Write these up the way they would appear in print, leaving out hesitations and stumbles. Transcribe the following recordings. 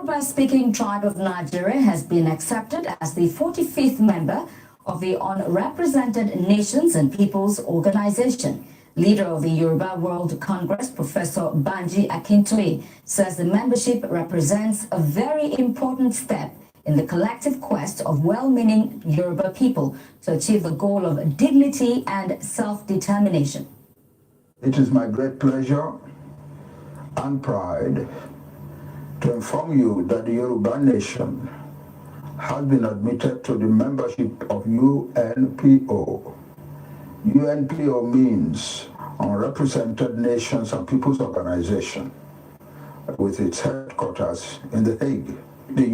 Yoruba-speaking tribe of Nigeria has been accepted as the 45th member of the Unrepresented Nations and Peoples Organization. Leader of the Yoruba World Congress, Professor Banji Akintoye, says the membership represents a very important step in the collective quest of well-meaning Yoruba people to achieve the goal of dignity and self-determination. It is my great pleasure and pride to inform you that the Yoruba nation has been admitted to the membership of UNPO. UNPO means Unrepresented Nations and Peoples Organization, with its headquarters in The Hague. The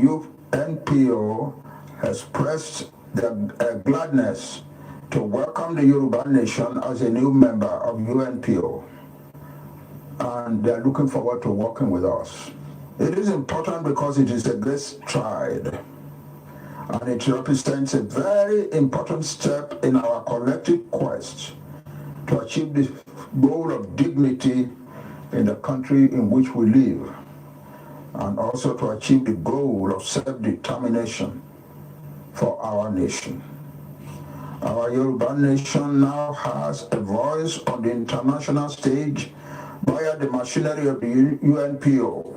UNPO has expressed their gladness to welcome the Yoruba nation as a new member of UNPO, and they are looking forward to working with us. It is important because it is a great stride, and it represents a very important step in our collective quest to achieve the goal of dignity in the country in which we live, and also to achieve the goal of self-determination for our nation. Our Yoruba nation now has a voice on the international stage via the machinery of the UNPO,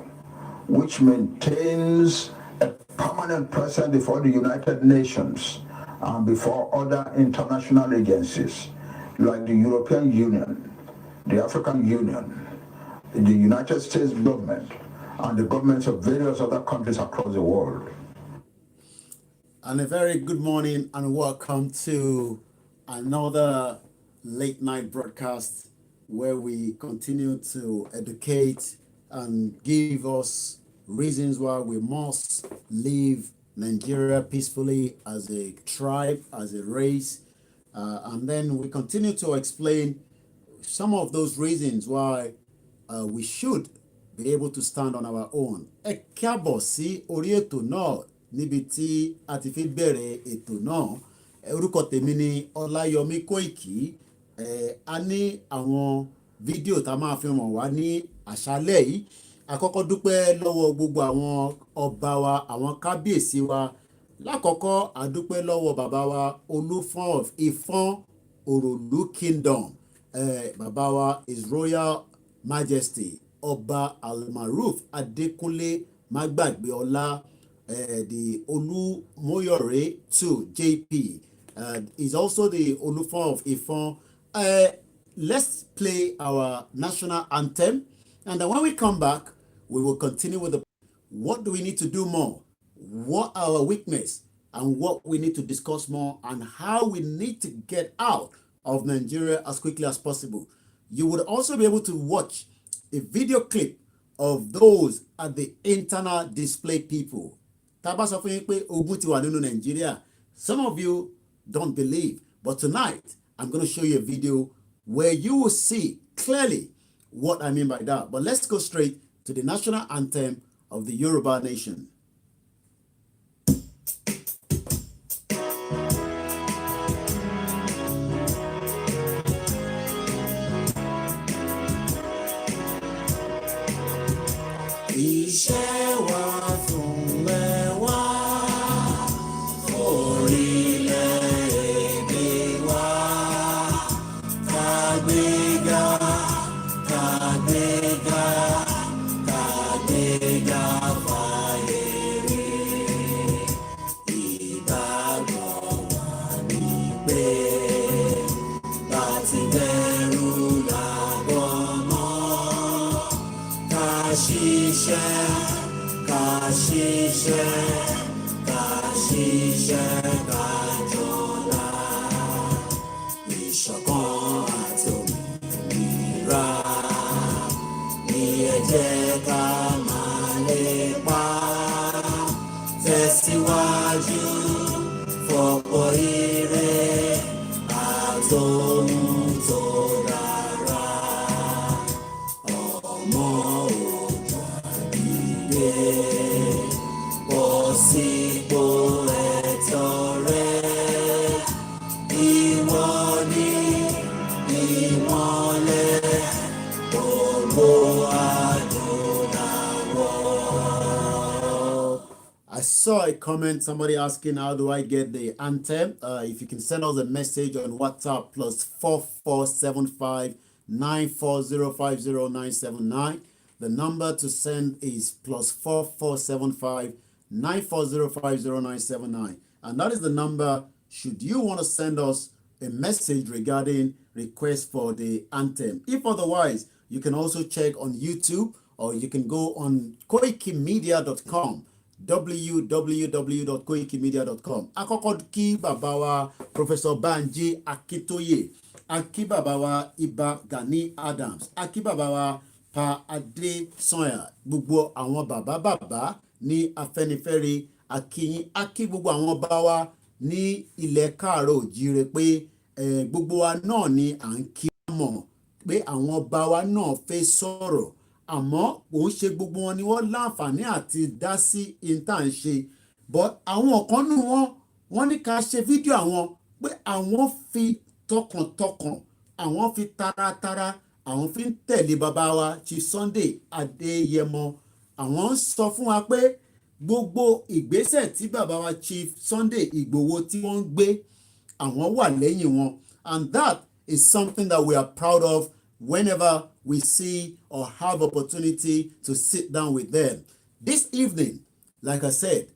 which maintains a permanent presence before the United Nations and before other international agencies like the European Union, the African Union, the United States government, and the governments of various other countries across the world. And a very good morning and welcome to another late night broadcast where we continue to educate and give us reasons why we must live Nigeria peacefully as a tribe, as a race. And then we continue to explain some of those reasons why we should be able to stand on our own. Ẹ káàbọ̀ sí orí ètò náà níbi tí a ti fi bẹ̀rẹ̀ ètò náà. Orúkọ tèmi ni Ọláyọmí Kóìkì. A ní àwọn fídíò tá a máa fi hàn wá ní àṣálẹ́ yìí. Àkọ́kọ́ dúpẹ́ lọ́wọ́ gbogbo àwọn ọba wa, àwọn kábíyèsí wa. Lákọ̀ọ́kọ́ a dúpẹ́ lọ́wọ́ bàbá wa Olúfọ́n of Ifọ̀n Òròlú Kingdom. Bàbá wa His Royal Majesty Ọba Almaroof Adékúnlé Mágbàgbéọlá, the Olúmóyọ̀ré II JP. Is also the Olúfọ́n of Ifọ̀n. Let's play our national anthem, and then when we come back, we will continue with what do we need to do more, what are our weakness, and what we need to discuss more, and how we need to get out of Nigeria as quickly as possible. You would also be able to watch a video clip of those at the internal display people. Tábà sọ fún yín pé ogun ti wà nínú Nigeria. Some of you don't believe, but tonight I'm going to show you a video where you will see clearly what I mean by that. But let's go straight to the national anthem of the Yoruba nation. Iṣẹ́ wa fún mẹ́wàá, orílẹ̀-èdè wa, kàgbéga, kàgbéga, kàgbéga fáyé rí. Ìgbàgbọ́ wa ni pé láti bẹ̀rù làbọ̀ mọ́. Ṣiṣẹ́, ká ṣiṣẹ́, ká ṣiṣẹ́, ká jọlá. Ìṣọ̀kan àti òmìnira ni ẹ jẹ́ ká máa lépa. Tẹ̀síwájú fọ̀pọ̀ ire àtòhun tó dára. Ọmọ sípò ẹ̀tọ́ rẹ̀, ìwọ ni ìmọ́lẹ̀ gbogbo adúláwọ̀. I saw a comment, somebody asking, how do I get the anthem? If you can send us a message on WhatsApp, +4475 94050 The number to send is +4475 94050 And that is the number should you want to send us a message regarding request for the anthem. If otherwise, you can also check on YouTube, or you can go on koikimedia.com, www.koikimedia.com. Àkọ́kọ́ kí bàbá wa Professor Banji Akintoye, a kí bàbá wa Iba Gani Adams, a kí bàbá wa Pa Adesanya, gbogbo àwọn bàbá ní Afẹ́nifẹ́re, a kí yín, a kí gbogbo àwọn bá wa ní ilẹ̀ káàárọ̀ òjíire pé gbogbo wa náà ni à ń kí mọ̀ pé àwọn ọba wa náà fẹ́ sọ̀rọ̀, àmọ́ kò ń ṣe gbogbo wọn ni wọ́n láǹfààní àti dá sí ìta ń ṣe. But àwọn kan nù wọ́n ní ká ṣe fídíò àwọn pé àwọn fi tọkàntọkàn, àwọn fi taratara, àwọn fi ń tẹ̀lé bàbá wa Chief Sunday Adéyẹmọ. Àwọn ń sọ fún wa pé gbogbo ìgbésẹ̀ tí bàbá wa Chief Sunday Ìgbòho tí wọ́n ń gbé, àwọn wà lẹ́yìn wọn. And that is something that we are proud of whenever we see or have opportunity to sit down with them. This evening, like I said,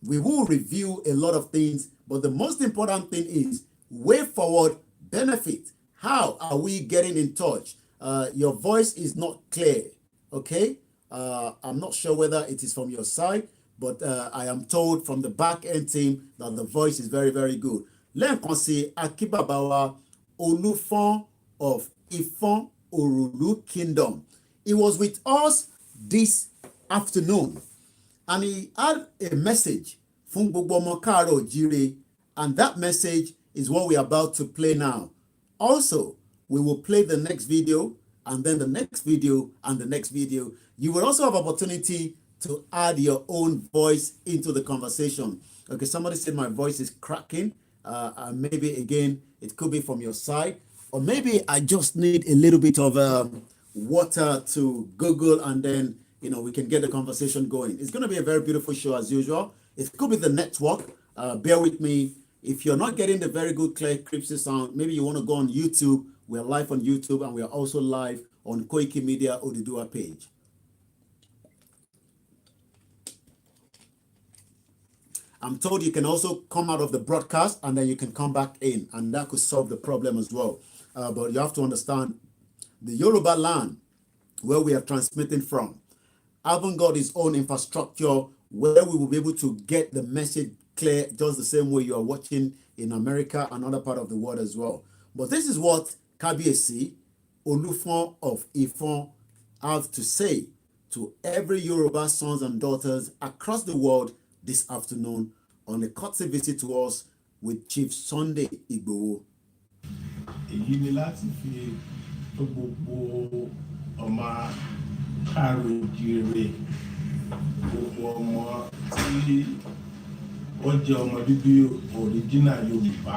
we will review a lot of things, but the most important thing is way forward benefit. How are we getting in touch? Your voice is not clear, okay? I'm not sure whether it is from your side, but I am told from the back end team that the voice is very, very good. Lẹ́ẹ̀kan sí Akibabawa Olúfọ́n of Ifon Orulu Kingdom. He was with us this afternoon, and he had a message fún gbogbo ọmọ káàárọ̀ oòjíire, and that message is what we are about to play now. Also, we will play the next video, and then the next video, and the next video. You will also have opportunity to add your own voice into the conversation. Okay, somebody said my voice is cracking. Maybe again, it could be from your side, or maybe I just need a little bit of water to Google, and then we can get the conversation going. It's going to be a very beautiful show as usual. It could be the network. Bear with me. If you're not getting the very good clear crypto sound, maybe you want to go on YouTube. We're live on YouTube, and we are also live on Koiki Media Odudua page. I'm told you can also come out of the broadcast and then you can come back in, and that could solve the problem as well. But you have to understand, the Yoruba land where we are transmitting from haven't got its own infrastructure where we will be able to get the message clear just the same way you are watching in America and other part of the world as well. But this is what Kábíyèsí Olúfọ́n of Ifon have to say to every Yoruba sons and daughters across the world this afternoon on a courtesy visit to us with Chief Sunday Igboho. Èyí ni láti fi tó gbogbo ọmọ káàárọ̀ oòjíire, gbogbo ọmọ tí ó jẹ́ ọmọ bíbí original Yorùbá,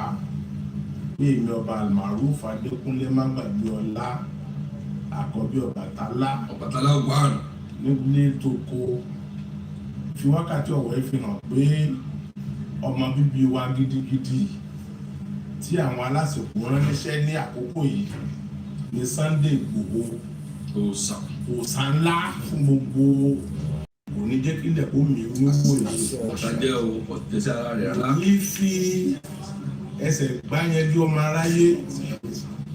bí èmi ọba Almaroof Adékúnlé Mágbàgbéọlá àkọ́bí Ọbàtálá wà nílé toko, fi wákàtí ọ̀wọ̀ ìfihàn pé ọmọ bíbí wa gidigidi tí àwọn alásìkò ránníṣẹ́ ní àkókò yìí ní Sunday Igboho, òòṣà ńlá fún gbogbo oníjẹ́kílẹ̀ kó mi wíwò yìí fi ẹsẹ̀ gbáyẹn bí ọmọ aráyé.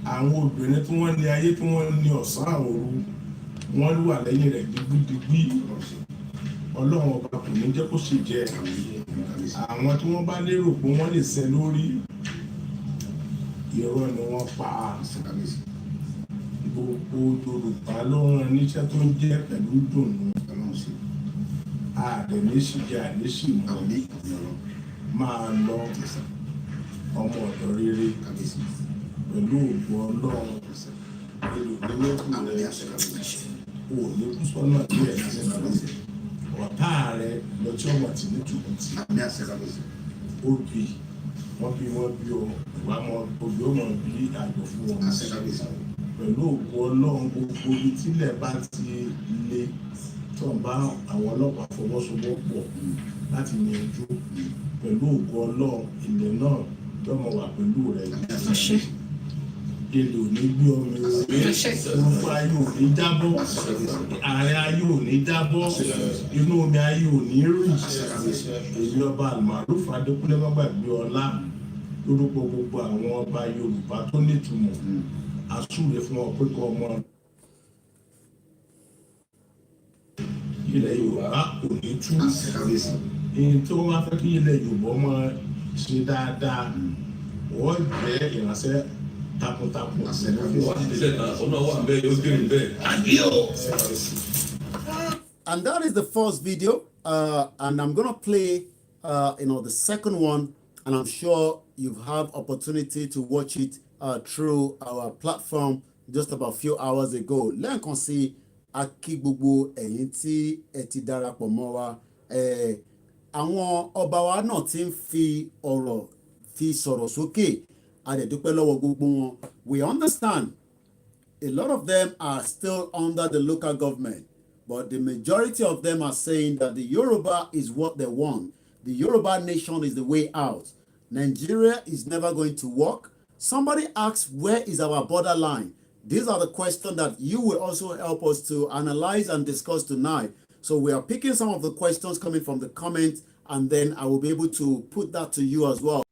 Àwọn obìnrin tí wọ́n ní ayé tí wọ́n ní ọ̀sán òru, wọ́n wà lẹ́yìn rẹ̀ digbídigbí. Ọlọ́run ọba kò ní jẹ́ kó sì jẹ́. Àwọn tí wọ́n bá lérò pé wọ́n lè ṣẹ lórí, irọ́ ni wọ́n pa. Gbogbo Yorùbá ló rán níṣẹ́ tó ń jẹ́ pẹ̀lú ìdùnnú. Àdẹ̀níṣìjẹ́ àdéṣìmọ́ máa lọ ọmọ ọ̀dọ̀ rere pẹ̀lú ògo Ọlọ́run. Òní kú sọ́nà díẹ̀ ọ̀tá rẹ̀ lọ́jọ́ wà tí ní tùbọ̀tì. Obì wọ́n bí o, ìwà obì ó mọ̀ bí àgbọ̀ fún wọn. Pẹ̀lú ògo Ọlọ́run, gbogbo ibi tílẹ̀ bá ti le tó ń bá àwọn ọlọ́pàá fọwọ́sowọ́pọ̀ láti yanjú pẹ̀lú ògo Ọlọ́run ilẹ̀ náà yọmọ wà pẹ̀lú rẹ̀ ilé ò ní gbé ọmọ orúkọ ayé ò ní jábọ́ ààrẹ ayé ò ní jábọ́ inú omi ayé ò ní rì èyí ọba Almaroof Adékúnlé Mágbàgbé Ọlá lórúkọ gbogbo àwọn ọba Yorùbá tó nítumọ̀ àsúre fún ọ pé kọ́ ọmọ ilẹ̀ Yorùbá kò ní tú èyí tí wọ́n máa fẹ́ kí ilẹ̀ Yorùbá máa ṣe dáadáa wọ́n jẹ́ ìránṣẹ́ takuntakun. And that is the first video, and I'm gonna play, the second one, and I'm sure you've had opportunity to watch it through our platform just about a few hours ago. Lẹ́ẹ̀kan sí akí gbogbo ẹ̀yin tí ẹ ti darapọ̀ mọ́ wa. Àwọn ọba wa náà ti ń fi ọ̀rọ̀ fi sọ̀rọ̀ sókè. Adẹ̀dúpẹ́ lọ́wọ́ gbogbo wọn. We understand a lot of them are still under the local government, but the majority of them are saying that the Yoruba is what they want. The Yoruba nation is the way out. Nigeria is never going to work. Somebody asks, where is our borderline? These are the questions that you will also help us to analyze and discuss tonight. So we are picking some of the questions coming from the comments, and then I will be able to put that to you as well.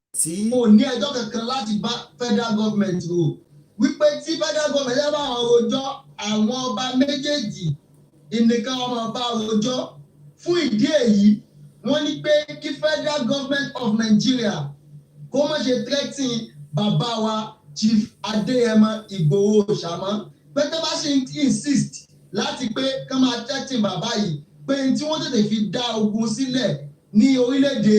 Mo ní ẹjọ́ kankan láti bá federal government rò wípé tí federal government yẹ bá àwọn rojọ́ àwọn ọba méjèèjì ìnìkan ọmọ ọba rojọ́ fún ìdí èyí wọ́n ní pé kí federal government of Nigeria kó má ṣe threaten bàbá wa Chief Adéyẹmọ Ìgbòho Ṣàmọ́ pé tó bá ṣe insist láti pé kán máa threaten bàbá yìí pé tí wọ́n tètè fi dá ogun sílẹ̀ ní orílẹ̀-èdè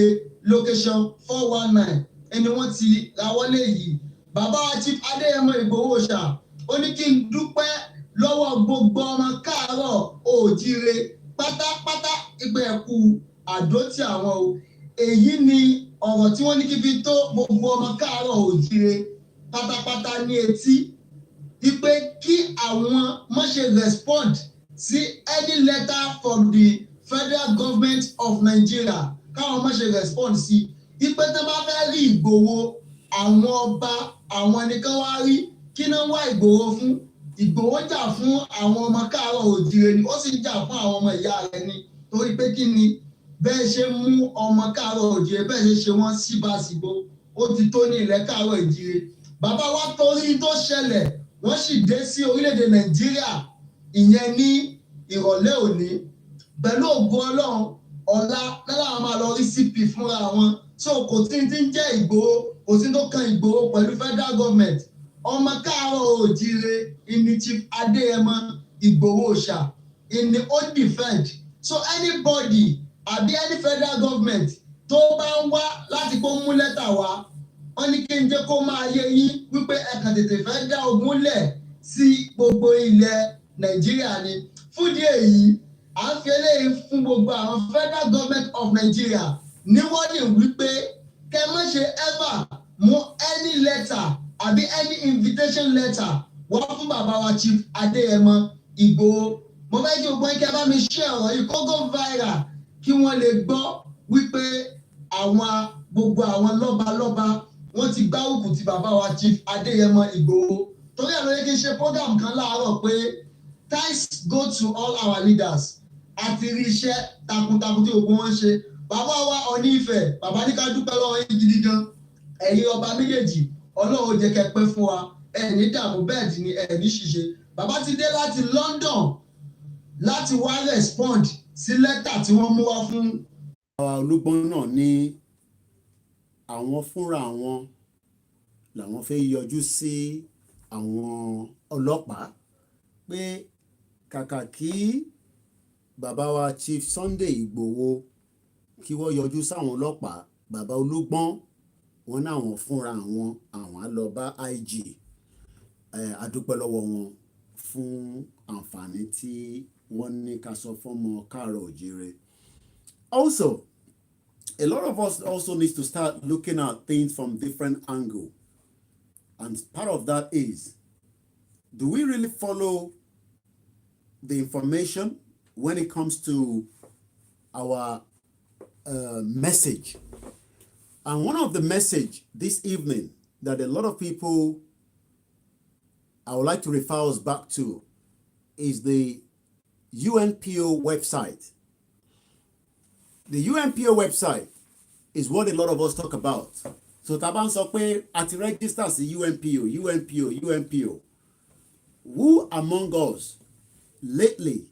location 419 ẹni wọ́n ti rawọ́lé yìí bàbá Chief Adéyẹmọ Ìgbòho Ṣà ó ní kí n dúpẹ́ lọ́wọ́ gbogbo ọmọ káàárọ̀ oòjíire pátápátá ìgbẹ́ ẹ̀kú àdótì àwọn o èyí ni ọ̀rọ̀ tí wọ́n ní kí fi tó gbogbo ọmọ káàárọ̀ oòjíire pátápátá ní etí wípé kí àwọn má ṣe respond sí any letter from the federal government of Nigeria káwọn má ṣe respond sí wípé tó bá fẹ́ rí Ìgbòho àwọn ọba àwọn nìkan wá rí kí náà wá Ìgbòho fún Ìgbòho jà fún àwọn ọmọ káàárọ̀ oòjíire ni ó sì jà fún àwọn ọmọ ìyá rẹ̀ ni torí pé kí ni bẹ́ẹ̀ ṣe mú ọmọ káàárọ̀ oòjíire bẹ́ẹ̀ ṣe wọ́n síbáṣìbò ó ti tó ní ilẹ̀ káàárọ̀ oòjíire bàbá wa torí tó ṣẹlẹ̀ wọ́n sì dé sí orílẹ̀-èdè Nàìjíríà ìyẹn ní ìrọ̀lẹ́ òní pẹ̀lú ògo Ọlọ́run ọ̀la láwọn máa lọ rí CP fúnra wọn so kò tí ń jẹ́ Ìgbòho kò tí tó kan Ìgbòho pẹ̀lú federal government ọmọ káàárọ̀ oòjíire ìní Chief Adéyẹmọ Ìgbòho Ṣà ìní ó defend so anybody àbí any federal government tó bá ń wá láti kó mú lẹ́tà wá wọ́n ní kí n jẹ́ kó máa yé yín wípé ẹ̀kan tètè fẹ́ dá ogun lẹ̀ sí gbogbo ilẹ̀ Nàìjíríà ni fúdìí èyí à ń fi eléyìí fún gbogbo àwọn federal government of Nigeria ní wọ́n ní wípé kẹ́ má ṣe ever mú any letter àbí any invitation letter wá fún bàbá wa Chief Adéyẹmọ Ìgbòho mo fẹ́ kí gbogbo yín kẹ́ bá mi share ọ̀rọ̀ yìí kó go viral kí wọ́n lè gbọ́ wípé gbogbo àwọn lọ́balọ́ba wọ́n ti gbárùkù ti bàbá wa Chief Adéyẹmọ Ìgbòho torí ẹ̀ ló yẹ kí n ṣe program kan láàárọ̀ pé thanks go to all our leaders àti rí iṣẹ́ takuntakun tí gbogbo wọn ṣe bàbá wa Ọọ̀ni Ifẹ̀ bàbá ní ká dúpẹ́ lọ́wọ́ yín gidi gan ẹ̀yin ọba méjèèjì Ọlọ́run jẹ́ kẹ́ pẹ́ fún wa ẹ̀ní dààmú bẹ́ẹ̀ dì ní ẹ̀ní ṣiṣẹ́ bàbá ti dé láti London láti wá respond sí lẹ́tà tí wọ́n mú wá fún. àwa Olúgbọ́n náà ní àwọn fúnra wọn làwọn fẹ́ yọjú sí àwọn ọlọ́pàá pé kàkà kí bàbá wa Chief Sunday Ìgbòho kí wọ́n yọjú sáwọn ọlọ́pàá bàbá Olúgbọ́n wọn náà wọ́n fúnra àwọn á lọ bá IG adúpẹ́ lọ́wọ́ wọn fún àǹfààní tí wọ́n ní ká sọ fọ́mọ káàárọ̀ oòjíire. Also, a lot of us also need to start looking at things from different angle, and part of that is, do we really follow the information when it comes to our message. And one of the message this evening that a lot of people I would like to refer us back to is the UNPO website. The UNPO website is what a lot of us talk about. So Taban sọ pé at register sí UNPO. Who among us lately,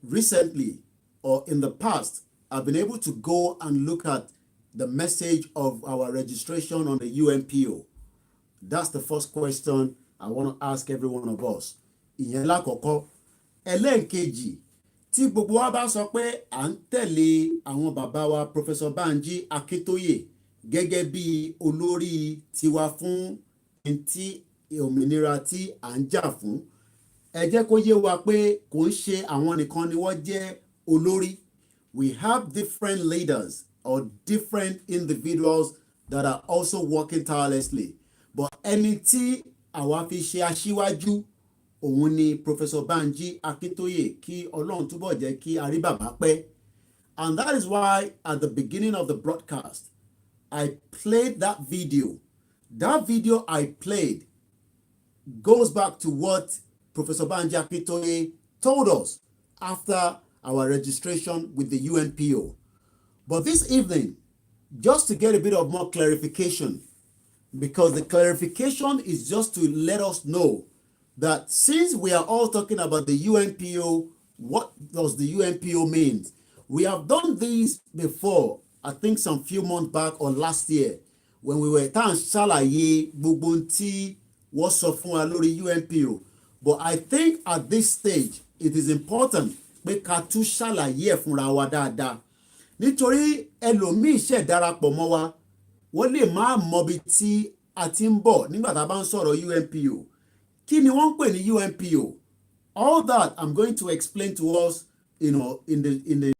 recently, or in the past have been able to go and look at the message of our registration on the UNPO? That's the first question I want to ask every one of us. Ìyẹn lákọ̀ọ́kọ́. Ẹlẹ́ẹ̀kejì, tí gbogbo wa bá sọ pé à ń tẹ̀lé àwọn bàbá wa Professor Banji Akintoye gẹ́gẹ́ bí olórí tiwa fún ti òmìnira tí à ń jà fún, ẹ jẹ́ kó yé wa pé kò ń ṣe àwọn nìkan ni wọ́n jẹ́ olórí. We have different leaders or different individuals that are also working tirelessly. But ẹni tí àwa fi ṣe aṣíwájú òun ni Professor Banji Akintoye, kí Ọlọ́run túbọ̀ jẹ́ kí a rí bàbá pẹ́. And that is why at the beginning of the broadcast, I played that video. That video I played goes back to what Professor Banji Akintoye told us after our registration with the UNPO. But this evening, just to get a bit of more clarification, because the clarification is just to let us know that since we are all talking about the UNPO, what does the UNPO mean? We have done this before, I think some few months back or last year, when we were trying to ṣàlàyé gbogbo tí wọ́n sọ fún wa lórí UNPO. But I think at this stage, it is important pé ká tún ṣàlàyé ẹ̀ fúnra wa dáadáa. Nítorí ẹlòmíì ṣẹ̀ darapọ̀ mọ́ wa, wọ́n lè má mọbi tí a ti ń bọ̀ nígbà tá a bá ń sọ̀rọ̀ UNPO. Kí ni wọ́n ń pè ní UNPO? All that I'm going to explain to us, in the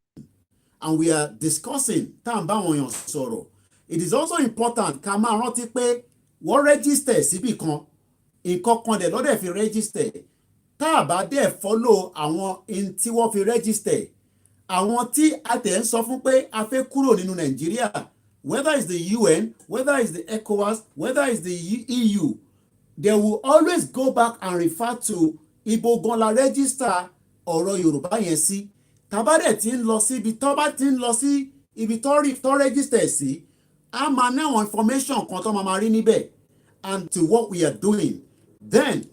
and we are discussing tá à ń bá wọn yàn sọ̀rọ̀. It is also important ká máa rántí pé wọ́n register síbì kan, nǹkan kan dẹ̀ lọ́dẹ̀ fi register. Tá a bá dẹ̀ follow àwọn in tí wọ́n fi register, àwọn tí a tẹ̀ ń sọ fún pé a fẹ́ kúrò nínú Nàìjíríà, whether it's the UN, whether it's the ECOWAS, whether it's the EU, they will always go back and refer to ibo gan la register ọ̀rọ̀ Yorùbá yẹn sí. Tàbá dẹ̀ ti ń lọ sí ibi tó bá ti ń lọ sí ibi tó register sí, a máa ní àwọn information kan tó máa rí níbẹ̀. And to what we are doing, then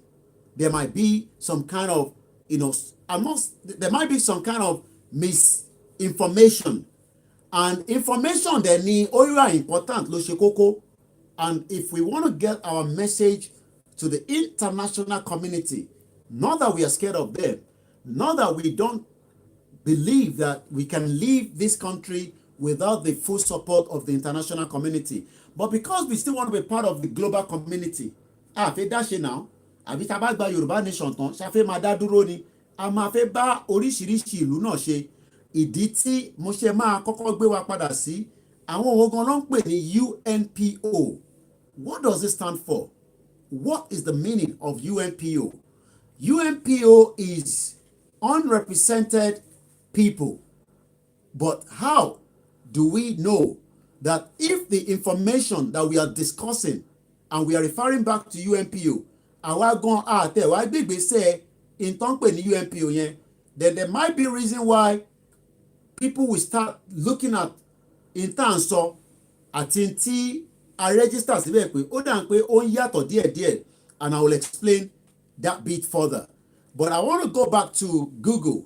there might be some kind of, there might be some kind of misinformation. And information that ni ó important ló ṣe kókó. And if we want to get our message to the international community, not that we are scared of them, not that we don't believe that we can leave this country without the full support of the international community, but because we still want to be part of the global community. Fẹ́ dáṣe náà, àbí tá a bá gba Yorùbá nation tán, ṣáfẹ́ máa dá dúró ni, a máa fẹ́ bá oríṣiríṣi ìlú náà ṣe. Ìdí tí mo ṣe máa kọ́kọ́ gbé wa padà sí àwọn ogun ló ń pè ní UNPO. What does it stand for? What is the meaning of UNPO? UNPO is unrepresented people. But how do we know that if the information that we are discussing and we are referring back to UNPO, àwa gan àtẹ̀ wá gbégbèsè ìtàn pè ní UNPO yẹn, then there might be reason why people will start looking at ìtàn sọ àti tí a register síbẹ̀ pé ó dà pé ó ń yàtọ̀ díẹ̀díẹ̀, and I will explain that bit further. But I want to go back to Google,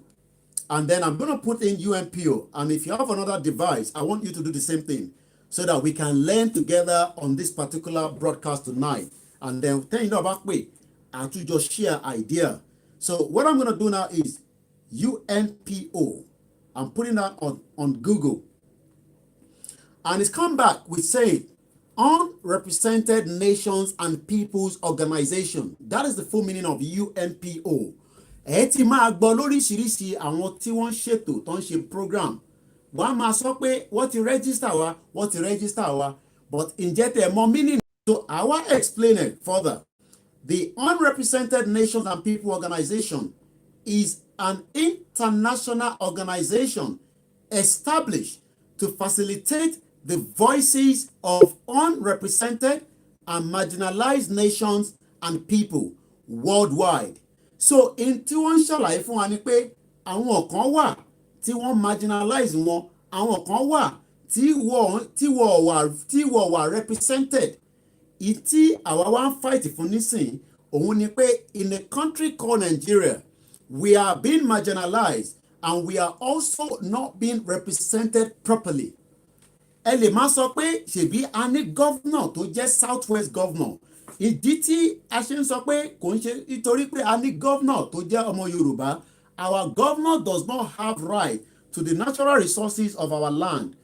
and then I'm going to put in UNPO. And if you have another device, I want you to do the same thing so that we can learn together on this particular broadcast tonight. And then tell you about way and to just share idea. So what I'm going to do now is UNPO. I'm putting that on Google. And it's come back with saying Unrepresented Nations and Peoples Organization. That is the full meaning of UNPO. Ẹ ti máa gbọ́ lóríṣiríṣi àwọn tí wọ́n ṣètò tó ń ṣe program. Wọ́n á máa sọ pé wọ́n ti register wa, but ǹjẹ́ tẹ́ mọ̀ meaning? So I will explain it further. The Unrepresented Nations and People Organization is an international organization established to facilitate the voices of unrepresented and marginalized nations and people worldwide. So in tí wọ́n ń ṣàlàyé fún wa ni pé àwọn kan wà tí wọ́n marginalize wọn, àwọn kan wà tí wọ́n wà represented. Ìtí àwa wá ń fight fún nísìn òun ni pé in a country called Nigeria, we are being marginalized and we are also not being represented properly. Ẹ lè máa sọ pé ṣèbí a ní governor tó jẹ́ southwest governor. Ìdí tí a ṣe ń sọ pé kò ń ṣe nítorí pé a ní governor tó jẹ́ ọmọ Yorùbá. Our governor does not have right to the natural resources of our land.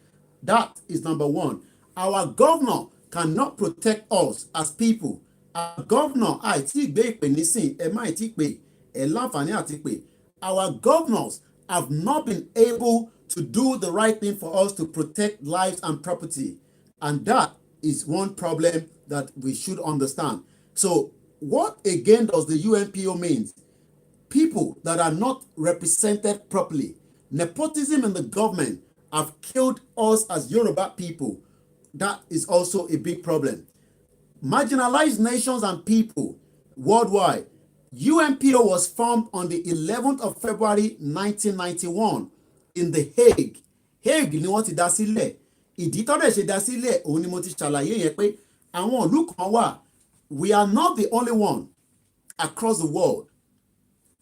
That is number one. Our governor cannot protect us as people. Our governor, àìtí ìgbé ìpè nísìn, ẹ má ìtí pè, ẹ láǹfààní àti pè. Our governors have not been able to do the right thing for us to protect lives and property. And that is one problem that we should understand. So what again does the UNPO mean? People that are not represented properly. Nepotism in the government have killed us as Yoruba people. That is also a big problem. Marginalized nations and people worldwide. UNPO was formed on the 11th of February 1991 in The Hague. Hague ni wọ́n ti dá sílẹ̀. Ìdí tó dẹ̀ ṣe dá sílẹ̀ òun ni mo ti ṣàlàyé yẹn pé àwọn ìlú kan wà. We are not the only one across the world.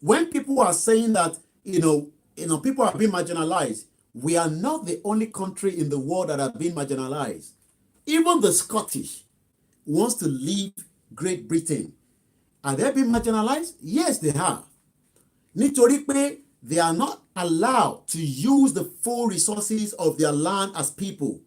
When people are saying that, people are being marginalized, we are not the only country in the world that have been marginalized. Even the Scottish wants to leave Great Britain. Are they being marginalized? Yes, they are. Nítorí pé they are not allowed to use the full resources of their land as people.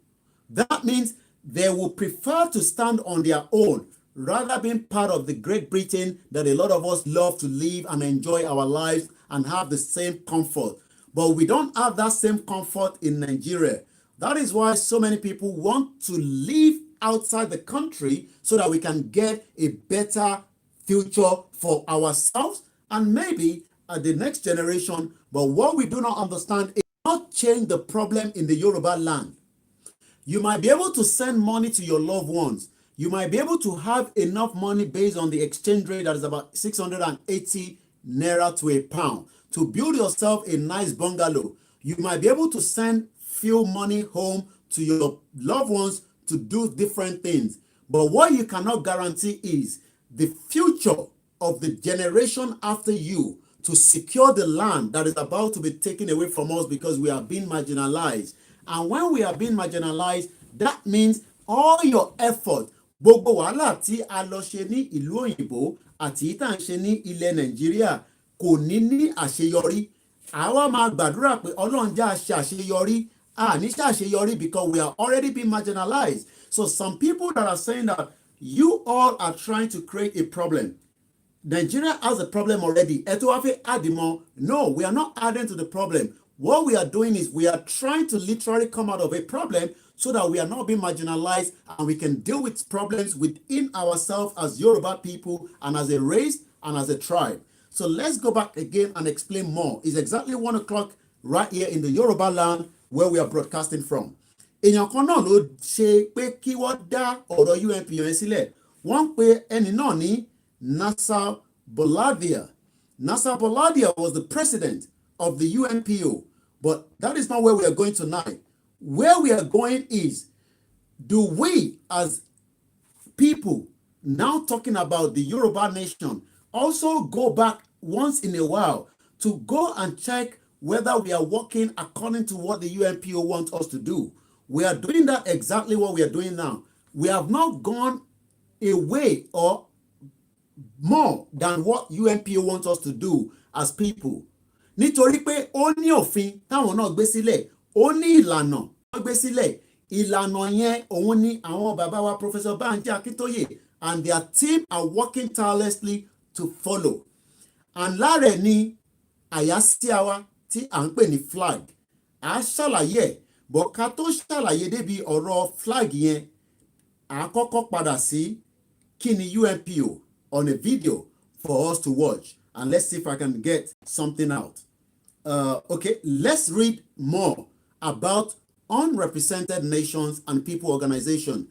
That means they will prefer to stand on their own rather being part of the Great Britain that a lot of us love to live and enjoy our lives and have the same comfort. But we don't have that same comfort in Nigeria. That is why so many people want to live outside the country so that we can get a better future for ourselves and maybe the next generation. But what we do not understand is not change the problem in the Yoruba land. You might be able to send money to your loved ones. You might be able to have enough money based on the exchange rate that is about 680 naira to a pound to build yourself a nice bungalow. You might be able to send few money home to your loved ones to do different things. But what you cannot guarantee is the future of the generation after you to secure the land that is about to be taken away from us because we are being marginalized. And when we are being marginalized, that means all your effort, gbogbo wàhálà tí a lọ ṣe ní ìlú òyìnbó àti tá à ń ṣe ní ilẹ̀ Nàìjíríà kò ní àṣeyọrí. Àwa máa gbàdúrà pé Ọlọ́run jẹ́ a ṣe àṣeyọrí. Ní ṣe àṣeyọrí because we are already being marginalized. So some people that are saying that you all are trying to create a problem. Nigeria has a problem already. Ẹ tó wá fẹ́ add more. No, we are not adding to the problem. What we are doing is we are trying to literally come out of a problem so that we are not being marginalized and we can deal with problems within ourselves as Yoruba people and as a race and as a tribe. So let's go back again and explain more. It's exactly 1 o'clock right here in the Yoruba land where we are broadcasting from. Èèyàn kan náà ló ṣe pé kí wọ́n dá ọ̀rọ̀ UNPO yẹn sílẹ̀. Wọ́n pe ẹni náà ní Nasser Bouladia. Nasser Bouladia was the president of the UNPO. But that is not where we are going tonight. Where we are going is, do we as people now talking about the Yoruba nation also go back once in a while to go and check whether we are working according to what the UNPO wants us to do? We are doing that exactly what we are doing now. We have not gone away or more than what UNPO wants us to do as people. Nítorí pé ó ní òfin táwọn náà gbé sílẹ̀, ó ní ìlànà wọ́n gbé sílẹ̀. Ìlànà yẹn òun ni àwọn bàbá wa Professor Banji Akintoye and their team are working tirelessly to follow. And lára ni àyàsíàwa tí à ń pè ní flag. À ṣàlàyé ẹ̀, bọ̀ ká tó ṣàlàyé débi ọ̀rọ̀ flag yẹn, à kọ́kọ́ padà sí kí ni UNPO on a video for us to watch. And let's see if I can get something out. Okay, let's read more about unrepresented nations and people organization.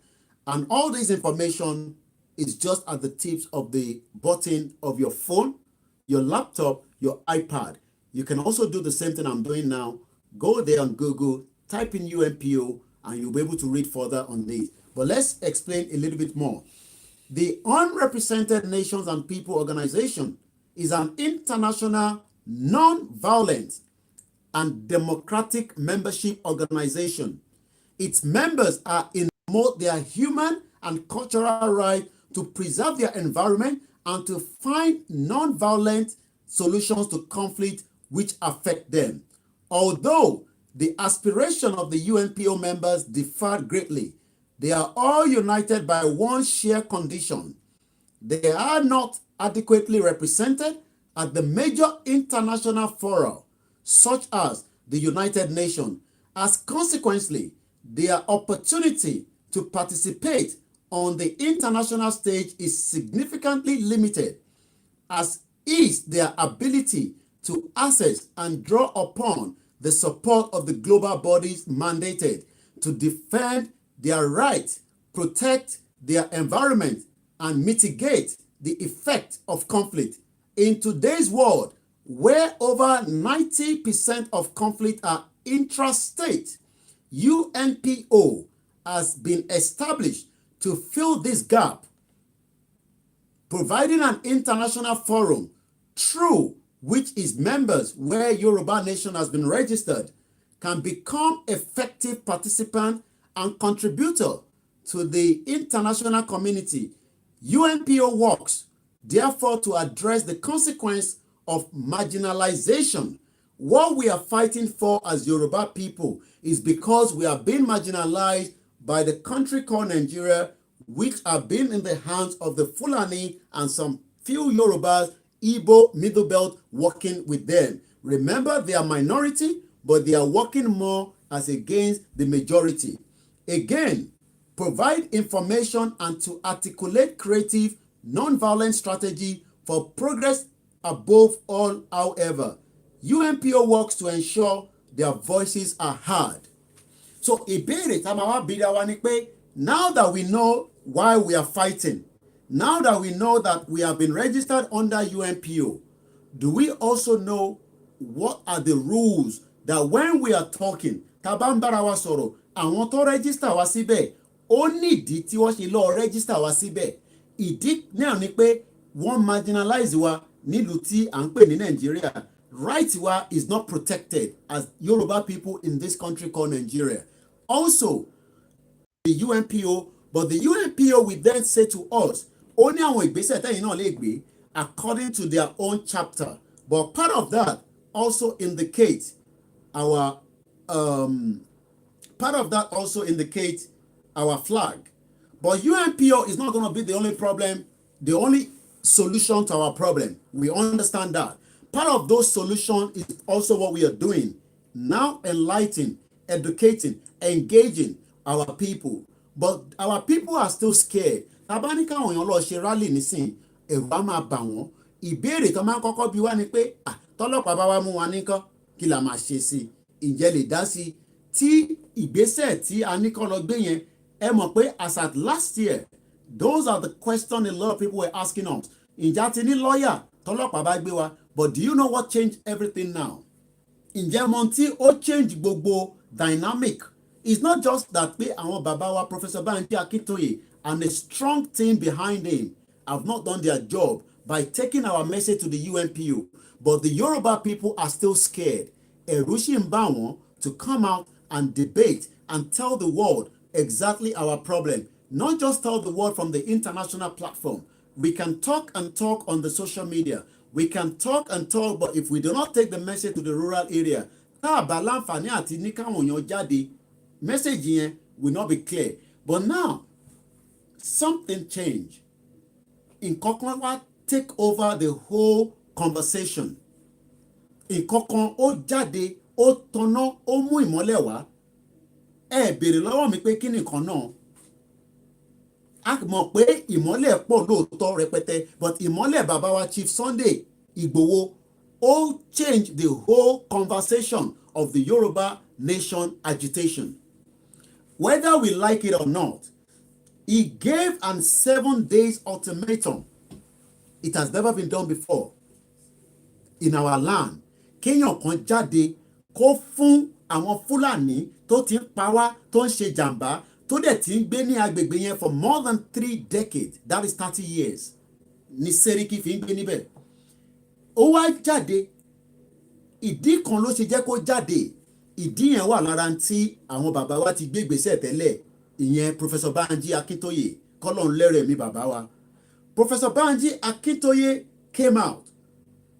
And all this information is just at the tips of the button of your phone, your laptop, your iPad. You can also do the same thing I'm doing now. Go there on Google, type in UNPO, and you'll be able to read further on this. But let's explain a little bit more. The Unrepresented Nations and People Organization is an international, non-violent, and democratic membership organization. Its members are in their human and cultural right to preserve their environment and to find non-violent solutions to conflict which affect them. Although the aspiration of the UNPO members differ greatly, they are all united by one shared condition. They are not adequately represented at the major international fora, such as the United Nations. As consequently, their opportunity to participate on the international stage is significantly limited, as is their ability to access and draw upon the support of the global bodies mandated to defend their rights, protect their environment, and mitigate the effect of conflict. In today's world, where over 90% of conflict are intrastate, UNPO has been established to fill this gap, providing an international forum through which its members, where Yoruba Nation has been registered, can become effective participant and contributor to the international community. UNPO works, therefore, to address the consequence of marginalization. What we are fighting for as Yoruba people is because we are being marginalized by the country called Nigeria, which have been in the hands of the Fulani and some few Yorubas, Igbo, Middle Belt, working with them. Remember, they are minority, but they are working more as against the majority. Again, provide information and to articulate creative, non-violent strategy for progress above all, however. UNPO works to ensure their voices are heard. So, ìbéèrè tá a máa wá bìí wa ni pé, now that we know why we are fighting, now that we know that we have been registered under UNPO, do we also know what are the rules that when we are talking, tá a bá ń bára wa sọ̀rọ̀, àwọn tó register wa síbẹ̀, ó nídìí tí wọ́n ṣe lọ́ọ́ register wa síbẹ̀. Ìdí náà ni pé wọ́n marginalize wa nílùú tí à ń pè ní Nàìjíríà. Right wa is not protected as Yoruba people in this country called Nigeria. Also, the UNPO, but the UNPO will then say to us, only àwọn ìgbésẹ̀ tẹ́yin náà lè gbé according to their own chapter. But part of that also indicates our flag. But UNPO is not going to be the only problem, the only solution to our problem. We understand that. Part of those solutions is also what we are doing. Now enlightening, educating, engaging our people. But our people are still scared. Tabanika àwọn èèyàn lọ ṣe rally nísìn, ẹ̀rù á máa bà wọ́n. Ìbéèrè tó máa ń kọ́kọ́ bi wá ni pé, tọ́lọ́pàá bá wá mú wa nìkan, kí la máa ṣe sí i? Ǹjẹ́ lè dá sí i? Tí ìgbésẹ̀ tí a ní kọ́ lọ gbé yẹn, ẹ mọ̀ pé as at last year, those are the questions a lot of people were asking us. Ǹjẹ́ ti ní lọ́ọ̀yà tọ́lọ́pàá bá gbé wa? But do you know what changed everything now? Ǹjẹ́ mọ̀ tí ó change gbogbo dynamic? It's not just that pé àwọn bàbá wa Professor Banji Akintoye and a strong team behind him have not done their job by taking our message to the UNPO, but the Yoruba people are still scared. Ẹ̀rù ṣì ń bà wọ́n to come out and debate and tell the world exactly our problem. Not just tell the world from the international platform. We can talk and talk on the social media. We can talk and talk, but if we do not take the message to the rural area, message yẹn will not be clear. But now, something changed. Nǹkankan wá take over the whole conversation. Nǹkankan ó jáde, ó tanná, ó mú ìmọ́lẹ̀ wá. Ẹ béèrè lọ́wọ́ mi pé kí ni nǹkan náà? A mọ̀ pé ìmọ́lẹ̀ pọ̀ lóòótọ́ rẹpẹtẹ, but ìmọ́lẹ̀ bàbá wa Chief Sunday Igboho ó change the whole conversation of the Yoruba Nation agitation. whether we like it or not, he gave an 7 days ultimatum. It has never been done before in our land. Kéèyàn kan jáde kó fún àwọn Fúlàní tó ti ń pa wá, tó ń ṣe jàǹbá, tó dẹ̀ ti ń gbé ní agbègbè yẹn for more than 3 decades, that is 30 years, ní Sẹ́ríkì fi ń gbé níbẹ̀. Ó wá jáde, ìdí kan ló ṣe jẹ́ kó jáde, ìdí yẹn wà lára tí àwọn bàbá wa ti gbé ìgbésẹ̀ tẹ́lẹ̀, ìyẹn Professor Banji Akintoye, kọ́lọ́run lẹ́rẹ̀ mi bàbá wa. Professor Banji Akintoye came out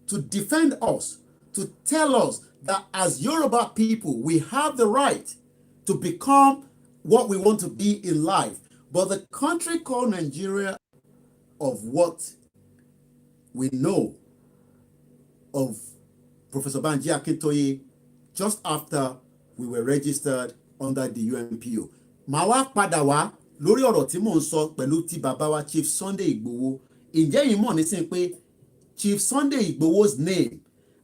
to defend us, to tell us that as Yoruba people, we have the right to become what we want to be in life. But the country called Nigeria, of what we know of Professor Banji Akintoye, just after we were registered under the UNPO. Màá wá padà wá lórí ọ̀rọ̀ tí mò ń sọ pẹ̀lú ti bàbá wa Chief Sunday Igboho. Ǹjẹ́ yìí mọ̀ nísìnyí pé Chief Sunday Igboho's name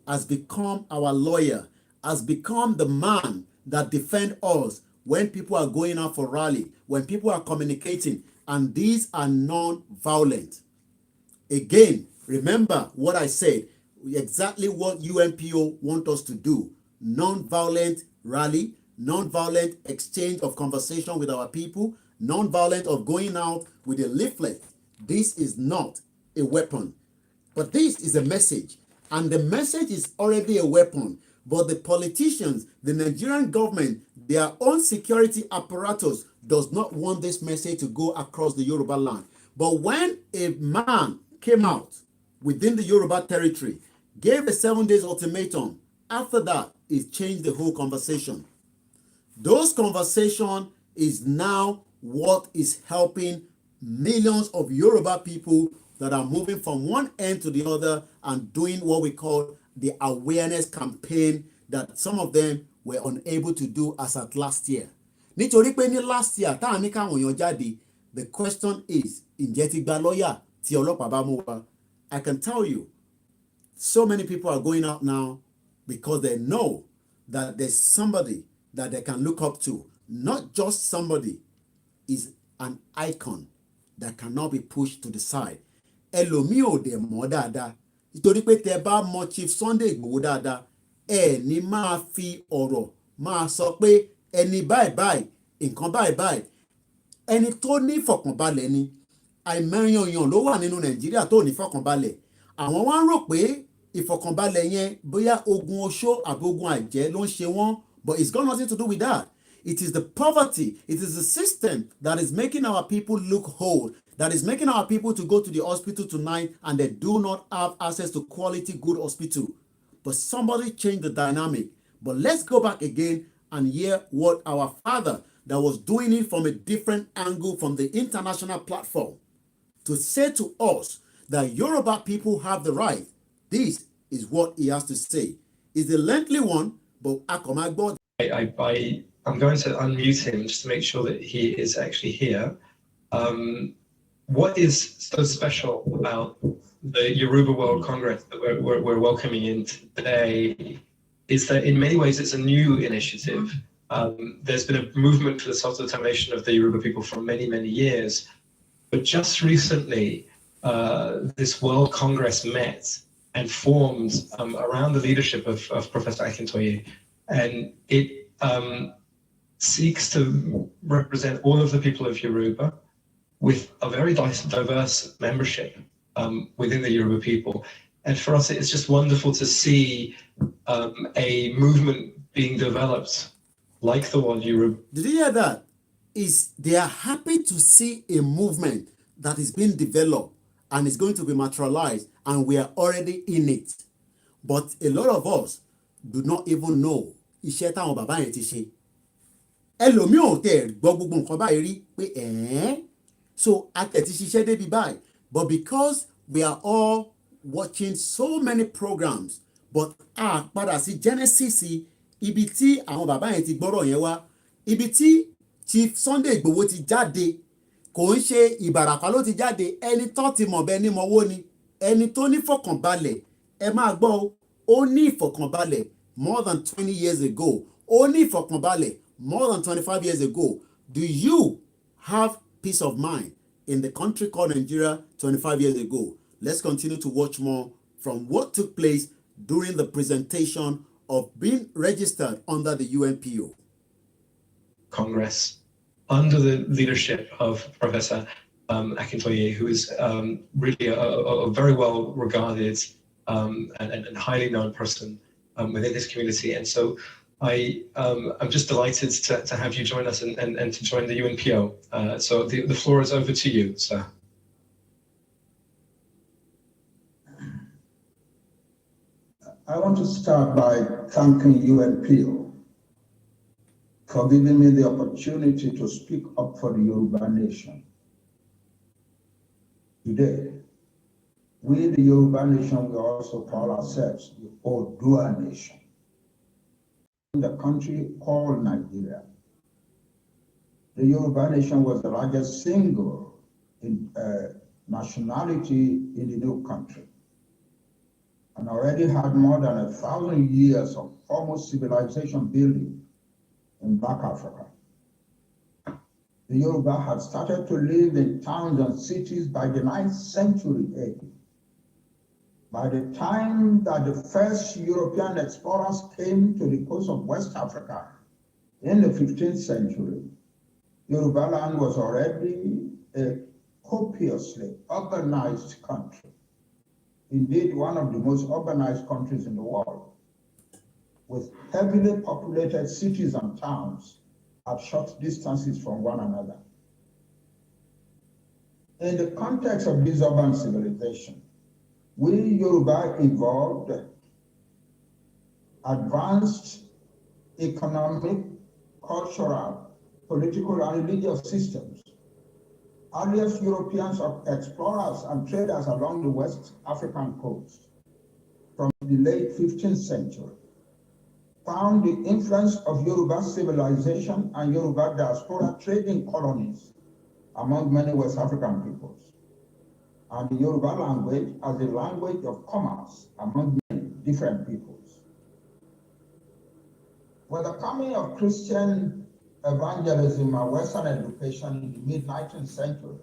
has become our lawyer, has become the man that defends us when people are going out for rally, when people are communicating, and these are non-violent. Again, remember what I said, exactly what UNPO want us to do. Non-violent rally, non-violent exchange of conversation with our people, non-violent of going out with a leaflet. This is not a weapon, but this is a message. And the message is already a weapon. But the politicians, the Nigerian government, their own security apparatus does not want this message to go across the Yoruba land. But when a man came out within the Yoruba territory, gave a 7 days ultimatum, after that, it changed the whole conversation. Those conversation is now what is helping millions of Yoruba people that are moving from one end to the other and doing what we call the awareness campaign that some of them were unable to do as at last year. Nítorí pé ní last year, tá a ní káwọn èèyàn jáde, the question is, ǹjẹ́ ti gba lọ́yà tí ọlọ́pàá bá mú wa? I can tell you, so many people are going out now because they know that there's somebody that they can look up to. Not just somebody, is an icon that cannot be pushed to the side. Ẹlòmíì ò dẹ̀ mọ̀ dáadáa. Nítorí pé tẹ́ bá mọ̀ Chief Sunday Igboho dáadáa, ẹ ní máa fi ọ̀rọ̀ máa sọ pé ẹni báyìí báyìí, nǹkan báyìí báyìí. Ẹni tó ní ìfọ̀kànbalẹ̀ ni. Àìmọye èèyàn ló wà nínú Nàìjíríà tó ní ìfọ̀kànbalẹ̀. Àwọn wá ń rò pé ìfọ̀kànbalẹ̀ yẹn bóyá ogun oṣó àbí ogun àjẹ́ ló ń ṣe wọ́n, but it's got nothing to do with that. It is the poverty, it is the system that is making our people look whole, that is making our people to go to the hospital tonight and they do not have access to quality good hospital. But somebody changed the dynamic. But let's go back again and hear what our father that was doing it from a different angle from the international platform to say to us that Yoruba people have the right. This is what he has to say. It's a lengthy one, but I'm going to unmute him just to make sure that he is actually here. What is so special about the Yoruba World Congress that we're welcoming in today is that in many ways it's a new initiative. There's been a movement for the self-determination of the Yoruba people for many, many years. But just recently, this World Congress met and formed around the leadership of Professor Akintoye. And it seeks to represent all of the people of Yoruba with a very diverse membership within the Yoruba people. And for us, it's just wonderful to see a movement being developed like the one Yoruba. Did you hear that? They are happy to see a movement that is being developed and is going to be materialized, and we are already in it. But a lot of us do not even know iṣẹ́ táwọn bàbá yẹn ti ṣe. Ẹlòmíì ò tẹ̀ gbọ́ gbogbo nǹkan báyìí rí pé so a tẹ̀ ti ṣiṣẹ́ débi báyìí. But because we are all watching so many programs, but a padà sí Genesis ibi tí àwọn bàbá yẹn ti gbọ́rọ̀ yẹn wá, ibi tí Chief Sunday Igboho ti jáde, kò ń ṣe Ìbàràpá ló ti jáde, ẹni tó ti mọ̀ bẹ́ẹ̀ ni mọ̀wó ni, ẹni tó ní ìfọ̀kànbalẹ̀, ẹ máa gbọ́ ó ní ìfọ̀kànbalẹ̀ more than 20 years ago, ó ní ìfọ̀kànbalẹ̀ more than 25 years ago. Do you have peace of mind in the country called Nigeria 25 years ago? Let's continue to watch more from what took place during the presentation of being registered under the UNPO. Congress under the leadership of Professor Akintoye, who is really a very well regarded and highly known person within this community. And so I'm just delighted to have you join us and to join the UNPO. So the floor is over to you, sir. I want to start by thanking UNPO for giving me the opportunity to speak up for the Yoruba nation. Today, we, the Yoruba nation, we also call ourselves the Odua nation. In the country called Nigeria, the Yoruba nation was the largest single nationality in the new country, and already had more than 1,000 years of formal civilization building in Black Africa. The Yoruba had started to live in towns and cities by the 9th century AD. By the time that the first European explorers came to the coast of West Africa in the 15th century, Yoruba land was already a copiously urbanized country. Indeed, one of the most urbanized countries in the world, with heavily populated cities and towns at short distances from one another. In the context of this urban civilization, we Yoruba evolved advanced economic, cultural, political, and religious systems. Earliest European explorers and traders along the West African coast from the late 15th century found the influence of Yoruba civilization and Yoruba diaspora trading colonies among many West African peoples, and the Yoruba language as a language of commerce among many different peoples. With the coming of Christian evangelism and Western education in the mid-19th century,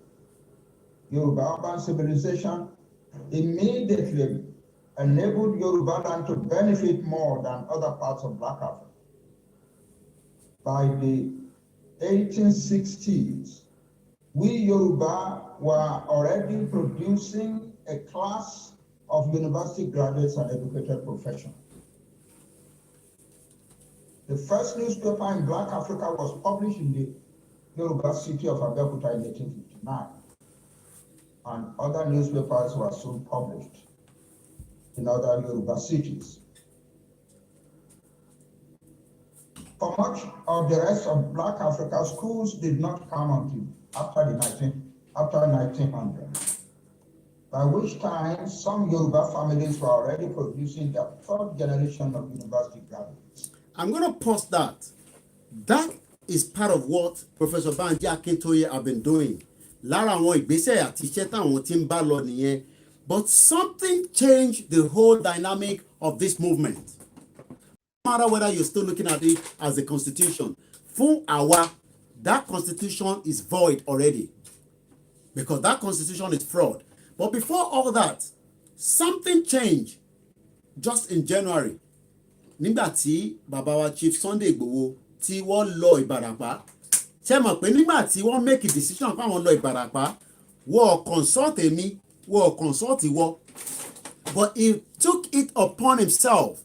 Yoruba urban civilization immediately enabled Yoruba land to benefit more than other parts of Black Africa. By the 1860s, we Yoruba were already producing a class of university graduates and educated professionals. The first newspaper in Black Africa was published in the Yoruba city of Abeokuta in 1859, and other newspapers were soon published in other Yoruba cities. For much of the rest of Black Africa, schools did not come until after 1900, by which time some Yoruba families were already producing their third generation of university graduates. I'm going to pause that. That is part of what Professor Banji Akintoye have been doing. Lára àwọn ìgbésẹ̀ àti iṣẹ́ táwọn tí ń bá lọ nìyẹn. But something changed the whole dynamic of this movement. No matter whether you're still looking at it as a constitution, fún àwa, that constitution is void already. Because that constitution is fraud. But before all that, something changed just in January. Nígbà tí bàbá wa Chief Sunday Igboho tí wọ́n lọ Ìbàràpá, ṣé mọ̀ pé nígbà tí wọ́n make a decision pé àwọn lọ Ìbàràpá, wọ́n consult èmi, wọ́n consult ìwọ, but he took it upon himself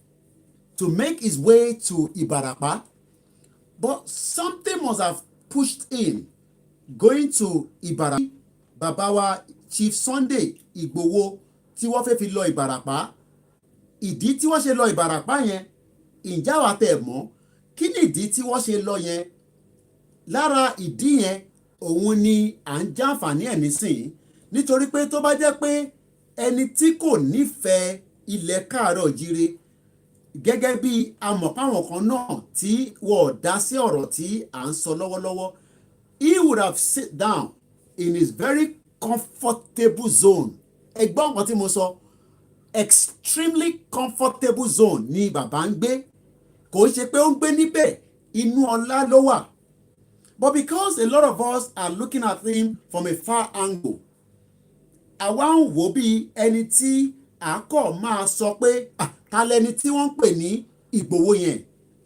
to make his way to Ìbàràpá. But something must have pushed in going to Ìbàràpá. Bàbá wa Chief Sunday Igboho tí wọ́n fẹ́ fi lọ Ìbàràpá, ìdí tí wọ́n ṣe lọ Ìbàràpá yẹn, ǹjẹ́ àwa tẹ̀ mọ̀ kí ni ìdí tí wọ́n ṣe lọ yẹn? Lára ìdí yẹn òun ni à ń jàǹfààní ẹ̀ nísìnyí, nítorí pé tó bá jẹ́ pé ẹni tí kò nífẹ̀ẹ́ ilẹ̀ káàárọ̀ jíire gẹ́gẹ́ bí amọ̀páwọn kan náà tí wọ́n dá sí ọ̀rọ̀ tí à ń sọ lọ́wọ́lọ́wọ́, he would have sit down in his very comfortable zone. Ẹgbọ́n nǹkan tí mo sọ, extremely comfortable zone ni bàbá ń gbé. Kò ṣe pé ó ń gbé níbẹ̀, inú ọlá ló wà. But because a lot of us are looking at him from a far angle, àwa ń wò bí ẹni tí à kọ̀ máa sọ pé ta lẹni tí wọ́n ń pè ní Ìgbòho yẹn.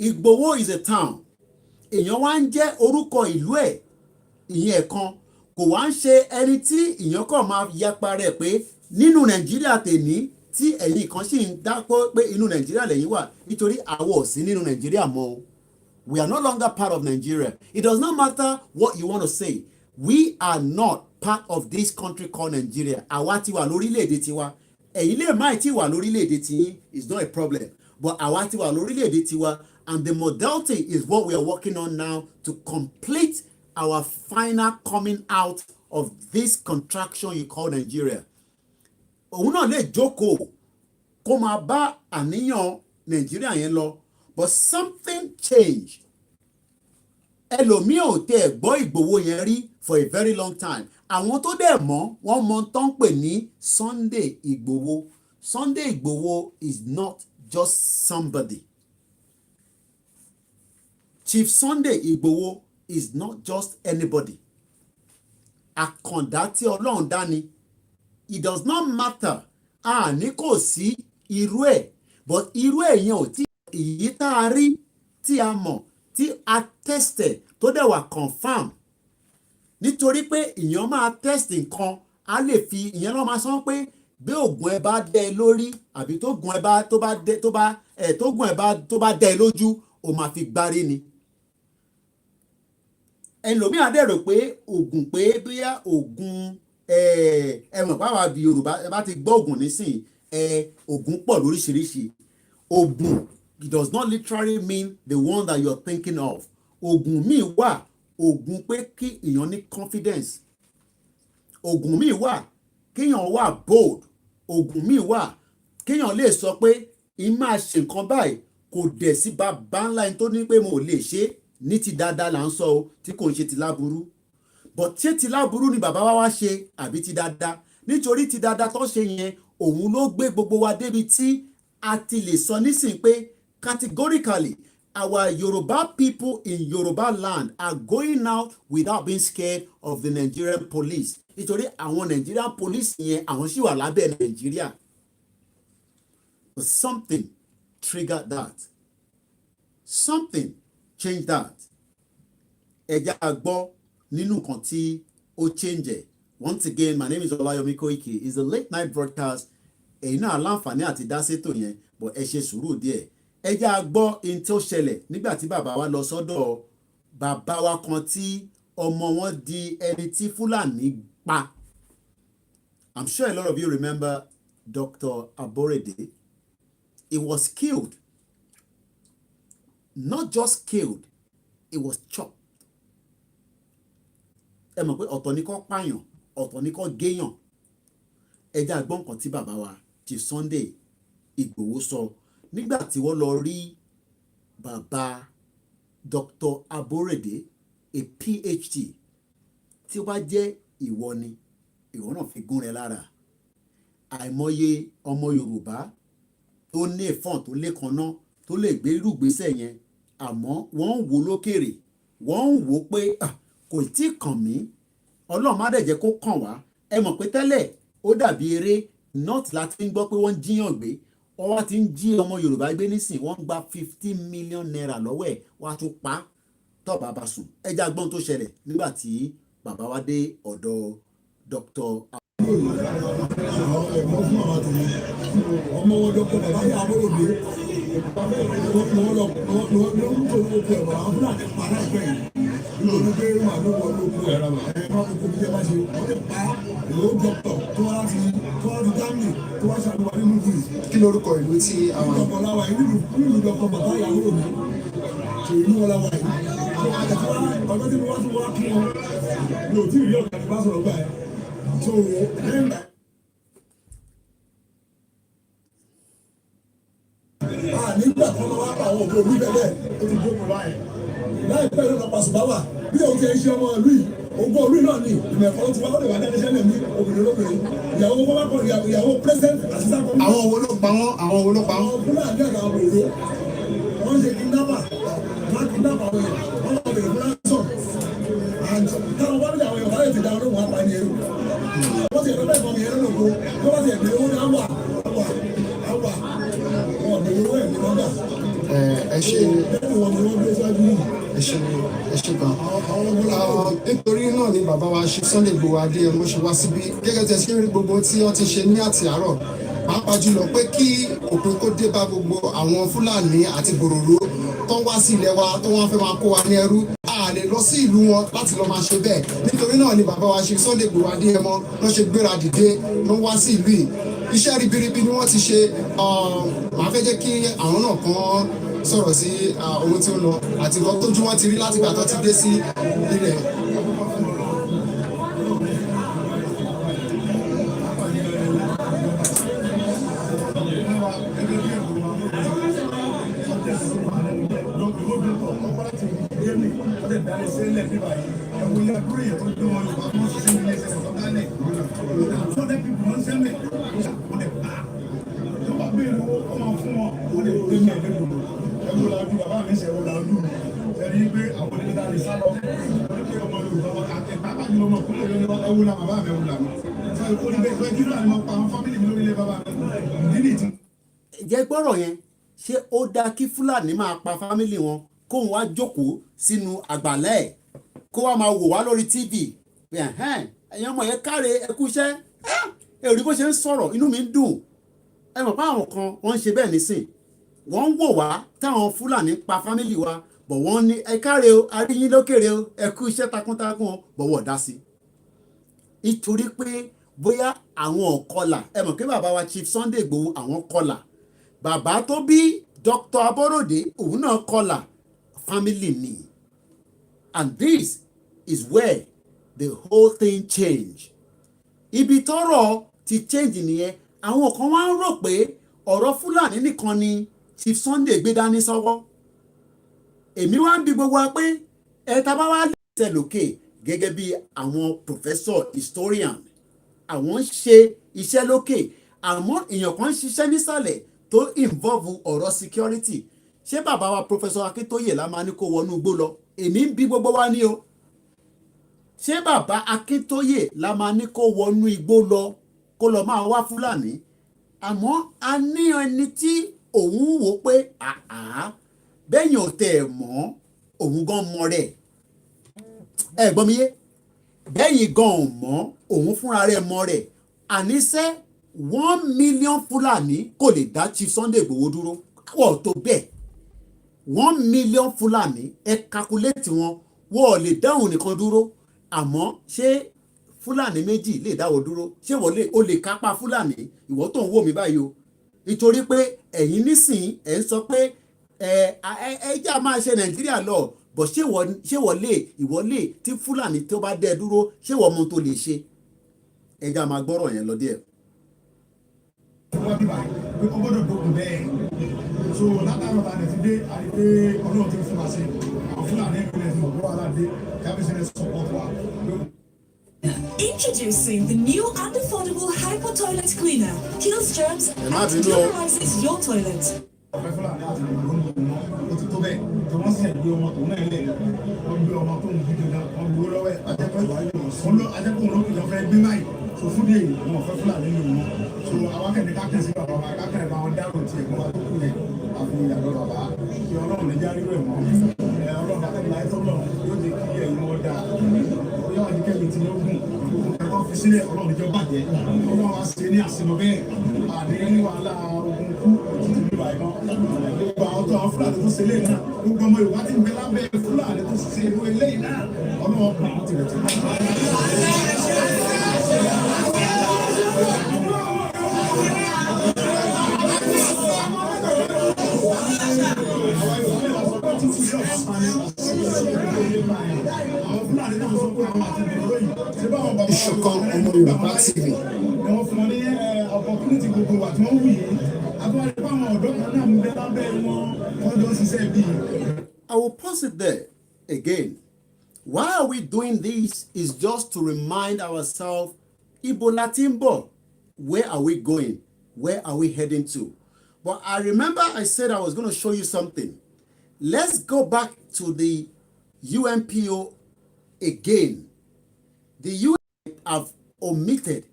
Ìgbòho is a town. Èèyàn wá ń jẹ́ orúkọ ìlú ẹ̀ ìyẹn kan. Kò wá ń ṣe ẹni tí èèyàn kọ̀ máa yapa rẹ̀ pé nínú Nàìjíríà tèmi tí ẹ̀yin kan sì ń dápọ̀ pé inú Nàìjíríà lẹ́yìn wà nítorí àwọ̀ ò sí nínú Nàìjíríà mọ́ o. We are no longer part of Nigeria. It does not matter what you want to say. We are not part of this country called Nigeria. Àwa ti wà lórílẹ̀‐èdè tiwa. Ẹ̀yin lè má ti wà lórílẹ̀‐èdè tiyín is not a problem. But àwa ti wà lórílẹ̀‐èdè tiwa, and the modality is what we are working on now to complete our final coming out of this contraction you call Nigeria. Òun náà lè jókòó kó máa bá àníyàn Nàìjíríà yẹn lọ. But something changed. Ẹlòmíì ò tẹ́ gbọ́ Ìgbòho yẹn rí for a very long time. Àwọn tó dẹ̀ mọ̀ wọ́n mọ̀ tó ń pè ní Sunday Ìgbòho. Sunday Ìgbòho is not just somebody. Chief Sunday Ìgbòho is not just anybody. Àkàndá tí Ọlọ́run dá ni. It does not matter. Ní kò sí irú ẹ̀, but irú ẹ̀ yẹn ò tí èyí tá a rí tí a mọ̀ tí a tested tó dẹ̀ wà confam nítorí pé ìyẹn máa test nǹkan a lè fi ìyẹn náà máa sọ pé bí oògùn ẹ bá dẹ lórí àbí tó gùn ẹ bá dẹ lójú o máa fi gbárí ni. Ẹlòmíà dẹ̀ rò pé oògùn pé bóyá oògùn ẹ̀wọ̀n báwa bí Yorùbá ẹ bá ti gbọ́ oògùn nísìnyí oògùn pọ̀ lóríṣiríṣi. Oògùn, it does not literally mean the one that you're thinking of. Oògùn míì wà, oògùn pé kí èèyàn ní confidence. Oògùn míì wà, kéèyàn wà bold. Oògùn míì wà, kéèyàn lè sọ pé ì máa ṣe nǹkan báyìí kò dẹ̀ sí bàbá ńlá ẹni tó ní pé mo ò lè ṣe ní ti dáadáa là ń sọ o tí kò ń ṣe ti láburú. But ṣé ti láburú ni bàbá wa wá ṣe àbí ti dáadáa? Nítorí ti dáadáa tó ṣe yẹn òun ló gbé gbogbo wa débi tí a ti lè sọ nísìnyí pé categorically our Yoruba people in Yoruba land are going out without being scared of the Nigerian police. Nítorí àwọn Nigerian police yẹn àwọn sì wà lábẹ́ Nàìjíríà. But something triggered that. Something changed that. Ẹja gbọ́ nínú nǹkan tí ó change. Once again, my name is Olayomi Koiki. It's a late night broadcast. Ẹ̀yin náà láǹfààní àti dá sétò yẹn, but ẹ ṣe sùúrù díẹ̀. Ẹja gbọ́ in tí ó ṣẹlẹ̀ nígbà tí bàbá wa lọ sọ́dọ̀ bàbá wa kan tí ọmọ wọn di ẹni tí Fúlàní pa. I'm sure a lot of you remember Dr. Aborede. He was killed. Not just killed, he was chopped. Ẹ mọ̀ pé ọ̀tọ̀ ni kó pààyàn, ọ̀tọ̀ ni kó géèyàn. Ẹja gbọ́ nǹkan tí bàbá wa Chief Sunday Ìgbòho sọ nígbà tí wọ́n lọ rí bàbá Dr. Aborede, a PhD, tí ó bá jẹ́ ìwọ ni ìwọ náà fi gún rẹ lára. Àìmọye ọmọ Yorùbá tó ní ìfọ̀n tó lékanná tó lè gbé irúgbésẹ̀ yẹn, àmọ́ wọ́n ń wò lókèrè, wọ́n ń wò pé kò tí kàn mí, Ọlọ́run má dẹ̀ jẹ́ kó kàn wá. Ẹ mọ̀ pé tẹ́lẹ̀ ó dàbí eré north láti ń gbọ́ pé wọ́n jíyàn gbé, wọ́n wá ti ń jí ọmọ Yorùbá gbé nísìn, wọ́n ń gba 15 million naira lọ́wọ́ ẹ̀, wọ́n á tún pa tó bàbá sùn. Ẹja gbọ́n tó ṣẹlẹ̀ nígbà tí bàbá wa dé ọ̀dọ̀ Dr. ọmọ wọn dọ́kọ̀ bàbá yà Aborode wọn lọ ń tó owó pẹ̀ wọ́n àwọn fúlàní para ẹgbẹ́ yìí lórí pé màá ló wọ lóko ẹ̀ má kó kó bíjẹ́ bá ṣe wọ́n lè pa ìlú dọ́kítọ̀ tó wá láti Germany tó wá ṣàlùwà nínú ìlú. Kí lorúkọ ìlú tí àwọn dọ́kọ̀ láwa ìlú dọ́kọ̀ bàbá yà Aborode tó ìlú wọn láwa yìí ọjọ́ tí mo wá tún wá kí wọn mi ò tí ì rí ọ̀gá ní bá sọ̀rọ̀ gbà ẹ̀ tó lẹ́yìn nígbà tí wọ́n wá pa àwọn òbí orí bẹ́ẹ̀ ó ti gbókùn wáyé láìpẹ́ ló lọ pàṣẹ báwà bí òun ti ń ṣe ọmọ ìlú yìí ogún orí náà ni ìmọ̀ ẹ̀kọ́ ti wá ó lè wá dáadé sẹ́lẹ̀ ní obìnrin olóbìnrin ìyàwó wọn bá kọ ìyàwó president àṣìṣà kan. àwọn wo ló pa wọ́n àwọn wo ló pa wọ́n. àwọn fúlàní àti àwọn òwe wọ́n ṣe kidnapper wọ́n kidnapper àwọn èèyàn wọ́n lọ bèrè fúlàní sọ̀ fámìlì àwọn Yorùbá lè ti da olóhùn apani ẹrú wọ́n ti ẹ̀rọ bẹ́ẹ̀ fọmì ẹrú lòkó wọ́n bá ti ẹ̀bí owó ní àwà wọn bèrè owó ẹ̀mí nọ́mbà. ẹ ṣe wọn ni wọ́n gbé síwájú yìí. ẹ ṣe gan. nítorí náà ni bàbá wa ṣe Sunday Igboho Adéyẹmọ ṣe wá síbí gẹ́gẹ́ tẹ́ ṣe rí gbogbo tí wọ́n ti ṣe ní àti àárọ̀ pàápàá jùlọ pé kí òpin kó dé bá gbogbo àwọn Fúlàní àti bòròró tó ń wá sí ilẹ̀ wa tó wọ́n fẹ́ máa kó wa ní ẹrú a lè lọ sí ìlú wọn láti lọ máa ṣe bẹ́ẹ̀ nítorí náà ni bàbá wa ṣe Sunday Igboho Adéyẹmọ ló ṣe gbéra dìde ló wá sí ìlú yìí iṣẹ́ ribiribi ni wọ́n ti ṣe màá fẹ́ jẹ́ kí àwọn náà kan sọ̀rọ̀ sí ohun tí ó lọ àti ìwọ́n tójú wọn ti rí láti gbà tó ti dé sí ilẹ̀. jẹ́ gbọ́rọ̀ yẹn ṣé ó dáa kí Fúlàní máa pa fámìlì wọn kóun wá jókòó sínú àgbàlá ẹ̀ kó wá máa wò wá lórí TV ẹ̀yin ọmọ yẹn káre ẹkú iṣẹ́ èrò bó ṣe ń sọ̀rọ̀ inú mi ń dùn ẹ mọ̀ pé àwọn kan wọ́n ń ṣe bẹ́ẹ̀ nísìn wọ́n ń wò wá táwọn Fúlàní pa fámìlì wa bọ̀ wọ́n ní ẹ káre o aríyín lókèrè o ẹkú iṣẹ́ takuntakun bọ̀wọ̀ dá sí nítorí pé bóyá àwọn ọ̀kọlà ẹ mọ̀ pé bàbá wa Chief Sunday Igboho àwọn kọlà bàbá tó bí Dr. Aborode òun náà kọlà family ni and this is where the whole thing change ibi tọ́rọ̀ ti change nìyẹn àwọn kan wá ń rò pé ọ̀rọ̀ Fúlàní nìkan ni Chief Sunday gbé dání sọ́wọ́ èmi wá ń bi gbogbo wa pé ẹ̀ta bá wá lẹ́sẹ̀ lókè gẹ́gẹ́ bí àwọn professor historian àwọn ń ṣe iṣẹ́ lókè àmọ́ èèyàn kan ń ṣiṣẹ́ nísàlẹ̀ tó involve ọ̀rọ̀ security ṣé bàbá wa professor Akíntóyè la máa ní kó wọnú igbó lọ èmi ń bi gbogbo wa ní o ṣé bàbá Akíntóyè la máa ní kó wọnú igbó lọ kó lọ máa wá Fúlàní àmọ́ a ní ẹni tí òun wò pé bẹ́yìn ò tẹ̀ ẹ̀ mọ́ òun gan mọ rẹ̀ ẹ gbọ́ mi yé bẹ́yìn gan ò mọ́ òun fúnra rẹ̀ mọ rẹ̀ àníṣe 1 million Fúlàní kò lè dá Chief Sunday Igboho dúró wọ́n tó bẹ́ẹ̀ 1 million Fúlàní ẹ kakuléètì wọn wọ́n lè dáhùn nìkan dúró àmọ́ ṣé Fúlàní méjì lè dáwọ́ dúró ṣé o lè kápá Fúlàní ìwọ tó ń wò mí báyìí o nítorí pé ẹ̀yin nísìnyí ẹ̀ ń sọ pé ẹjẹ́ a máa ṣe Nàìjíríà lọ bọ̀ ṣé ìwọ lè tí Fúlàní tó bá dẹ́ dúró ṣé ìwọ mọ tó lè ṣe ẹjẹ́ a máa gbọ́rọ̀ yẹn lọ díẹ̀. wọ́n bí báyìí pé ó gbọ́dọ̀ dókun bẹ́ẹ̀ so látàrí ọ̀tá rẹ̀ ti dé àdìpé Ọlọ́run ti fún wa sí àwọn Fúlàní ìpínlẹ̀ ti mọ̀ aládé kábíyèsí support wa. Introducing the new and affordable Hyper Toilet Cleaner. Kills germs and deodorizes your toilet. ọ̀fẹ́ Fúlàní àti ìlú ń lò wọ́n ó ti tó bẹ́ẹ̀ tí wọ́n sì gbé ọmọ tó náà lẹ̀ wọ́n gbé ọmọ tó ń bí dandan wọ́n gbé lọ́wọ́ ẹ̀ ajẹ́kùn ló kìlọ̀ fẹ́ gbé báyìí so fún dé wọn ọ̀fẹ́ Fúlàní lò wọ́n so àwọn akẹ́ni kákẹ́ sí bàbá wa kákẹ́ bá wọn dárò tiẹ̀ kó wa tó kú yẹn àfi ìyàdọ̀ bàbá kí Ọlọ́run lè járí rẹ̀ mọ́ Ọlọ́run bá tẹ̀lé ayé tó lọ yóò di kí ẹ̀yin wọn dáa yóò wá ní kẹ́mi tí ó gùn ẹ̀kọ́ fi sílẹ̀ Ọlọ́run ìjọ bàjẹ́ Ọlọ́run wá sí ní àsìlọ bẹ́ẹ̀ àdéhùn ní wàhálà ogun kú òtútù ní ìwà ìbọn gbogbo àwọn tó àwọn Fúlàní tó ṣe lé náà gbogbo ọmọ Yorùbá ti ń gbé lábẹ́ Fúlàní tó ṣe irú eléyìí náà Ọlọ́run pa àwọn tìrẹ̀tì. Ìṣọ̀kan ọmọ Yorùbá TV. wọ́n fún wọn ní opportunity gbogbo wa tí wọ́n wù yìí àbúrò àti àwọn ọ̀dọ́ kan náà ń bẹ lábẹ́ wọn wọ́n jọ ń ṣiṣẹ́ bíi. I will pause it there again. Why are we doing this is just to remind ourselves, Ibo Latimbo, where are we going? Where are we heading to? But I remember I said I was going to show you something. Let's go back to the UNPO again. The UN have omitted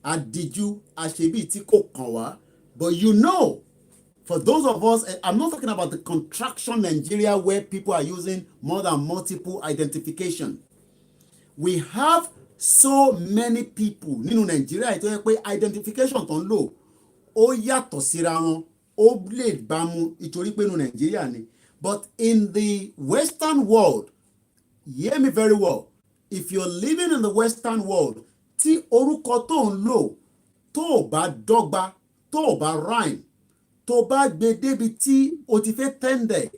adiju àṣebí tí kò kàn wá, but you know, for those of us, I'm not talking about the contraction Nigeria where people are using more than multiple identification. We have so many people nínú Nigeria tó yẹ pé identification tó ń lò ó yàtọ̀ síra wọn, ó lè bámu ìtorí pé nínú Nigeria ni. But in the Western world, hear me very well, if you're living in the Western world, tí orúkọ tó ń lò tó bá dọ́gba, tó bá rhyme, tó bá gbé débi tí o ti fẹ́ tẹ́ndẹ̀,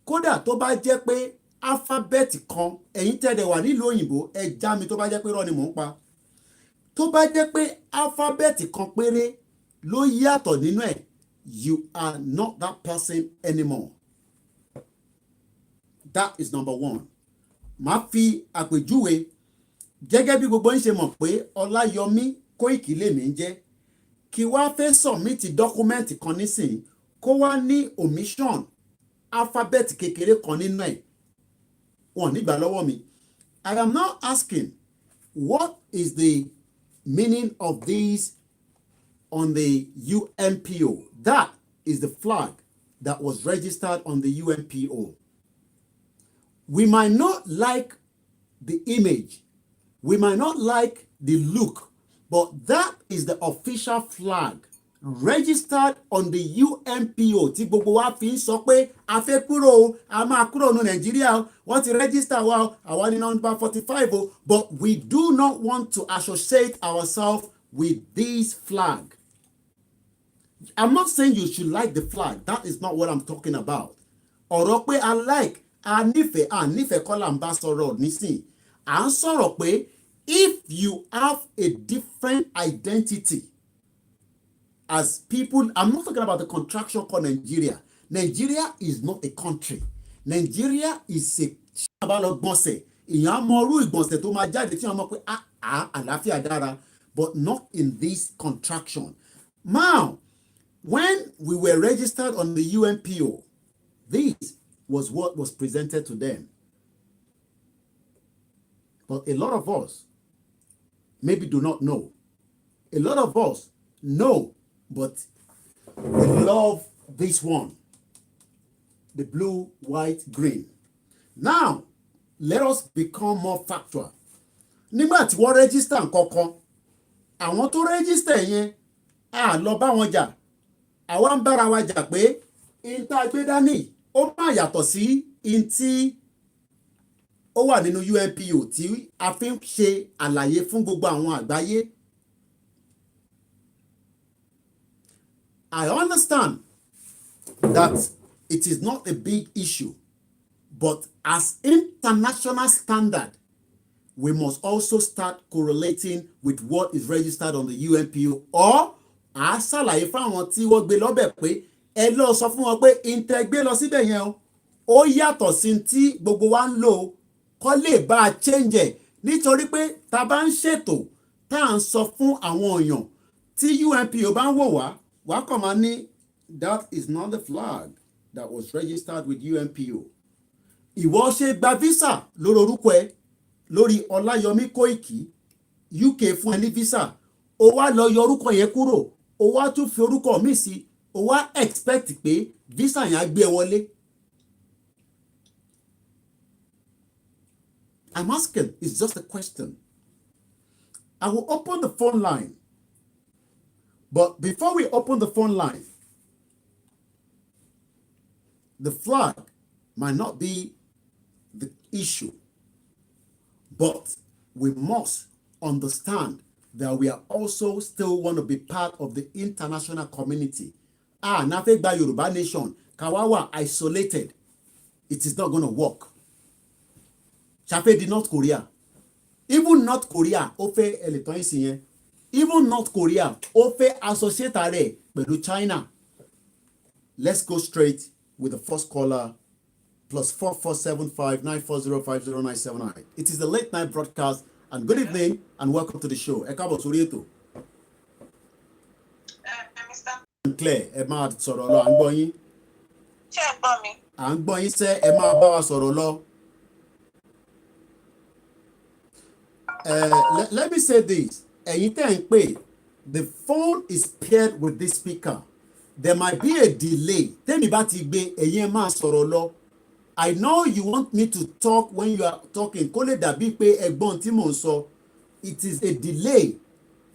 kódà tó bá jẹ́ pé alphabet kan, ẹ̀yin tẹ́lẹ̀ wà nílùú òyìnbó, ẹ já mi tó bá jẹ́ pé irọ́ ni mò ń pa. Tó bá jẹ́ pé alphabet kan péré ló yàtọ̀ nínú ẹ̀, you are not that person anymore. That is number one. Màá fi àpèjúwe gẹ́gẹ́ bí gbogbo ń ṣe mọ̀ pé Ọláyọmí Kóìkì lèmi ń jẹ́, kí wá fẹ́ submit document kan nísìnyí kó wá ní omission alphabet kékeré kan nínú ẹ̀, wọ́n nígbà lọ́wọ́ mi. I am now asking, what is the meaning of these on the UNPO? That is the flag that was registered on the UNPO. We might not like the image, we might not like the look, but that is the official flag registered on the UNPO tí gbogbo wa fi ń sọ pé a fẹ́ kúrò o, a máa kúrò ní Nàìjíríà o, wọ́n ti register wa o, àwa ní number 45 o, but we do not want to associate ourselves with this flag. I'm not saying you should like the flag, that is not what I'm talking about. Ọ̀rọ̀ pé I like, a nífẹ̀ẹ́ kọ́ là ń bá sọ̀rọ̀ nísìn. À ń sọ̀rọ̀ pé if you have a different identity as people, I'm not talking about the contraction called Nigeria. Nigeria is not a country. Nigeria is a ṣàbálọ̀gbọ̀nsẹ̀. Ìyẹn á mọ orú ìgbọ̀nsẹ̀ tó máa jáde tí wọ́n mọ̀ pé àlàáfíà dára, but not in this contraction. Now, when we were registered on the UNPO, this was what was presented to them. But a lot of us maybe do not know. A lot of us know, but we love this one, the blue, white, green. Now, let us become more factual. Nígbà tí wọ́n register nǹkankan, àwọn tó register yẹn, a lọ bá wọn jà, àwa ń bára wa jà pé ìta gbé dání ó máa yàtọ̀ sí ìtí ó wà nínú UNPO tí a fi ń ṣe àlàyé fún gbogbo àwọn àgbáyé. I understand that it is not a big issue, but as international standard, we must also start correlating with what is registered on the UNPO, or a ṣàlàyé fáwọn tí wọ́n gbé lọ́bẹ̀ pé ẹ lọ sọ fún wọn pé ìtẹ̀gbé lọ síbẹ̀ yẹn o, ó yàtọ̀ sí tí gbogbo wa ń lò kó lè bá a change ẹ̀, nítorí pé tá bá ń ṣètò tá à ń sọ fún àwọn èèyàn tí UNPO bá ń wò wá, wá kàn máa ní that is not the flag that was registered with UNPO. Ìwọ ṣe gba visa lórí orúkọ ẹ, lórí Ọláyọmí Kóìkì, UK fún ẹ ní visa, ó wá lọ yọ orúkọ yẹn kúrò, ó wá tún fi orúkọ míì sí, ó wá expect pé visa yẹn á gbé ẹ wọlé. I'm asking, it's just a question. I will open the phone line. But before we open the phone line, the flag might not be the issue, but we must understand that we are also still want to be part of the international community. Nafe gba Yoruba nation, Kawawa isolated. It is not going to work. Ṣàfẹ́ di North Korea. Even North Korea, ó fẹ́ ẹlẹ́tọ́ ìsìn yẹn. Even North Korea, ó fẹ́ associate rẹ̀ pẹ̀lú China. Let's go straight with the first caller, +447594050979. It is the late night broadcast, and good evening and welcome to the show. Ẹ káàbọ̀ sórí ètò. Claire, ẹ máa sọ̀rọ̀ lọ, à ń gbọ́ yín. Ṣé ẹ gbọ́ mi? À ń gbọ́ yín sẹ́, ẹ máa bá wa sọ̀rọ̀ lọ. let me say this. Ẹ̀yin tẹ́ ń pè, the phone is paired with this speaker. There might be a delay. Tẹ́mi bá ti gbé, ẹ̀yin ẹ máa sọ̀rọ̀ lọ. I know you want me to talk when you are talking. Kó lè dàbí pé ẹ̀gbọ́n tí mò ń sọ. It is a delay.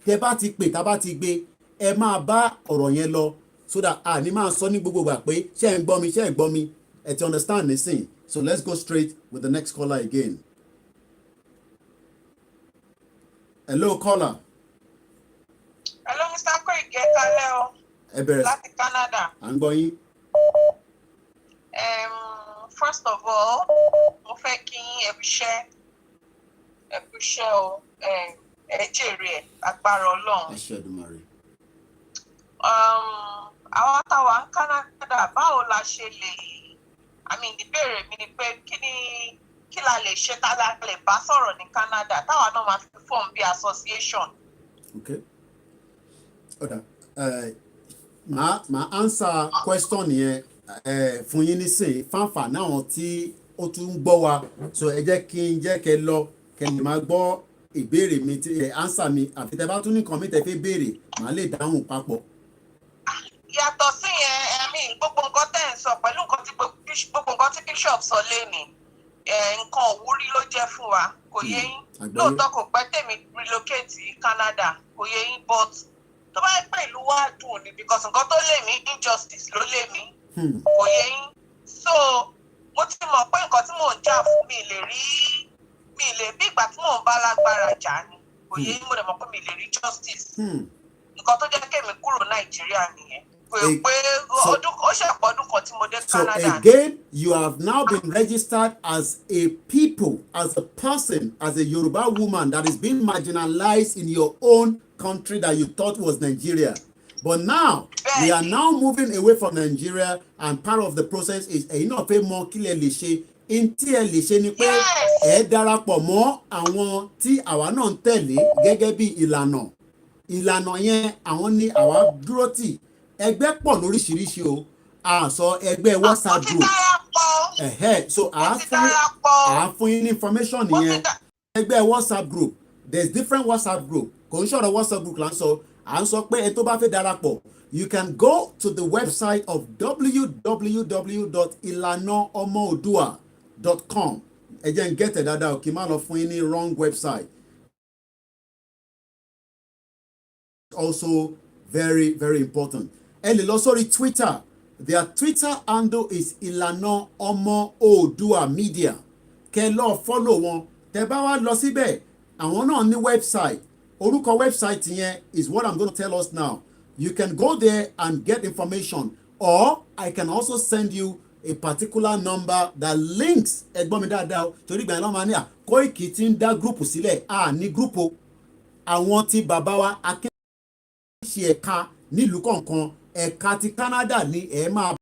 Tẹ́ bá ti pè, tá bá ti gbé, ẹ máa bá ọ̀rọ̀ yẹn lọ. So that ní máa sọ ní gbogbo ìgbà pé ṣé ẹ̀ ń gbọ́ mi, ṣé ẹ̀ ń gbọ́ mi. Ẹ ti understand nísìn. So let's go straight with the next caller again. Hello, caller. Hello, Mr. Koike Kaleo. Ẹ bẹ̀rẹ̀ Láti Canada. à ń gbọ́ yín. First of all, mo fẹ́ kí ẹ fi iṣẹ́ o, ẹ jèrè ẹ̀ agbára Ọlọ́run. Àṣẹ Èdùmàrè. Àwọn táwa ní Canada, báwo la ṣe lè, ìbéèrè mi ni pé kí la lè ṣe tá a lè bá sọ̀rọ̀ ní Canada táwa náà máa fi form bí association. Okay. Màá answer question yẹn fún yín nísìnyí fáǹfà náà tí ó tún ń gbọ́ wa, so ẹ jẹ́ kí n jẹ́ kẹ́ lọ kẹ́ lè máa gbọ́ ìbéèrè mi answer mi, àfi tẹ́ bá tún ní nǹkan mi tẹ́ fẹ́ béèrè màá lè dáhùn papọ̀. Yàtọ̀ sí yẹn, gbogbo nǹkan tẹ́ ń sọ pẹ̀lú gbogbo nǹkan tí Bishop sọ lénìí, nǹkan òwúrí ló jẹ́ fún wa, kò yé yín. Lóòótọ́ kò pẹ́ tèmi relocate Canada, kò yé yín, but tó bá yẹ pé ìlú wa dùn ni because nǹkan tó lé mi injustice ló lé mi, kò yé yín. So mo ti mọ̀ pé nǹkan tí mò ń jà fún mi lè bí ìgbà tí mò ń bá lágbára jà ni, kò yé yín, mo dẹ̀ mọ̀ pé mi lè rí justice. Nǹkan tó jẹ́ kémi kúrò Nàìjíríà nìyẹn. So again, you have now been registered as a people, as a person, as a Yoruba woman that is being marginalized in your own country that you thought was Nigeria. But now, we are now moving away from Nigeria, and part of the process is not pay more clearly in ni pé ẹ darapọ̀ mọ́ àwọn tí àwa náà ń tẹ̀lé gẹ́gẹ́ bí ìlànà yẹn àwọn ní àwa dúró tì. Ẹgbẹ́ pọ̀ lóríṣiríṣi o, a sọ ẹgbẹ́ WhatsApp group. So à ń fún yín ní information yẹn. Ẹgbẹ́ WhatsApp group, there's different WhatsApp group. Kò ń ṣọ̀rọ̀ WhatsApp group là ń sọ. À ń sọ pé ẹ tó bá fẹ́ darapọ̀, you can go to the website of www.ilanaomoodua.com. Ẹ jẹ́ n get it dáadáa, kí n má lọ fún yín ní wrong website. Also very, very important. Ẹ lè lọ sórí Twitter. Their Twitter handle is Ilana Omo Oodua Media. Kẹ́ lọ follow wọn. Tẹ́ bá wá lọ síbẹ̀, àwọn náà ní website. Orúkọ website yẹn is what I'm going to tell us now. You can go there and get information, or I can also send you a particular number that links ẹgbọ́n mi dáadáa torí ìgbà yẹn lọ́mọ ní Koiki tí ń dá gúrùpù sílẹ̀ ní gúrùpù àwọn tí bàbá wa ṣe ẹ̀ka nílùú kọ̀ọ̀kan, ẹ̀ka ti Canada ní ẹ̀ máa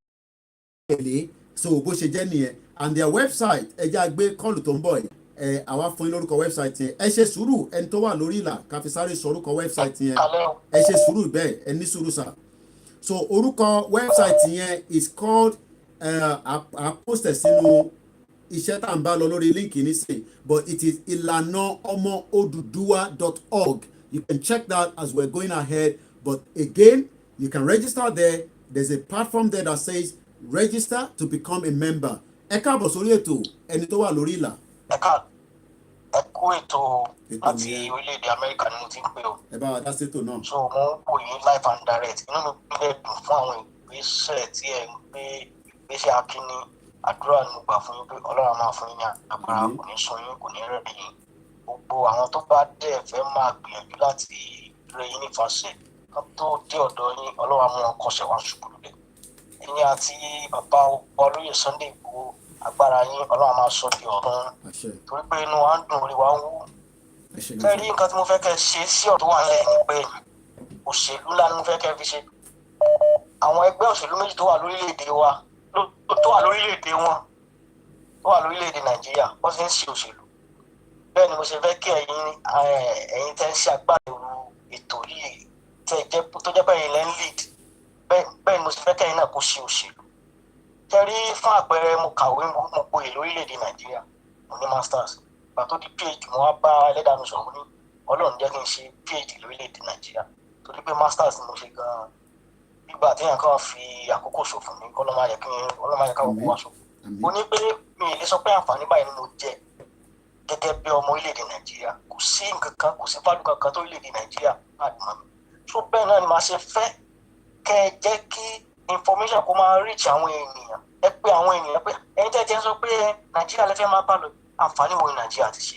tẹ̀lé, so bó ṣe jẹ́ nìyẹn. And their website ẹja gbé kọ́ọ̀lù tó ń bọ̀ àwa fún yín lórúkọ website yẹn. Ẹ ṣe sùúrù ẹni tó wà lórí ìlà ká fi sáré sọ orúkọ website yẹn. Ẹ ṣe sùúrù bẹ́ẹ̀ ẹ ní sùúrù sà. So orúkọ website yẹn is called post ẹ̀ sínú iṣẹ́ tá à ń bá lọ lórí líǹkì nísìnyí, but it is ilanoomoodudua.org. You can check that as we're going ahead. But again, you can register there. There's a platform there that says register to become a member. Ẹ káàbọ̀ sórí ètò ẹni tó wà lórí ìlà. Ẹ kú ètò láti orílẹ̀-èdè Amẹ́ríkà ni mo ti ń pè o. Ẹ bá wa dá sétò náà. So mo ń pò yín live and direct. Inú mi bẹ̀rẹ̀ dùn fún àwọn ìgbésẹ̀ tí ẹ ń gbé ìgbésẹ̀ akíní. Àdúrà ni mo gbà fún yín pé Ọlọ́run máa fún yín ní agbára, kò ní sún yín, kò ní rẹ̀ yín. Gbogbo àwọn tó bá dẹ̀ fẹ́ máa gbìyànjú láti rẹ̀ yín nífàsẹ̀ tó dé ọ̀dọ̀ yín, Ọlọ́run á mú wọn kọsẹ̀ wá ṣubú lulẹ̀. Ẹ̀yin àti bàbá olóyè Sunday Igboho, agbára yín Ọlọ́run máa sọ di ọ̀run, torí pé inú wa ń dùn, orí wa ń wú. Fẹ́ rí nǹkan tí mo fẹ́ kẹ́ ṣe sí ọ̀dọ̀ wa lẹ́yìn ni pé òṣèlú ńlá ni mo fẹ́ kẹ́ fi ṣe. Àwọn ẹgbẹ́ òṣèlú méjì tó wà lórílẹ̀-èdè wa, tó wà lórílẹ̀-èdè wọn, tó wà lórílẹ̀-èdè Nàìjíríà, wọ́n ti ń ṣe òṣèlú. Bẹ́ẹ̀ ni mo ṣe fẹ́ kí ẹ̀yin tẹ́ ń ṣe agbára ètò yìí tó jẹ́ pé ẹ̀yin lẹ́ ń lead. Bẹ́ẹ̀ ni mo ṣe fẹ́ kí ẹ̀yin náà kó ṣe òṣèlú. Tẹ́rí fún àpẹẹrẹ mo kàwé mo gboyè lórílẹ̀-èdè Nàìjíríà, mo ní masters. pàtó di phd mo wá bá ẹlẹ́dàá mi sọ̀rọ̀ ní ọlọ́run jẹ́ kí n ṣe phd lórílẹ̀‐èdè nàìjíríà torí pé masters ni mo ṣe gan-an nígbà téèyàn kan fi àkókò ṣòfò ní ọlọ́mọ ayẹ káwọn kó wa ṣòfò ó ní pé mi ì lè sọ pé àǹfààní báyìí ni mo jẹ gẹ́gẹ́ bí ọmọ orílẹ̀‐èdè nàìjíríà kò sí nǹkan kan kò sí fálù kankan tó orílẹ̀‐èdè nàìjíríà àdùnmọ́ mi so bẹ́ẹ̀ náà ni màá ṣe fẹ́ kẹ́ ẹ jẹ́ kí information kó máa reach àwọn ènìyàn ẹ pé àwọn ènìyàn pé ẹ̀yin tẹ́ jẹ́ sọ pé nàìjíríà lè fẹ́ máa bá lọ àǹfààní wo ni nàìjíríà ti ṣe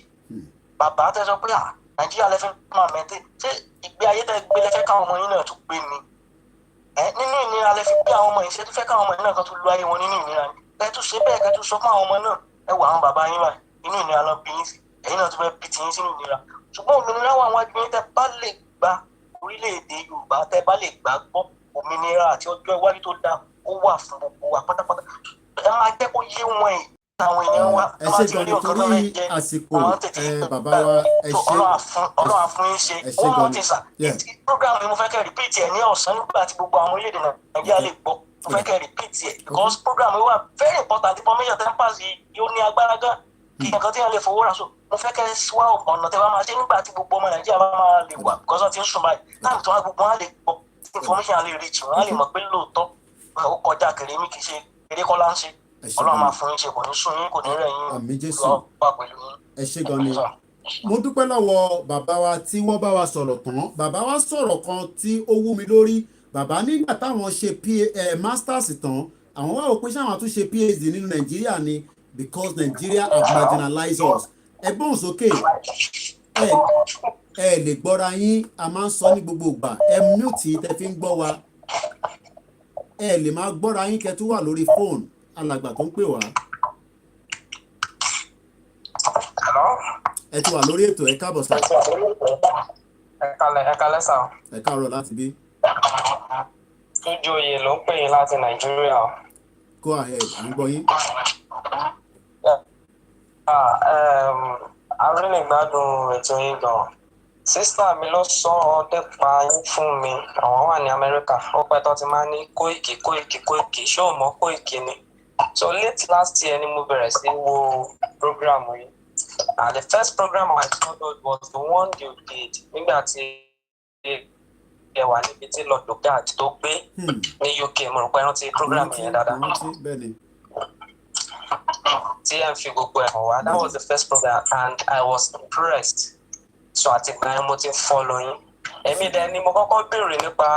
bàbá tẹ́ sọ pé nàìjíríà lè fẹ́ máa mẹ́tẹ́ ṣé ìgbé ayé tẹ́ gbé lè fẹ́ káwọn ọmọ yín náà tún gbé ni nínú ìnira lè fi gbé àwọn ọmọ yìí ṣe tó fẹ́ káwọn ọmọ yín náà kan tún lo ayé wọn nínú ìnira ni ẹ tún ṣe bẹ́ẹ̀ kẹ́ tún sọ fún àwọn ọmọ náà ẹ wọ àwọn bàbá yín báyìí inú ìnira lọ bí yín sí ẹ̀yin náà tún fẹ́ bí tiyín sínú ìnira ṣùgbọ́n òmìnira wà àwọn agbẹ̀yìn tẹ́ bá lè gba orílẹ̀-èdè yorùbá tẹ́ bá lè gbà gbọ́ òmìnira àti ọjọ́ iwájú tó dáa ó wà fún gbogbo wa pátápátá ẹ máa jẹ́ kó yé wọn ẹ̀ àwọn èèyàn wa ẹ ṣe gan nítorí àsìkò bàbá wa ẹ ṣe ọlọ́run àfún yín ṣe ó mọ̀ ti sà program yìí mo fẹ́ kẹ́ repeat ẹ̀ ní ọ̀sán nígbà tí gbogbo àwọn orílẹ̀-èdè nàìjíríà lè gbọ́ mo fẹ́ kẹ́ repeat ẹ̀ because program yìí wà very important information ten pass yìí ó ní agbára gan kí nǹkan tí wọ́n lè fowó rà so mo fẹ́ kẹ́ wá ọ̀nà tẹ́ bá máa ṣe nígbà tí gbogbo ọmọ nàìjíríà bá máa lè wà because wọ́n ti ń sùn báyìí láti tí wọ́n gbogbo wọn lè gbọ́ information lè reach wọn á lè mọ̀ pé lóòótọ́ ó kọjá kèrèmí kì í ṣe eré kọ́lá ń ṣe ọlọ́run máa fún yín ṣe kò ní sún yín kò ní rẹ̀ yín àmín Jésù lọ́ọ́ pẹ̀lú yín. ẹ ṣé gan ni mo dúpẹ́ lọ́wọ́ bàbá wa tí wọ́n bá wa sọ̀rọ̀ tán bàbá wa sọ̀rọ̀ kan tí ó wú mi lórí bàbá nígbà táwọn ṣe masters tán àwọn wá òpin sáwọn tún ṣe phd nínú nàìjíríà ni because Nigeria have marginalized us ẹgbọ́n sókè ẹ lè gbọ́ra yín a máa ń sọ ní gbogbo ìgbà ẹ mute tẹ́ fi ń gbọ́ wa ẹ lè máa gbọ́ra yín kẹ́ tún wà lórí fóònù alàgbà tó ń pè wá. ẹ ti wà lórí ètò ẹ káàbọ̀ sá. ẹ kálẹ́ sá. ẹ káàárọ̀ láti bí. Túnjóyè ló ń pè yín láti nàìjíríà. go ahead à ń gbọ́ yín. a rí lè gbádùn ètò yín gan. sísá mi ló sọ ọ́ nípa yín fún mi àwọn wà ní amẹ́ríkà ó pẹ́ tó ti máa ní Kóìkì ṣé o mọ̀ Kóìkì ni. So late last year ni mo bẹ̀rẹ̀ sí wo program yìí. The first program I followed was the one you did nígbà tí ẹ wà níbi tí Lord Lugard tó gbé ní UK mo rò pé ẹ rántí program yẹn dáadáa. Tí ẹ ń fi gbogbo ẹ̀ hàn wá, that was the first program and I was impressed. So àti ìgbà yẹn mo ti follow yín. Èmi dẹ̀ ni mo kọ́kọ́ béèrè nípa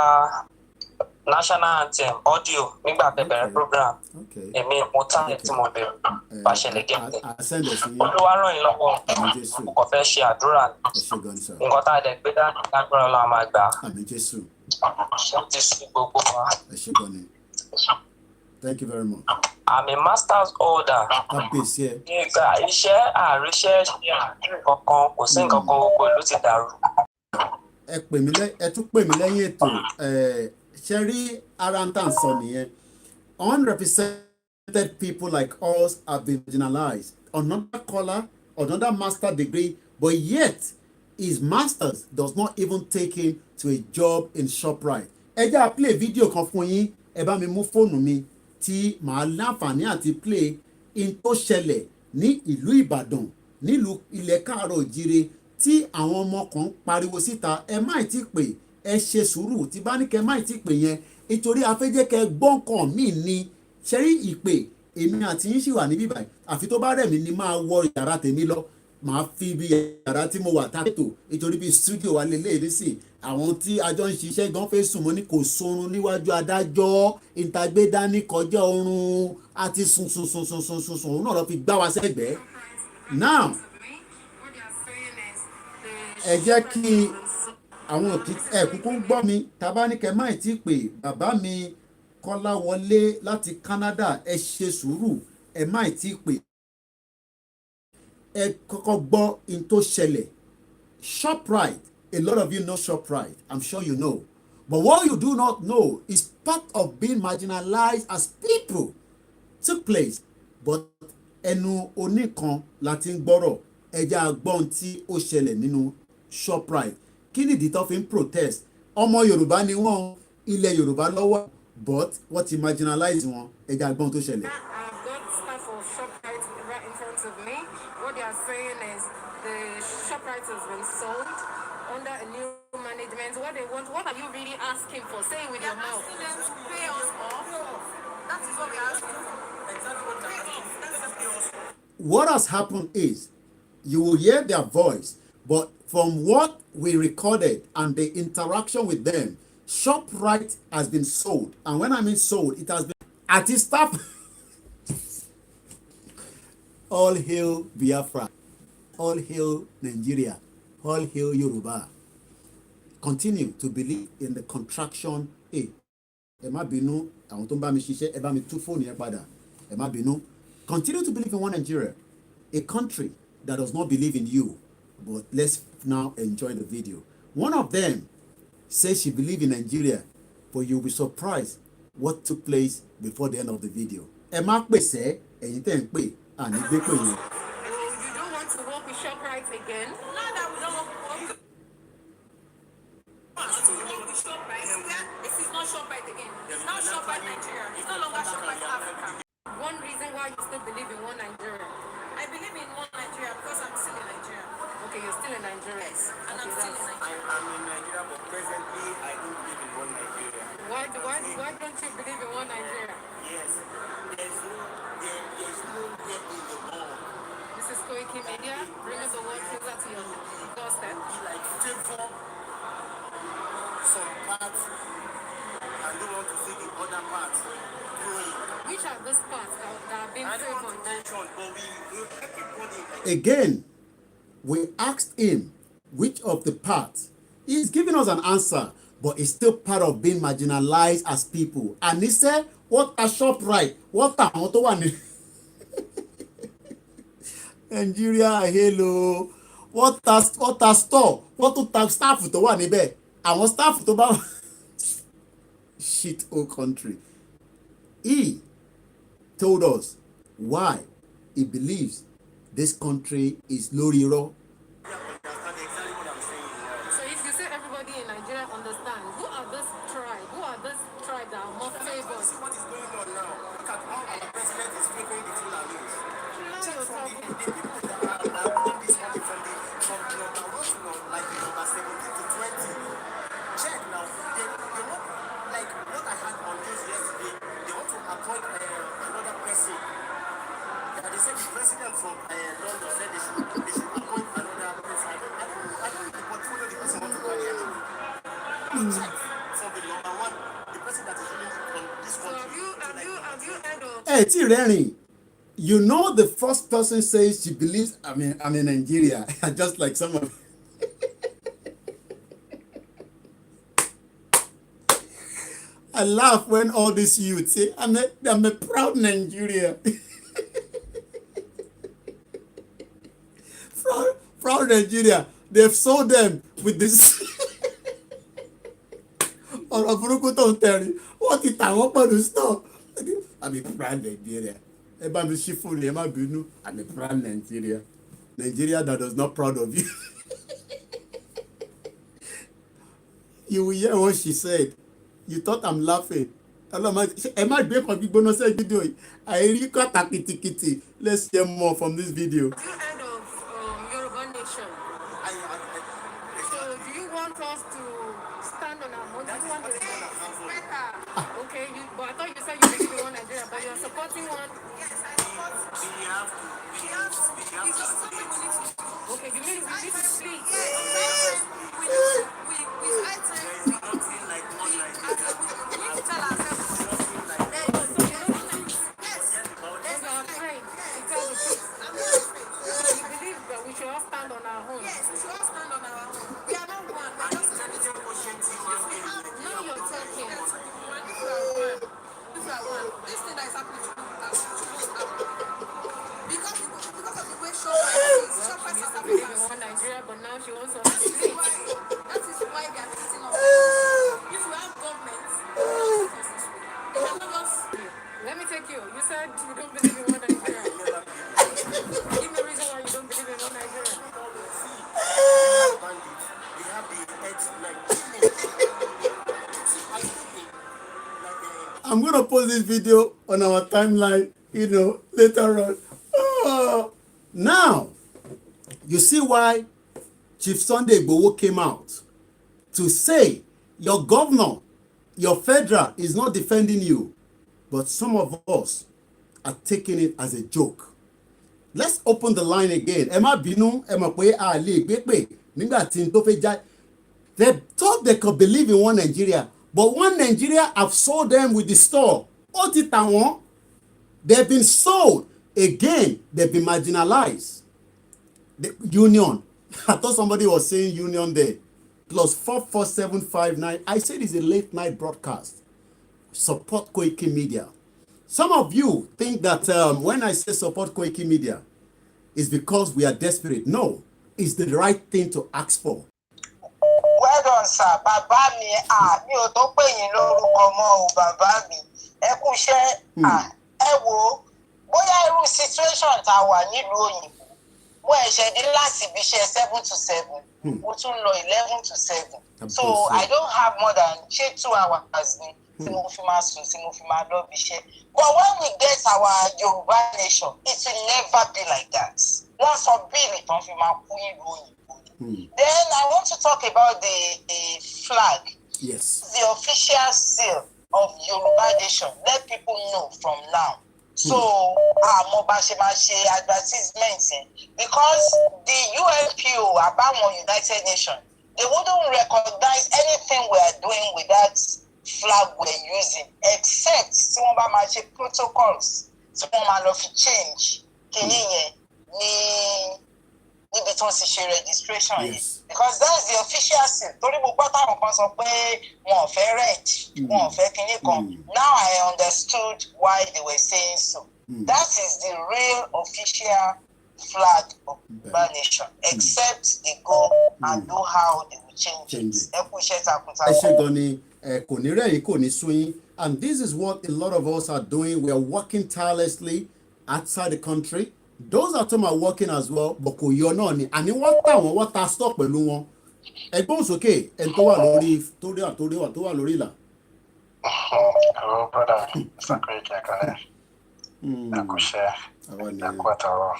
national anthem audio nígbà tẹ́ bẹ̀rẹ̀ program èmi mo tán tí mo bẹ̀rẹ̀ bá ṣẹlẹ̀ gẹ́gẹ́ olúwa ràn yín lọ́wọ́ kò fẹ́ ṣe àdúrà nǹkan tá a dẹ̀ gbé dání lágbára Ọlọ́run máa gbà ó ti sún gbogbo wa. Thank you very much. I'm a master's holder. Nígbà iṣẹ́ àríṣẹ́ ṣe kankan kò sí nǹkan kan gbogbo ìlú ti dàrú. ẹ tún pè mí lẹ́yìn ètò ṣe rí ara ń tàn sọ nìyẹn unrepresented people like us have been marginalized another caller another master degree but yet his masters does not even take him to a job in ShopRite. ẹ jẹ́ à play video kan fún yín ẹ bá mi mú fóònù mi tí màá láǹfààní àti play in tó ṣẹlẹ̀ ní ìlú Ìbàdàn nílùú ilẹ̀ káàárọ̀ òjíire tí àwọn ọmọ kan ń pariwo síta ẹ má ti pè ẹ ṣe sùúrù tí bá ní kẹ má ti pè yẹn nítorí afẹ́jẹ́kẹ gbọ́ǹkan míì ni ṣẹ́rí ìpè èmi àti yín sì wà níbí báyìí àfi tó bá rẹ̀ mí ni máa wọ yàrá tèmi lọ màá fi bí yàrá tí mo wà tákìtò nítorí bí studio wa lè léèrè sí àwọn tí àjọ ń ṣiṣẹ́ gan fẹ́ sùn mọ́ ní kò sórun níwájú adájọ́ ìtàgbé dání kọjá oorun àti sùn òun náà lọ fi gbá wa sẹ́gbẹ̀ẹ́ now ẹ jẹ́ kí àwọn ẹ̀kúkú gbọ́ mi tabaníkẹ́ máì tí pé bàbá mi Kọ́láwọlé láti Canada ẹ ṣe sùúrù ẹ máì tí pé ẹ kọ́kọ́ gbọ́ in tó ṣẹlẹ̀ ShopRite a lot of you know ShopRite I'm sure you know but what you do not know is part of being marginalized as people took place but ẹnu oníkan láti ń gbọ́rọ̀ ẹja agbọ́n tí ó ṣẹlẹ̀ nínú ShopRite kí nìdí tó fi ń protest ọmọ Yorùbá ni wọ́n ilẹ̀ Yorùbá lọ́wọ́ but wọ́n ti marginalize wọn ẹja agbọ́n tó ṣẹlẹ̀. I've got staff of ShopRite right in front of me. What they are saying is the ShopRite has been sold under a new management. What are you really asking for? Say it with your mouth. Pay us off. That is what we're asking for. Exactly what we're asking for. What has happened is you will hear their voice, but from what we recorded and the interaction with them, ShopRite has been sold. And when I mean sold, it has been at its staff. All hail Biafra. All hail Nigeria. All hail Yoruba. Continue to believe in the contraction A. Ẹ má bínú, àwọn tó ń bá mi ṣiṣẹ́, ẹ bá mi tú fóònù yẹn padà. Ẹ má bínú. Continue to believe in one Nigeria, a country that does not believe in you. But let's now enjoy the video. One of them says she believes in Nigeria, but you'll be surprised what took place before the end of the video. Ẹ má pèsè, ẹ̀yin tẹ́ ń pè, àní gbé pè yẹn. You don't want to work with ShopRite again? No, that we don't want to work with. This is not ShopRite again. It's not ShopRite Nigeria. It's no longer ShopRite Africa. One reason why you still believe in one Nigeria. I believe in one Nigeria because I'm still in Nigeria. Okay, you're still in Nigeria. Yes, and okay, I'm still in Nigeria. I'm in Nigeria, but presently I don't believe in one Nigeria. Why don't you believe in one Nigeria? Yes, there's no get in the world. This is Koiki Media, bringing the world closer to your doorstep. Like favor some parts and don't want to see the other parts growing. Which are those parts that have been favored? Again, we asked him which of the parts. He's giving us an answer, but it's still part of being marginalized as people. And he said, what a ShopRite? What a one? Nigeria, hello. What a store? What a staff to one níbẹ̀? Àwọn staff to bá shit whole country. He told us why he believes this country is loriro. So if you say everybody in Nigeria understand, who are this tribe that are more favored? See what is going on now. Look at how our president is favoring the Fulanis. From the people that are doing this money from number 1 to like number 17 to 20. Check now. They want, like what I had on news yesterday, they want to appoint another person. They said the president from London said they should appoint another person. I don't know the portfolio the person wants to carry anyway. Check from the number 1, the person that is ruling from this country. So have you heard of? Hey, Tireni, you know the first person says she believes I'm in Nigeria, just like some of. I laugh when all these youth say I'm a proud Nigeria. proud Nigeria. They've sold them with this. Ọ̀rọ̀ burúkú tó ń tẹ̀rí wọ́n ti tà wọ́n pẹ̀lú store. I'm a proud Nigeria. Ẹ bá mi ṣí fóònù ẹ má bínú. I'm a proud Nigeria. Nigeria that is not proud of you. You will hear what she said. You thought I'm laughing. Ẹ má gbé kan gbígbóná sẹ́ fídíò yìí. Àìrí kọ́ta kìtìkìtì. Let's hear more from this video. Have you heard of Yoruba Nation? So do you want us to stand on our own? Do you want to say it's better? Okay, but I thought you said you believe in one Nigeria, but you're supporting one. Yes, I support. We have to. It's something we need to do. Okay, you mean we need to speak? Yes. We fight it. We don't feel like one Nigeria. We need to tell ourselves. We should all stand on our own. Yes, we should all stand on our own. We are not one. We're just intelligent ocean team. Now you're talking. If you are one, this thing that is happening to us happen. Because of the way ShopRite has happened. She won Nigeria, but now she wants to. That is why they are treating us. If we have government, they cannot just. Let me take you. You said you don't believe in one Nigeria. Give me a reason why you don't believe in one Nigeria. We have the heads like. I'm going to post this video on our timeline, later on. Oh. Now, You see why Chief Sunday Igboho came out to say your governor, your federal is not defending you, but some of us are taking it as a joke. Let's open the line again. Ẹ má bínú, ẹ mọ̀ pé a lè gbé pè nígbà tí n tó fẹ́ já. They thought they could believe in one Nigeria, but one Nigeria have sold them with the store. Ó ti tà wọ́n. They've been sold. Again, they've been marginalized. The union. I thought somebody was saying union there. Plus 44759. I said it's a late night broadcast. Support Koiki Media. Some of you think that when I say support Koiki Media, it's because we are desperate. No, it's the right thing to ask for. Well done, sir. Bàbá mi, mi ò tó pè yín lórúkọ mọ́ o, bàbá mi. Ẹ kú iṣẹ́, ẹ wò ó. Bóyá irú situation tá a wà nílùú òyìnbó. Mo ẹ̀ṣẹ̀ dé láti ibi iṣẹ́ 7 to 7. Mo tún lọ 11 to 7. So I don't have more than 2 hours ni tí mo fi máa sùn, tí mo fi máa lọ ibi iṣẹ́. But when we get our Yoruba nation, it will never be like that. Wọ́n sọ bíìlì tán fi máa kú ìlú òyìnbó. Then I want to talk about the flag. Yes. The official seal of Yoruba nation. Let people know from now. So, advertisement, because the UNPO, Abamon United Nations, they wouldn't recognize anything we are doing with that flag we're using, except some protocols, some change. Registration, yes. Because that's the official seal. Now I understood why they were saying so. That is the real official flag of the nation, except they go and do how they will change it. And this is what a lot of us are doing. We are working tirelessly outside the country. Those at home are working as well, but kò yọ náà ni. Àní wọ́n ta stock pẹ̀lú wọn. Ẹgbọ́n sókè ẹni tó wà lórí ìlà. Hello, brother. Sakwe Kekale. Akushe. Akwataro.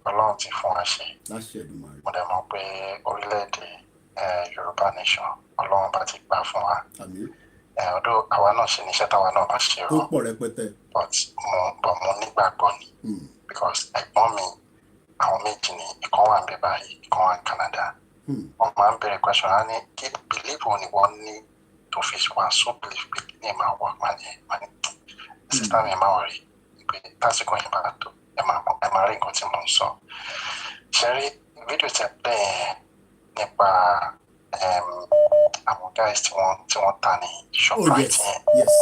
Ọlọ́run ti fún wa ṣe. Mo dẹ̀ mọ̀ pé orílẹ̀-èdè Yorùbá nation Ọlọ́run bá ti gbà fún wa. Ọdún àwa náà ṣe níṣẹ́ táwa náà bá ṣe tó pọ̀ rẹpẹtẹ. but mo nígbàgbọ́ ni because ẹ̀gbọ́n mi àwọn méjì ni ìkan wà níbẹ̀ báyìí ìkan wà ní Canada. Wọ́n máa ń bẹ̀rẹ̀ question á ní kí believe wo ni wọ́n ní tó fi wá so believe pé ní ẹ̀ máa wọ̀ máa ní sísá mi máa rí pé tásìkò yẹn bá tó ẹ máa rí nǹkan tí mo ń sọ. Ṣé rí fídíò tẹ bẹ́ẹ̀ nípa àwọn guys tí wọ́n ta ní Shoprite yẹn. Yes.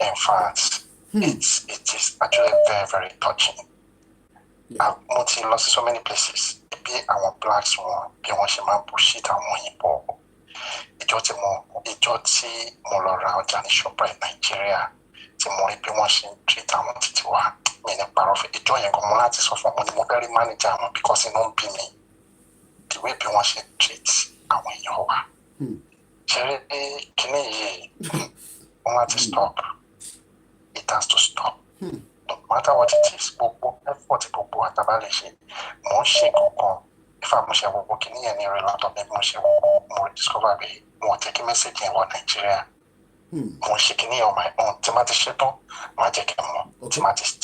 In fact, it is actually very, very touching. Mo ti lọ sí so many places. Bí àwọn blacks wọn bí wọ́n ṣe máa ń bullshit àwọn òyìnbó. Ìjọ tí mo lọ ra ọjà ní Shoprite Nigeria tí mo rí bí wọ́n ṣe ń treat àwọn títí wa. Mi ní parọ́ fún ìjọ yẹn gan mo láti sọ fún wọn ni mo fẹ́ rí manager wọn because inú ń bí mi. The way bí wọ́n ṣe treat àwọn èèyàn wa. Ṣé rí kíní yìí wọ́n láti stop. It has to stop. No matter what it is, gbogbo effort gbogbo àtàbà lè ṣe. Mo ń ṣe kankan. Ifá mo ṣe gbogbo kíní yẹn ní rẹ̀ lọ́tọ̀ bí mo ṣe mo discover pé mo take message yẹn wọ Nigeria. Mo ń ṣe kíní yẹn on my own. Tí ma ti ṣe tán, màá jẹ́ kí n mọ̀. Tí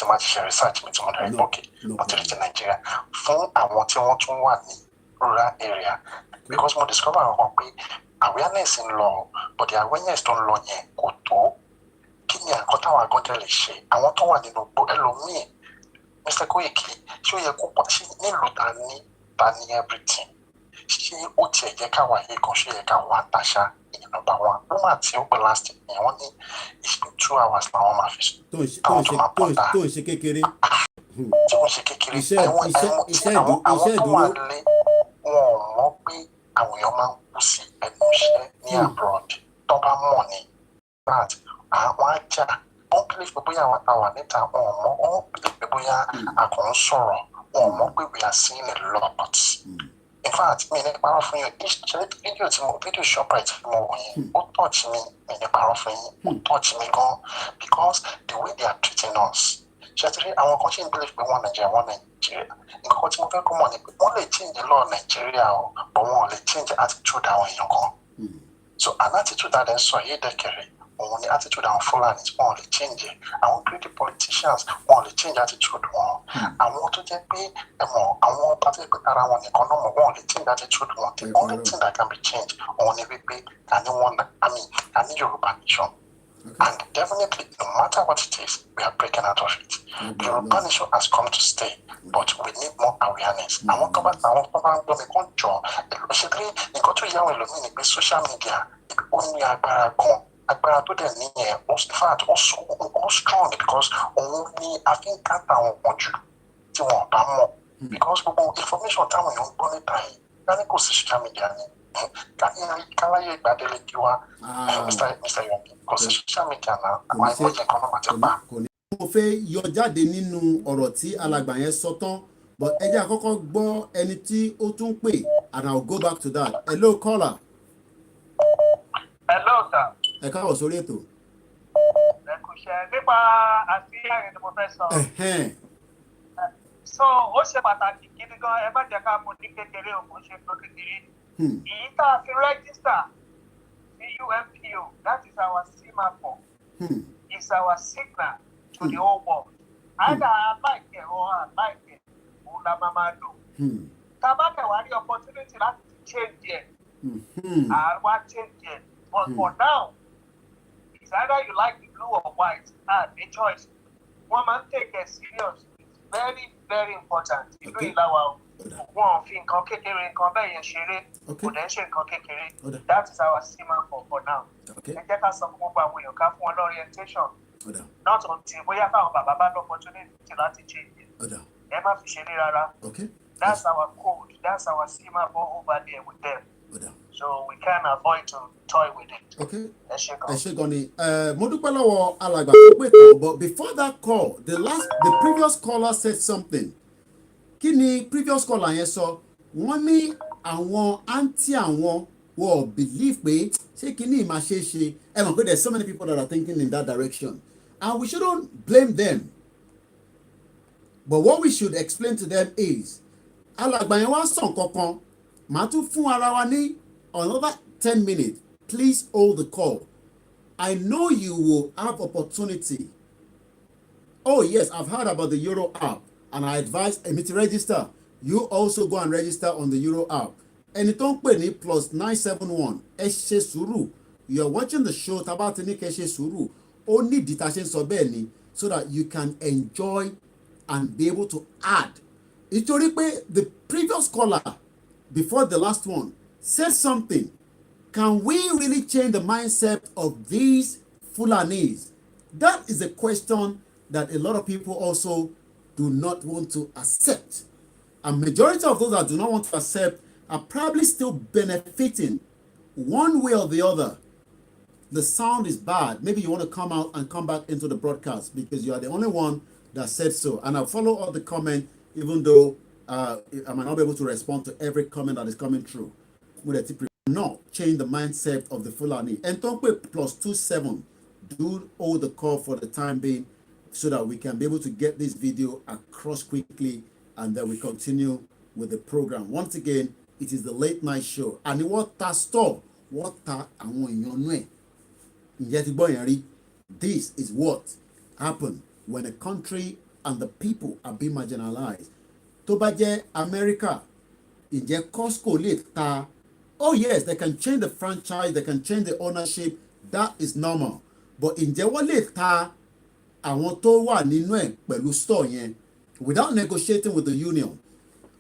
ma ti ṣe research mi tí mo dẹ̀ lókè mo ti rí ti Nigeria. Fún àwọn tí wọ́n tún wà ní rural area. Because mo discover àwọn pé awareness ń lọ, but the awareness tó ń lọ yẹn kò tó. Kí ni àkọ́ táwọn agọ́dẹ lè ṣe? Àwọn tó wà nínú gbọ́ ẹlòmíì, Mr. Koiki, ṣé ó yẹ kó pa ṣé nílùú ta ní everything? Ṣé ó tiẹ̀ yẹ káwa yìí kan ṣé yẹ káwa àtàṣà ìyẹn number one? Wọ́n àti ó pẹ́ last yẹn wọ́n ní ìṣẹ́ 2 hours làwọn máa fi sùn. Àwọn tó máa pọ̀ dá. Tó ń ṣe kékeré. Tí wọ́n ṣe kékeré. Àwọn tó wà lé wọn ò mọ̀ pé àwọn èèyàn máa ń kú sí ẹnu iṣẹ́ ní abroad. Tó bá mọ̀ ní that àwọn ajá wọ́n believe pé bóyá àwọn àtàwà níta wọ́n believe pé bóyá àkàn ń sọ̀rọ̀ wọ́n mọ̀ pé we are seeing a lot. In fact, mi ní parọ́ fún yín fídíò Shoprite tí mo wò yẹn ó touch mi ní parọ́ fún yín ó touch mi gan because the way they are treating us ṣètìrí àwọn kan ṣì ń believe pé wọ́n Nàìjíríà nǹkan kan tí mo fẹ́ kó mọ̀ ni pé wọ́n lè change law Nàìjíríà o but wọ́n ò lè change attitude àwọn èèyàn kan so an attitude that ẹ̀ ń sọ yìí dẹ̀kẹ̀rẹ̀ òun ni attitude àwọn Fulani wọn ò lè change àwọn greedy politicians wọn ò lè change attitude wọn àwọn tó jẹ́ pé àwọn pàtó ìpè ara wọn nìkan náà mọ̀ wọn ò lè change attitude wọn the only thing that can be changed òun ni wípé ká ní Yorùbá nation. And definitely, no matter what it is, we are breaking out of it. The Yoruba nation has come to stay, but we need more awareness. Àwọn tó bá ń gbọ́ mi kàn jọ ṣètìlẹ́ nǹkan tó yà wọ́n ẹlòmíì ni pé social media ó ní agbára gan agbára tó dẹ̀ níyẹn ó strong because òun ní àfíńkàtà àwọn ọmọ jù tí wọ́n bá mọ̀ because gbogbo information táwọn èèyàn ń gbọ́ níta yìí dání kò sí social media ni káláyé ìgbàdélé kí wá Mr. Yomi kò sí social media náà àwọn ìmọ̀jẹ̀ kan náà máa ti pa. mo fẹ́ yọ jáde nínú ọ̀rọ̀ tí alàgbà yẹn sọ tán but ẹ jẹ́ àkọ́kọ́ gbọ́ ẹni tí ó tún pè and I will go back to that. Hello caller. Hello sir. Ẹ káàbọ̀ sórí ètò. Ẹ kò ṣe nípa àṣeyàn ni mo fẹ́ sọ. So ó ṣe pàtàkì gidi gan ẹ má jẹ́ ká mú ní kékeré o kò ṣe tó kékeré. Èyí tá a fi rẹ́gísítà ní UNPO that is our CMAPO is our signal to the whole world. Either I like it or I like it. Òun la máa lò. Tá a bá kẹ̀ wá rí opportunity láti change it. Àwa change it. But for now, it's either you like the blue or white, and the choice. One man take it serious. It's very, very important. Ìlú ìlàwà wọn fi nǹkan kékeré nǹkan bẹ́ẹ̀ yẹn ṣeré, kò dẹ̀ ṣe nǹkan kékeré. That is our SEMA for now. Ẹ jẹ́ ká sọ fún gbogbo àwọn èèyàn ká fún wọn orientation. Not until bóyá káwọn bàbá bá lọ opportunity láti change it. Ẹ má fi ṣeré rárá. That's our code. That's our SEMA over there with them. So we can avoid to toy with it. Okay. Ẹ ṣé gan ni. Mo dúpẹ́ lọ́wọ́ alàgbà tó pè tán, but before that call, the previous caller said something. Kí ni previous caller yẹn sọ? Wọ́n ní àwọn àǹtí àwọn wọ́n believe pé ṣé kí ni ìmáa ṣe é ṣe? Ẹ mọ̀ pé there's so many people that are thinking in that direction. And we shouldn't blame them. But what we should explain to them is, alàgbà yẹn wá sọ nǹkan kan, màá tún fún ara wa ní another 10 minutes. Please hold the call. I know you will have opportunity. Oh yes, I've heard about the Euro app and I advise me to register. You also go and register on the Euro app. Ẹni tó ń pè ní +971 ẹ ṣe sùúrù. You are watching the show tabati ní kẹ́ ṣe sùúrù. Ó ní ìdí tá a ṣe ń sọ bẹ́ẹ̀ ni so that you can enjoy and be able to add. Nítorí pé the previous caller before the last one said something. Can we really change the mindset of these Fulanis? That is a question that a lot of people also do not want to accept. And majority of those that do not want to accept are probably still benefiting one way or the other. The sound is bad. Maybe you want to come out and come back into the broadcast because you are the only one that said so. And I'll follow all the comment, even though I might not be able to respond to every comment that is coming through. Not change the mindset of the Fulani. And don't put +27. Do all the call for the time being so that we can be able to get this video across quickly and then we continue with the program. Once again, it is the late night show. And what ta store? What ta This is what happened when a country and the people are being marginalized. Tó bá jẹ́ America, ǹjẹ́ Costco lè ta? Oh yes, they can change the franchise, they can change the ownership. That is normal. But ǹjẹ́ wọ́n lè ta àwọn tó wà nínú ẹ̀ pẹ̀lú store yẹn without negotiating with the union?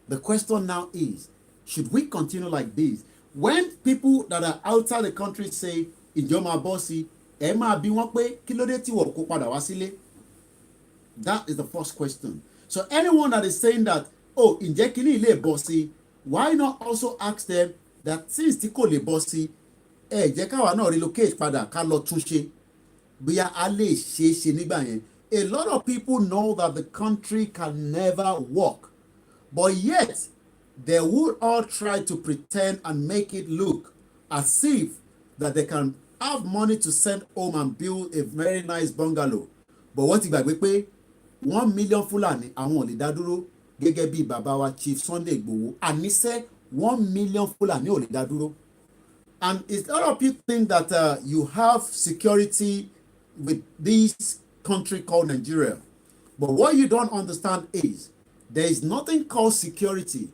The question now is, should we continue like this? When people that are outside the country say, ìjọ máa bọ́ sí, ẹ máa bí wọ́n pé kí ló dé tí wọ́n kó padà wá sílé? That is the first question. So anyone that is saying that, oh, ǹjẹ́ kíní ilé bọ́ sí, why not also ask them that since tí kò lè bọ́ sí, ẹ jẹ́ káwa náà relocate padà ká lọ túnṣe bóyá a lè ṣe é ṣe nígbà yẹn. A lot of people know that the country can never work, but yet they would all try to pretend and make it look as if that they can have money to send home and build a very nice bungalow. But wọ́n ti gbàgbé pé 1 million Fulani àwọn ò lè dá dúró gẹ́gẹ́ bí bàbá wa Chief Sunday Igboho. Àníṣe 1 million Fulani ò lè dá dúró. And a lot of people think that you have security with this country called Nigeria. But what you don't understand is there is nothing called security.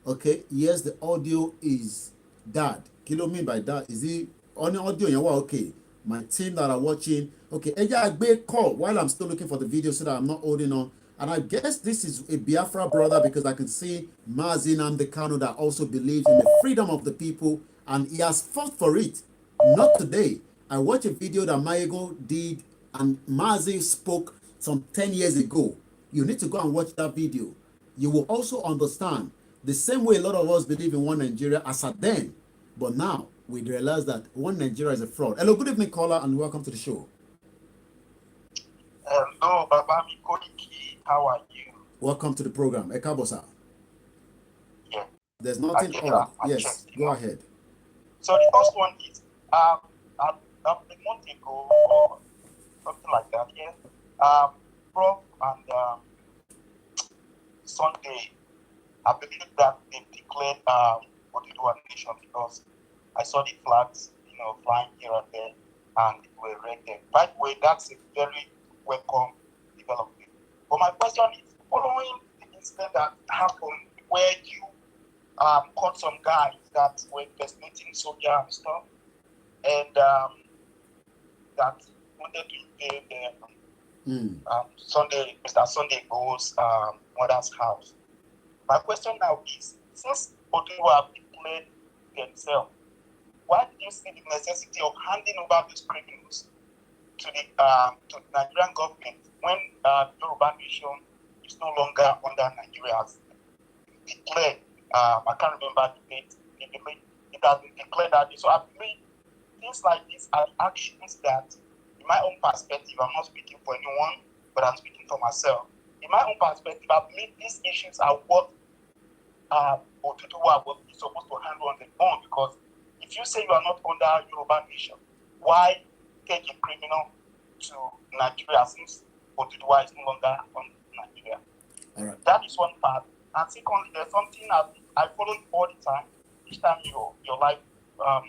Okay, yes, the audio is that. Kí ló mean by that? Is it on the audio? Okay, my team that are watching. Okay, I gbé call while I'm still looking for the video so that I'm not holding on. And I guess this is a Biafra brother because I can see Mazi Nnamdi Kanu that also believes in the freedom of the people and he has fought for it. Not today. I watched a video that Mayego did and Mazi spoke some 10 years ago. You need to go and watch that video. You will also understand the same way a lot of us believe in one Nigeria as at then. But now we realize that one Nigeria is a fraud. Hello, good evening, caller, and welcome to the show. Hello, Baba Mikoiki. How are you? Welcome to the program. Ekabosa. Yeah. There's nothing odd. Yes, go ahead. So the first one is a month ago or something like that, yeah. Prof and Sunday, I believe that they declared Oduduwa nation because I saw the flags, flying here and there, and they were erected. By the way, that's a very welcome development. But my question is, following the incident that happened where you caught some guys that were impersonating soldier and stuff, and that wanted to invade Mr. Sunday Igboho's mother's house. My question now is, since Oduduwa declared themselves, why did you see the necessity of handing over these criminals to the Nigerian government when Yoruba nation is no longer under Nigeria's declared? I can't remember the date. It has been declared that. So I believe things like this are actions that, in my own perspective, I'm not speaking for anyone, but I'm speaking for myself. In my own perspective, I believe these issues are what Oduduwa was supposed to handle on their own, because if you say you are not under Yoruba nation, why take a criminal to Nigeria since Oduduwa is no longer on Nigeria? All right. That is one part. And secondly, there's something I follow you all the time. Each time your live, I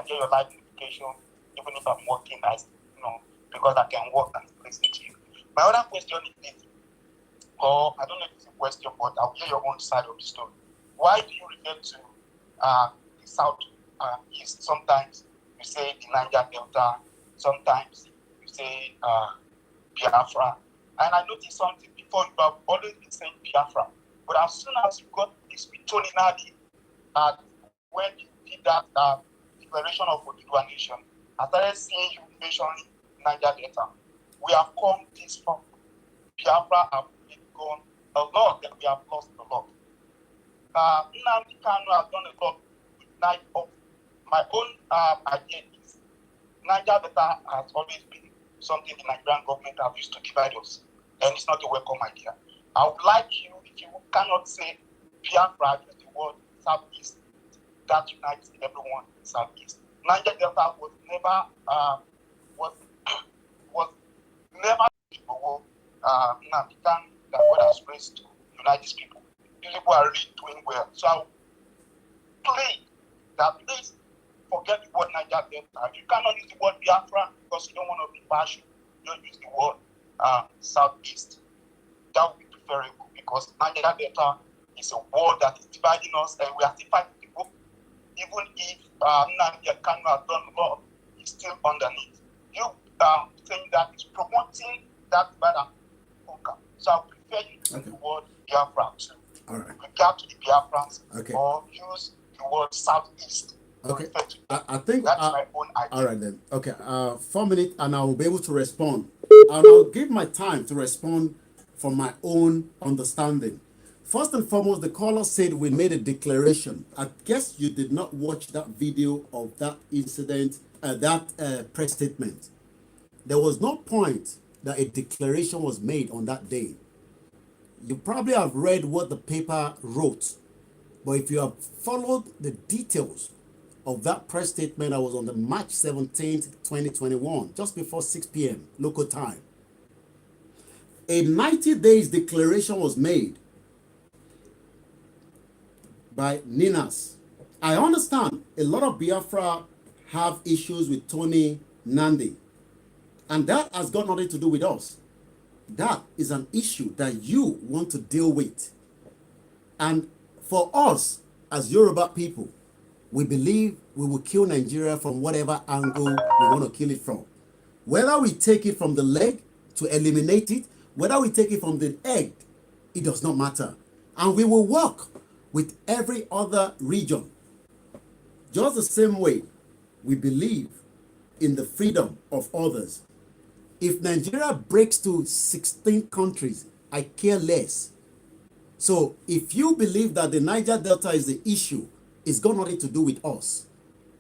get your live notification, even if I'm working, because I can work and listen to you. My other question is this, or I don't know if it's a question, but I'll hear your own side of the story. Why do you refer to the South East? Sometimes you say the Niger Delta, sometimes you say Biafra. And I noticed something before, you have always been saying Biafra. But as soon as you got this Bitoninadi, when you did that declaration of Oduduwa nation, I started seeing you mentioning Niger Delta. We have come this far. Biafra have gone a lot, and we have lost a lot. Nnamdi Kanu has done a lot with Niger. My own idea is Niger Delta has always been something the Nigerian government have used to divide us, and it's not a welcome idea. I would like you, if you cannot say Biafra, use the word Southeast, that unites everyone in Southeast. Niger Delta was never Nnamdi Kanu that God has raised to unite these people. These people are really doing well. So I please forget the word Niger Delta. If you cannot use the word Biafra because you don't want to be partial, don't use the word Southeast. That would be preferable, because Niger Delta is a word that is dividing us, and we are still fighting people. Even if Nnamdi Kanu has done a lot, he's still underneath. You saying that is promoting that better conquer. So I prefer you to use the word Biafra to regard to the Biafrans, or use the word Southeast. Okay, I think that's my own idea. All right then. Okay, 4 minutes, and I will be able to respond. And I'll give my time to respond from my own understanding. First and foremost, the caller said we made a declaration. I guess you did not watch that video of that incident, that press statement. There was no point that a declaration was made on that day. You probably have read what the paper wrote, but if you have followed the details of that press statement that was on the March 17th, 2021, just before 6 p.m. local time, a 90 days declaration was made by Ninas. I understand a lot of Biafra have issues with Tony Nandi, and that has got nothing to do with us. That is an issue that you want to deal with. And for us, as Yoruba people, we believe we will kill Nigeria from whatever angle we want to kill it from. Whether we take it from the leg to eliminate it, whether we take it from the egg, it does not matter. And we will work with every other region. Just the same way we believe in the freedom of others. If Nigeria breaks to 16 countries, I care less. So if you believe that the Niger Delta is the issue, it's got nothing to do with us.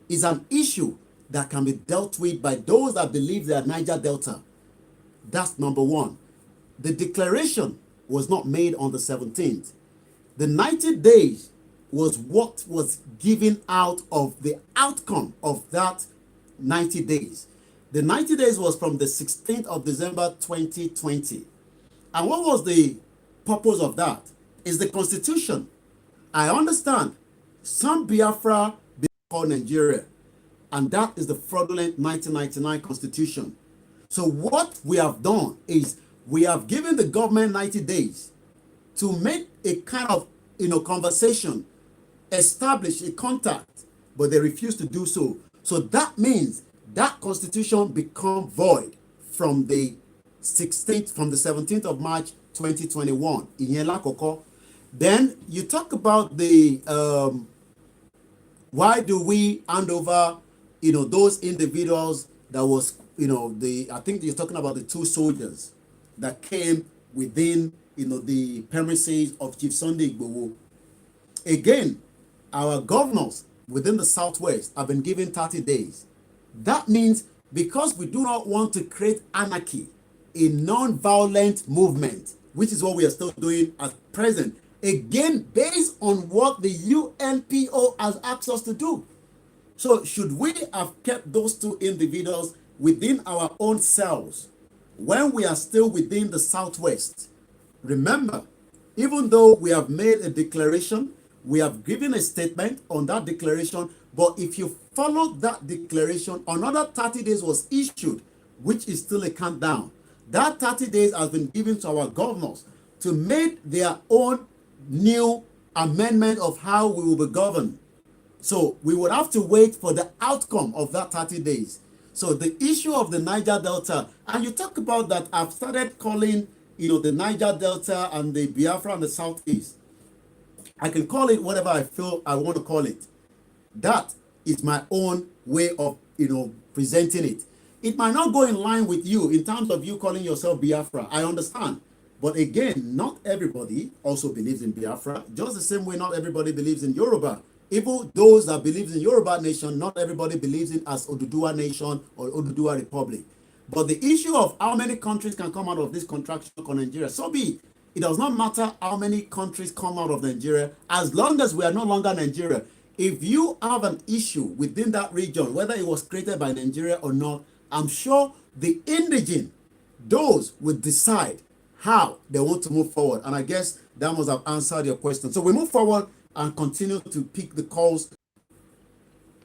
It's an issue that can be dealt with by those that believe they are Niger Delta. That's number one. The declaration was not made on the 17th. The 90 days was what was given out of the outcome of that 90 days. The 90 days was from the 16th of December 2020. And what was the purpose of that? Is the Constitution. I understand some Biafra call Nigeria, and that is the fraudulent 1999 Constitution. So what we have done is we have given the government 90 days to make a kind of conversation, establish a contact, but they refuse to do so. So that means that Constitution become void from the 17th of March 2021. Then you talk about the why do we hand over those individuals that was I think you're talking about the 2 soldiers that came within the premises of Chief Sunday Igboho. Again, our governors within the Southwest have been given 30 days. That means because we do not want to create anarchy, a non-violent movement, which is what we are still doing at present, again, based on what the UNPO has asked us to do. So should we have kept those 2 individuals within our own cells when we are still within the Southwest? Remember, even though we have made a declaration, we have given a statement on that declaration, but if you follow that declaration, another 30 days was issued, which is still a countdown. That 30 days has been given to our governors to make their own new amendment of how we will be governed. So we would have to wait for the outcome of that 30 days. So the issue of the Niger Delta, and you talk about that, I've started calling, the Niger Delta and the Biafra and the Southeast. I can call it whatever I feel I want to call it. That is my own way of, presenting it. It might not go in line with you in terms of you calling yourself Biafra. I understand. But again, not everybody also believes in Biafra. Just the same way not everybody believes in Yoruba. Even those that believe in Yoruba nation, not everybody believes in as Oduduwa nation or Oduduwa Republic. But the issue of how many countries can come out of this contraction on Nigeria, so be it. It does not matter how many countries come out of Nigeria, as long as we are no longer Nigeria. If you have an issue within that region, whether it was created by Nigeria or not, I'm sure the indigene, those will decide how they want to move forward. And I guess that must have answered your question. So we move forward and continue to pick the calls.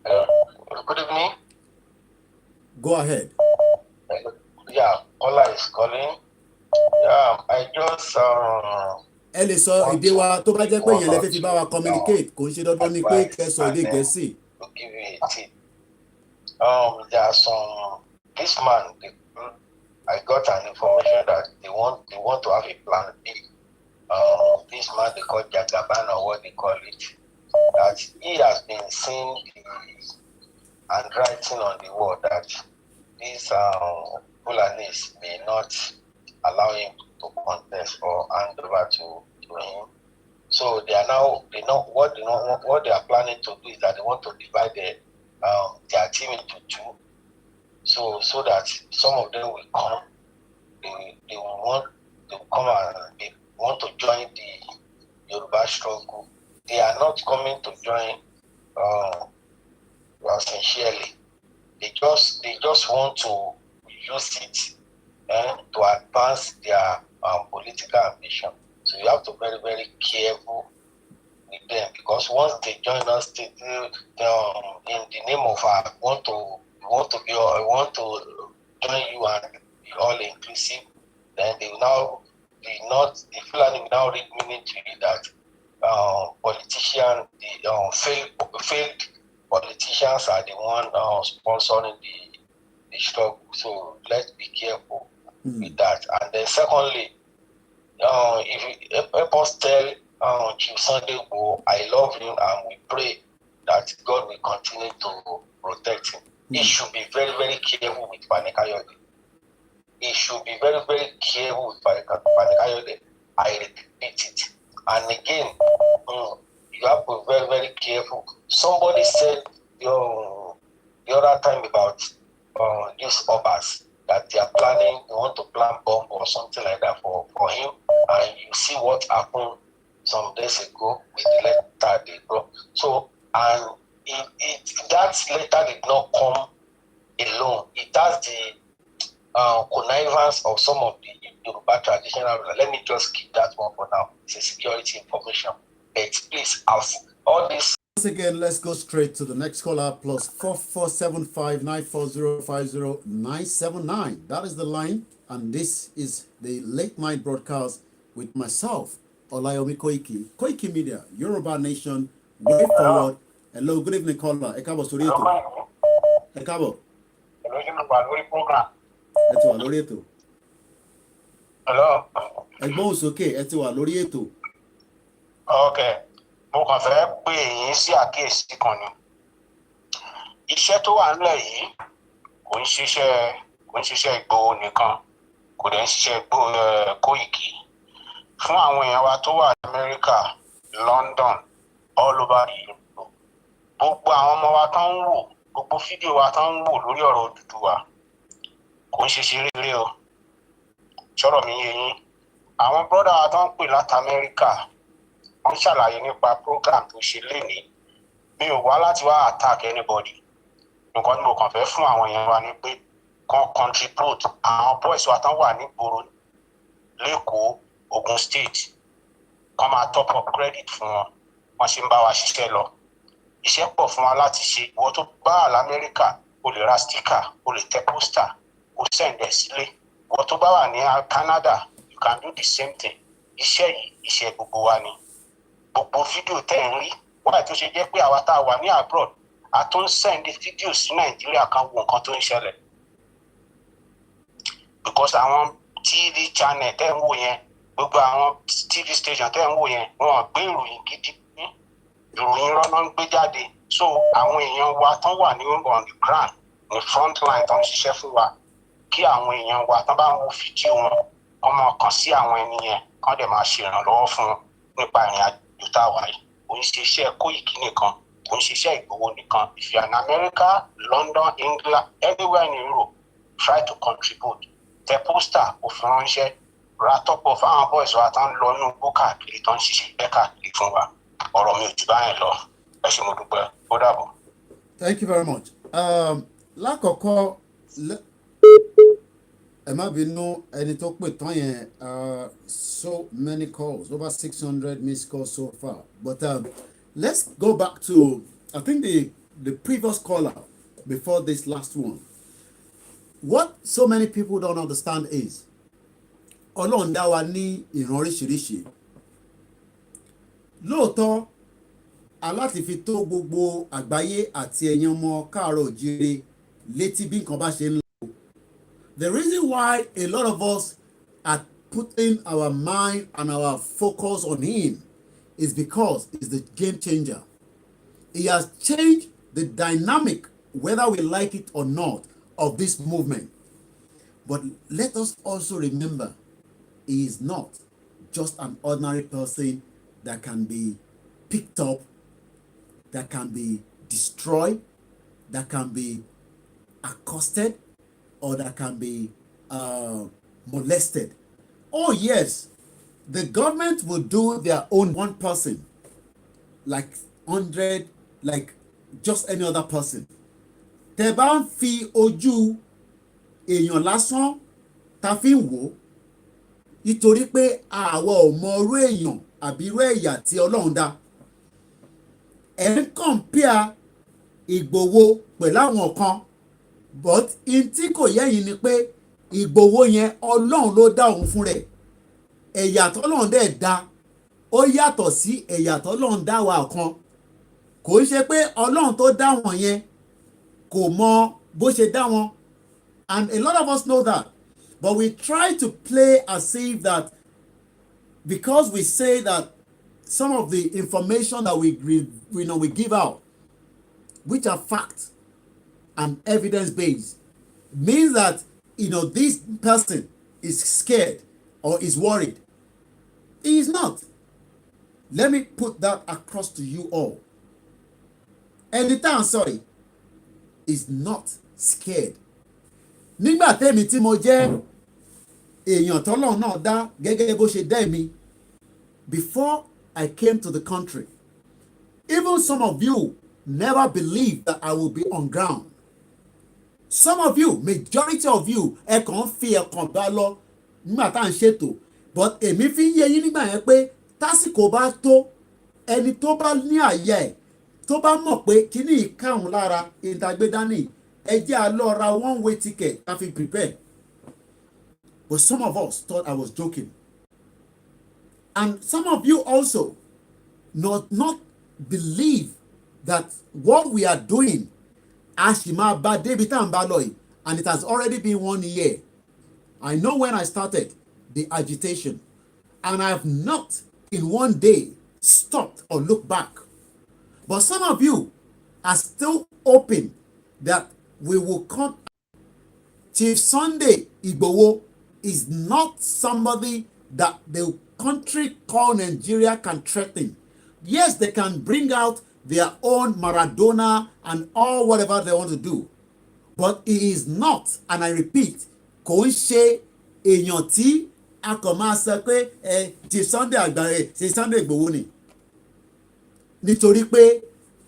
Good evening. Go ahead. Yeah, Ola is calling. Yeah, I just ẹ lè sọ èdè wa tó bá jẹ́ pé èèyàn lè fi bá wa communicate kò ń ṣe dandan ni pé kẹ́ sọ èdè Gẹ̀ẹ́sì. to give you a tip. There are some this man. I got an information that they want to have a plan B. This man they call Jagaban or what they call it. That he has been seeing the handwriting on the wall that these Fulanis may not allow him to contest or hand over to him. So they know what they are planning to do is that they want to divide their team into 2. So that some of them will come, they will want to come and they want to join the Yoruba struggle. They are not coming to join sincerely. They just want to use it to advance their political ambition. So you have to be very, very careful with them, because once they join us, in the name of we want to join you and be all inclusive, then they will now the Fulani will now read meaning to you that failed politicians are the one sponsoring the struggle. So let's be careful with that. And then secondly, if you help us tell Chief Sunday Igboho, I love him, and we pray that God will continue to protect him. He should be very, very careful with Panekayode. He should be very, very careful with Panekayode. I repeat it. And again, you have to be very, very careful. Somebody said the other time about these obas, that they want to plan bomb or something like that for him. And you see what happened some days ago with the letter they brought. So, and that letter did not come alone. It has the connivance of some of the Yoruba traditional rulers. Let me just keep that one for now. It's a security information. But please, all this. Once again, let's go straight to the next caller. Plus 447594050979. That is the line, and this is the late night broadcast with myself, Olayomi Koiki. Koiki Media, Yoruba Nation, way forward. Hello, good evening, caller. Ekabo Sorieto. Ekabo. Hello. Ẹ̀gbọ́n sókè, ẹ ti wà lórí ètò. Okay. Mo kàn fẹ́ pè yín sí àkíyèsí kan ni. Iṣẹ́ tó wà nílẹ̀ yìí kò ń ṣiṣẹ́ Ìgbòho nìkan, kò dẹ̀ ń ṣiṣẹ́ Kóìkì. Fún àwọn èèyàn wa tó wà ní Amẹ́ríkà, London, all over the Europe. Gbogbo àwọn ọmọ wa tán ń wò, gbogbo fídíò wa tán ń wò lórí ọ̀rọ̀ Odùduwà kò ń ṣe ṣeré o. Ṣọ́rọ̀ mi yé yín. Àwọn brọ́dà wa tán ń pè láti Amẹ́ríkà, wọ́n ṣàlàyé nípa program tó ṣe lénìí. Mi ò wá láti wá attack anybody. Nǹkan tí mo kàn fẹ́ fún àwọn èèyàn wa ni pé kan contribute. Àwọn boys wa tán wà nígboro l'Ékòó, Ogun State, kan máa top up credit fún wọn. Wọ́n ṣe ń bá wa ṣiṣẹ́ lọ. Iṣẹ́ pọ̀ fún wa láti ṣe. Ìwọ tó bá wà l'Amẹ́ríkà, o lè ra sticker, o lè tẹ poster, o send ẹ̀ sílé. Ìwọ tó bá wà ní Canada, you can do the same thing. Iṣẹ́ yìí, iṣẹ́ gbogbo wa ni. Gbogbo fídíò tẹ́ ń rí, wọ́n tó ṣe jẹ́ pé àwa tá a wà ní abroad, a tó ń send fídíò sí Nàìjíríà kan wo nǹkan tó ń ṣẹlẹ̀. Because àwọn TV channel tẹ́ ń wò yẹn, gbogbo àwọn TV station tẹ́ ń wò yẹn, wọ́n gbé ìròyìn gidi, ìròyìn rọ́nà ń gbé jáde. So àwọn èèyàn wa tán wà ní on the ground, ní front line tán ń ṣiṣẹ́ fún wa, kí àwọn èèyàn wa tán bá ń wo fídíò wọn, wọ́n máa kàn sí àwọn ẹni yẹn, kán dẹ̀ máa ṣe ìrànlọ́wọ́ fún wọn nípa ìrìn àjò táwa yìí. Kò ń ṣiṣẹ́ Kóìkì nìkan, kò ń ṣiṣẹ́ Ìgbòho nìkan. If you are in America, London, England, anywhere in Europe, try to contribute. Tẹ pósítà, òfin ránṣẹ́, ra tọ́pọ̀ fáwọn boys wa tán lọ inú igbó káàkiri tán ṣiṣẹ́ káàkiri fún wa. Ọ̀rọ̀ mi ò jù báyẹn lọ. Ẹ ṣé mo dúpẹ́. Ó dàbọ̀. Thank you very much. Lákọ̀ọ́kọ́, ẹ má bínú ẹni tó pè tán yẹn, so many calls, over 600 missed calls so far. But let's go back to, I think the previous caller before this last one. What so many people don't understand is, Ọlọ́run dá wa ní ìran oríṣiríṣi. Lóòótọ́, aláti fi tó gbogbo àgbáyé àti ẹ̀yin ọmọ káàárọ̀ oòjíire létí bí nǹkan bá ṣe ń lọ. The reason why a lot of us are putting our mind and our focus on him is because he's the game changer. He has changed the dynamic, whether we like it or not, of this movement. But let us also remember, he is not just an ordinary person that can be picked up, that can be destroyed, that can be accosted, or that can be molested. Oh yes, the government will do their own one person, like 100, like just any other person. Tẹ́ bá ń fi ojú èèyàn lásán ta fi ń wò, nítorí pé àwa ò mọ irú èèyàn àbí irú ẹ̀yà tí Ọlọ́run dá. Ẹ̀ ń compare Ìgbòho pẹ̀lú àwọn kan, but in tí kò yé yín ni pé Ìgbòho yẹn Ọlọ́run ló dá òun fún rẹ̀. Ẹ̀yà tọ́lọ́run dẹ̀ dá ó yàtọ̀ sí ẹ̀yà tọ́lọ́run dá wa kan. Kò ń ṣe pé Ọlọ́run tó dá wọn yẹn kò mọ bó ṣe dá wọn, and a lot of us know that, but we try to play as if that because we say that some of the information that we give out, which are facts and evidence based, means that this person is scared or is worried. He is not. Let me put that across to you all. Anytime, sorry, is not scared. Nígbà tẹ́mi tí mo jẹ́ èèyàn tọ́lọ́run náà dá gẹ́gẹ́ bó ṣe dá mi, before I came to the country, even some of you never believed that I would be on ground. Some of you, majority of you, ẹ kàn ń fi ẹ̀kàn bá lọ nígbà tá à ń ṣètò, but èmi fi ń yé yín nígbà yẹn pé tásìkò bá tó, ẹni tó bá ní àyè ẹ̀ tó bá mọ̀ pé kíní ìkáhùn lára ìdàgbédání, ẹ jẹ́ a lọ ra one way ticket ká fi prepare. But some of us thought I was joking. And some of you also not believe that what we are doing, Ashima ba débi tá à ń bá lọ yìí, and it has already been 1 year. I know when I started the agitation, and I have not in one day stopped or looked back. But some of you are still hoping that we will come. Chief Sunday Igboho is not somebody that the country called Nigeria can threaten. Yes, they can bring out their own Maradona and all whatever they want to do. But he is not, and I repeat, kò ń ṣe èèyàn tí a kàn máa sọ pé Chief Sunday àgbàre Chief Sunday Igboho ni. Nítorí pé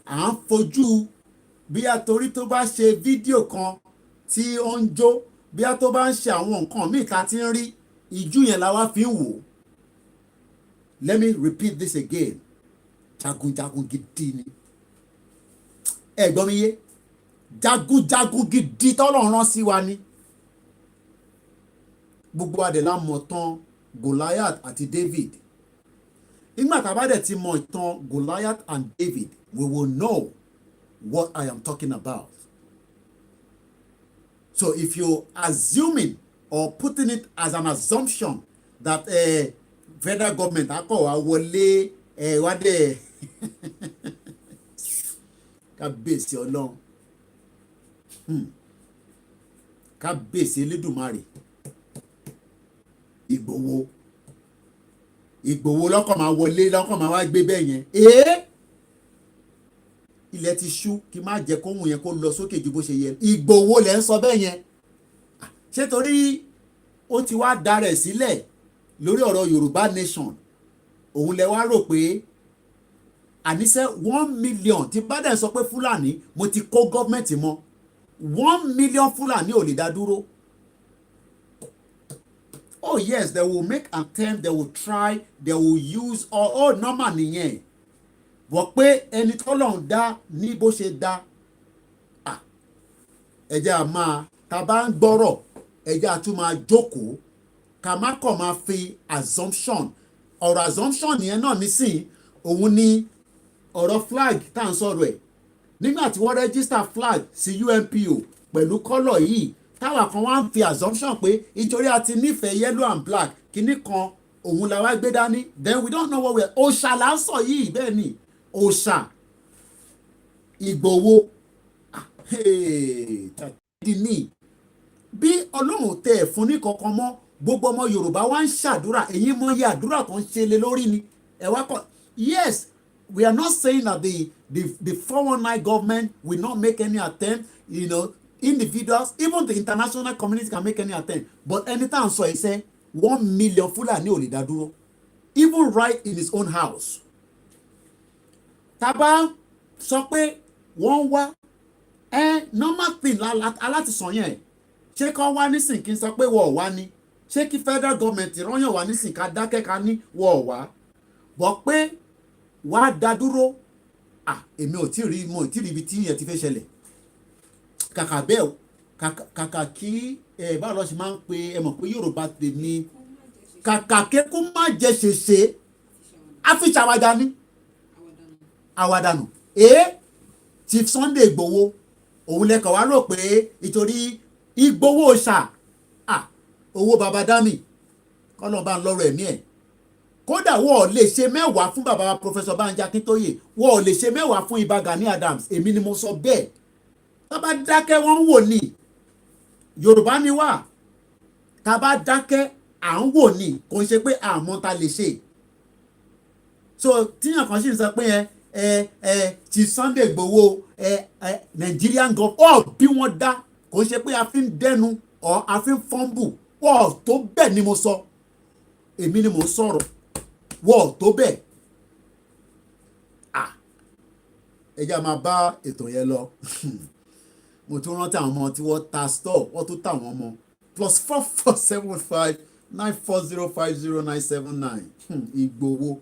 à ń fojú bí a torí tó bá ṣe fídíò kan tí ó ń jó, bí a tó bá ń ṣe àwọn nǹkan míì ta ti ń rí, ìjú yẹn la wá fi ń wò. Let me repeat this again. Jagunjagun gidi ni. Ẹ gbọ́ mi yé? Jagunjagun gidi tọ́lọ́run rán sí wa ni. Gbogbo adé la mọ̀ tán Goliath àti David. Nígbà tá a bá dẹ̀ ti mọ̀ ìtàn Goliath and David, we will know what I am talking about. So if you're assuming or putting it as an assumption that federal government akọ̀ wá wọlé wá dẹ̀ kábíyèsí Ọlọ́run, kábíyèsí Elédùmarè, Ìgbòho lọ́kàn máa wọlé, lọ́kàn máa wá gbé bẹ́ẹ̀ yẹn. Ilẹ̀ ti ṣú, kí má jẹ́ kóhùn yẹn kó lọ sókè ju bó ṣe yẹ. Ìgbòho lẹ́ ń sọ bẹ́ẹ̀ yẹn. Ṣé torí ó ti wá darẹ̀ sílẹ̀ lórí ọ̀rọ̀ Yorùbá nation, òun lẹ wá rò pé àníṣe 1 million tí bá dẹ̀ sọ pé Fúlàní mo ti kó gọ́ọ̀mẹ̀ntì mọ́, 1 million Fúlàní ò lè dá dúró. Oh yes, they will make attempt, they will try, they will use all normal nìyẹn. Wọ́n pé ẹni tọ́lọ́run dá ní bó ṣe dá, ẹ jẹ́ a máa, tá bá ń gbọ́rọ̀, ẹ jẹ́ a tún máa jókòó, ká má kàn máa fi assumption, ọ̀rọ̀ assumption yẹn náà nísìn, òun ni ọ̀rọ̀ flag tá à ń sọ̀rọ̀ ẹ̀. Nígbà tí wọ́n register flag sí UNPO pẹ̀lú kọ́lọ̀ yìí, táwa kan wá ń fi assumption pé nítorí a ti nífẹ̀ẹ́ yellow and black kíní kan òun la wá gbé dání, then we don't know what we are. Òòṣà là ń sọ yìí, bẹ́ẹ̀ ni òòṣà Ìgbòho ní bí Ọlọ́run tẹ ẹ̀ fún ní kankan mọ́, gbogbo ọmọ Yorùbá wá ń ṣàdúrà, èyí mọ iye àdúrà kan ṣe lé lórí ni ẹ wá kọ. Yes, we are not saying that the 419 government will not make any attempt, individuals, even the international community can make any attempt, but anytime so he say 1 million Fulani ò lè dá dúró, even right in his own house. Tàbá sọ pé wọ́n wá normal thing aláti sọ yẹn, ṣé kọ́ wá nísìn kí n sọ pé wọ́n wá ní, ṣé kí federal government rányàn wá nísìn ká dákẹ́ ká ní wọ̀ wá bọ́ pé wá dá dúró èmi ò tí ì rí mo ò tí ì rí ibi tí ìyẹn ti fẹ́ ṣẹlẹ̀ kàkà bẹ́ẹ̀ kàkà kí báwo lọ ṣe máa ń pe ẹ mọ̀ pé Yorùbá tèmi kàkà kékú má jẹ ṣèṣe àfiṣàwádà ní àwàdànù Chief Sunday Igboho òun lẹ́kọ̀ọ́ wá rò pé nítorí Igboho ṣà owó baba dami kọ́nà bá ń lọ́rọ̀ ẹ̀mí ẹ̀ kódà wọ́n ò lè ṣe mẹ́wàá fún bàbá Professor Banji Akintoye wọ́n ò lè ṣe mẹ́wàá fún Ìbà Gani Adams èmi ni mo sọ bẹ́ẹ̀ tá bá dákẹ́ wọ́n ń wò ní Yorùbá ni wá tá bá dákẹ́ à ń wò ní kò ń ṣe pé àmọ́ ta lè ṣe so tíyàn kan sì ń sọ pé ti Sunday Igboho Nigerian government bí wọ́n dá kò ń ṣe pé a fi ń dẹnu ọ̀ a fi ń fọ́nbù wọ́ọ̀ tó bẹ́ẹ̀ ni mo sọ èmi ni mo ń sọ̀rọ̀ wọ́ọ̀ tó bẹ́ẹ̀ ẹja máa bá ètò yẹn lọ mo tún rántí àwọn ọmọ tí wọ́n ta store wọ́n tún tà wọ́n ọmọ +447594050979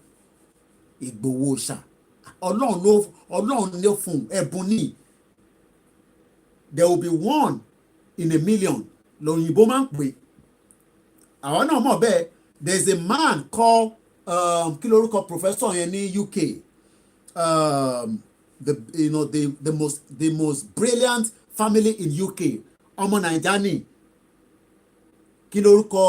Ìgbòho ṣá ọlọ́run ló fún ẹ̀bùn ní there will be one in a million lóyìnbó máa ń pè àwọn náà mọ̀ bẹ́ẹ̀ there is a man called kí lórúkọ professor yẹn ní UK the most brilliant family in UK ọmọ Naija ni kí lórúkọ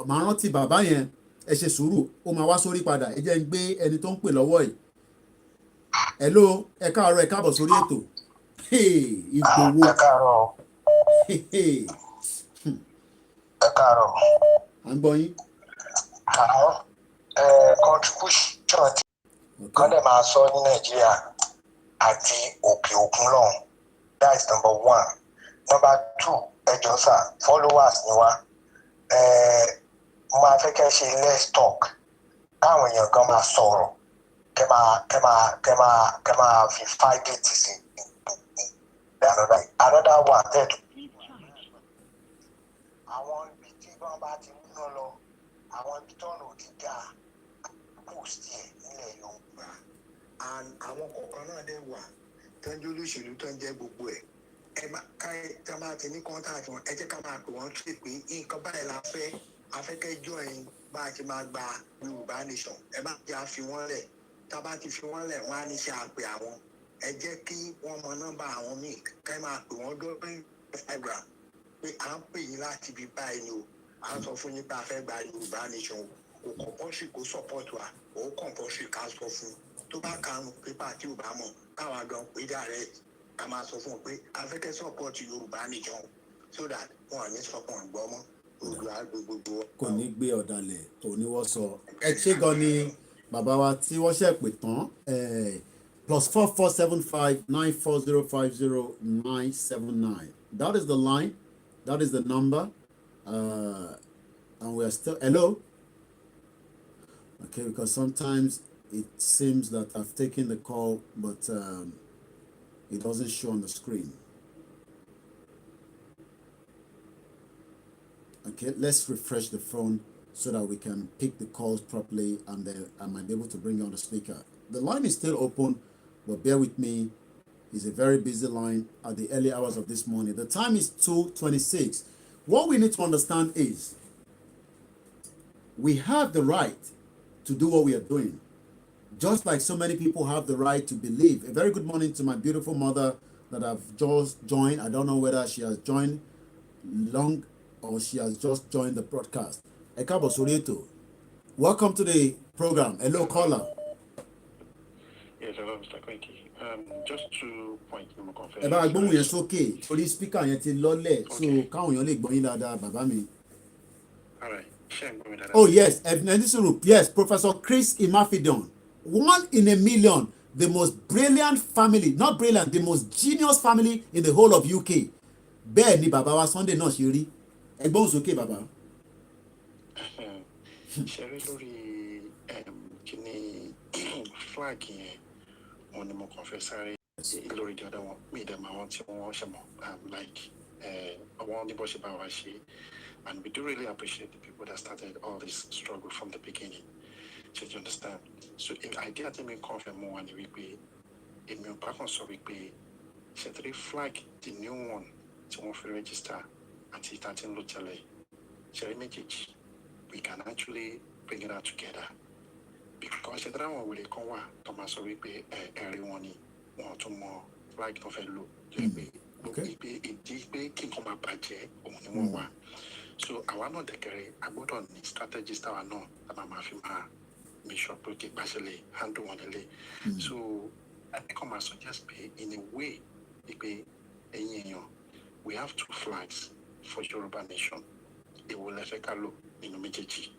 màá rántí bàbá yẹn ẹ ṣe sùúrù ó máa wá sórí padà ẹ jẹ́ ń gbé ẹni tó ń pè lọ́wọ́ yìí hello ẹ káàárọ̀ ẹ káàbọ̀ sórí ètò Ìgbòho ẹ káàárọ̀ ẹ káàárọ̀ à ń gbọ́ yín. àwọn contribution tí kan dẹ̀ máa sọ ní Nàìjíríà àti òkè òkun lọ́hùn that is number 1. Number 2 ẹjọ́ sà followers ni wá mo máa fẹ́ kẹ́ ṣe let's talk káwọn èèyàn kan máa sọ̀rọ̀ kẹ́ máa fi 5 dates sí another one third àwọn ibi tí wọ́n bá ti múná lọ àwọn ibi tọ́nà ò ti dá post ẹ̀ nílẹ̀ Yorùbá and àwọn kọ̀ọ̀kan náà dẹ̀ wà tó ń jẹ́ olóṣèlú tó ń jẹ́ gbogbo ẹ̀ ẹ máa ti ní contact wọn ẹ jẹ́ ká máa pè wọ́n sí pé nǹkan báyìí la fẹ́ afẹ́kẹ́ join bá a ti máa gba Yorùbá nation ẹ má jẹ́ àfi wọ́n lẹ̀ tá a bá ti fi wọ́n lẹ̀ wọ́n á ní ṣe àpè àwọn ẹ jẹ́ kí wọ́n mọ nọ́mbà àwọn míì ká máa pè wọ́n dọ́rin Instagram pé à ń pè yín láti ibi báyìí ni o à ń sọ fún yín pé a fẹ́ gba Yorùbá nation o compulsory kó support wa o compulsory ká sọ fún tó bá kanu pépà tí ò bá mọ̀ káwa gan pé direct ká máa sọ fún un pé a fẹ́ kẹ́ support Yorùbá nation so that wọn ò ní sọ fún ọgbọ́n mọ́ Yorùbá gbogbo. kò ní gbé ọ̀dàlẹ̀ òní wọ́n sọ ẹ ṣé gan ni bàbá wa tí wọ́n ṣe pè tán +447594050979 that is the line that is the number and we are still hello okay because sometimes it seems that I've taken the call but it doesn't show on the screen. Okay, let's refresh the phone so that we can pick the calls properly and then I might be able to bring on the speaker. The line is still open, but bear with me. It's a very busy line at the early hours of this morning. The time is 2:26. What we need to understand is we have the right to do what we are doing. Just like so many people have the right to believe. A very good morning to my beautiful mother that I've just joined. I don't know whether she has joined long or she has just joined the broadcast. Ẹ káàbọ̀ sórí ètò. Welcome to the program. Hello, caller. Yes, hello, Mr. Quinty. Just 2 points. Ẹ bá gbóhùn yẹn sókè torí speaker yẹn ti lọ́lẹ̀ so káwọn èèyàn lè gbọ́ yín dáadáa bàbá mi. All right. Oh yes, yes, Professor Chris Imafidon. 1 in a million, the most brilliant family, not brilliant, the most genius family in the whole of UK. Bẹ́ẹ̀ ni bàbá wa Sunday náà ṣe rí. Ẹ gbóhùn sókè bàbá. Ṣé rí lórí kíní flag yẹn, wọn ni mo kàn fẹ́ sáré lórí di ọ̀dọ̀ wọn, mi ìdẹ̀mọ̀ àwọn tí wọ́n ṣe mọ̀ like àwọn ní bó ṣe bá wa ṣe. And we do really appreciate the people that started all this struggle from the beginning. Do you understand? So if I did me confirm more and we be in my back on so we be set flag the new one to want to register and it at in locally. We can actually bring it out together. Because the drama will come one, Thomas will be everyone want to more flag of a look. Okay. So I want to declare about on the strategist I know that I'm make sure to partially handle on the lay. So I come and suggest pay in a way we have 2 flags for Yoruba nation. It will affect a look in the Mejeji.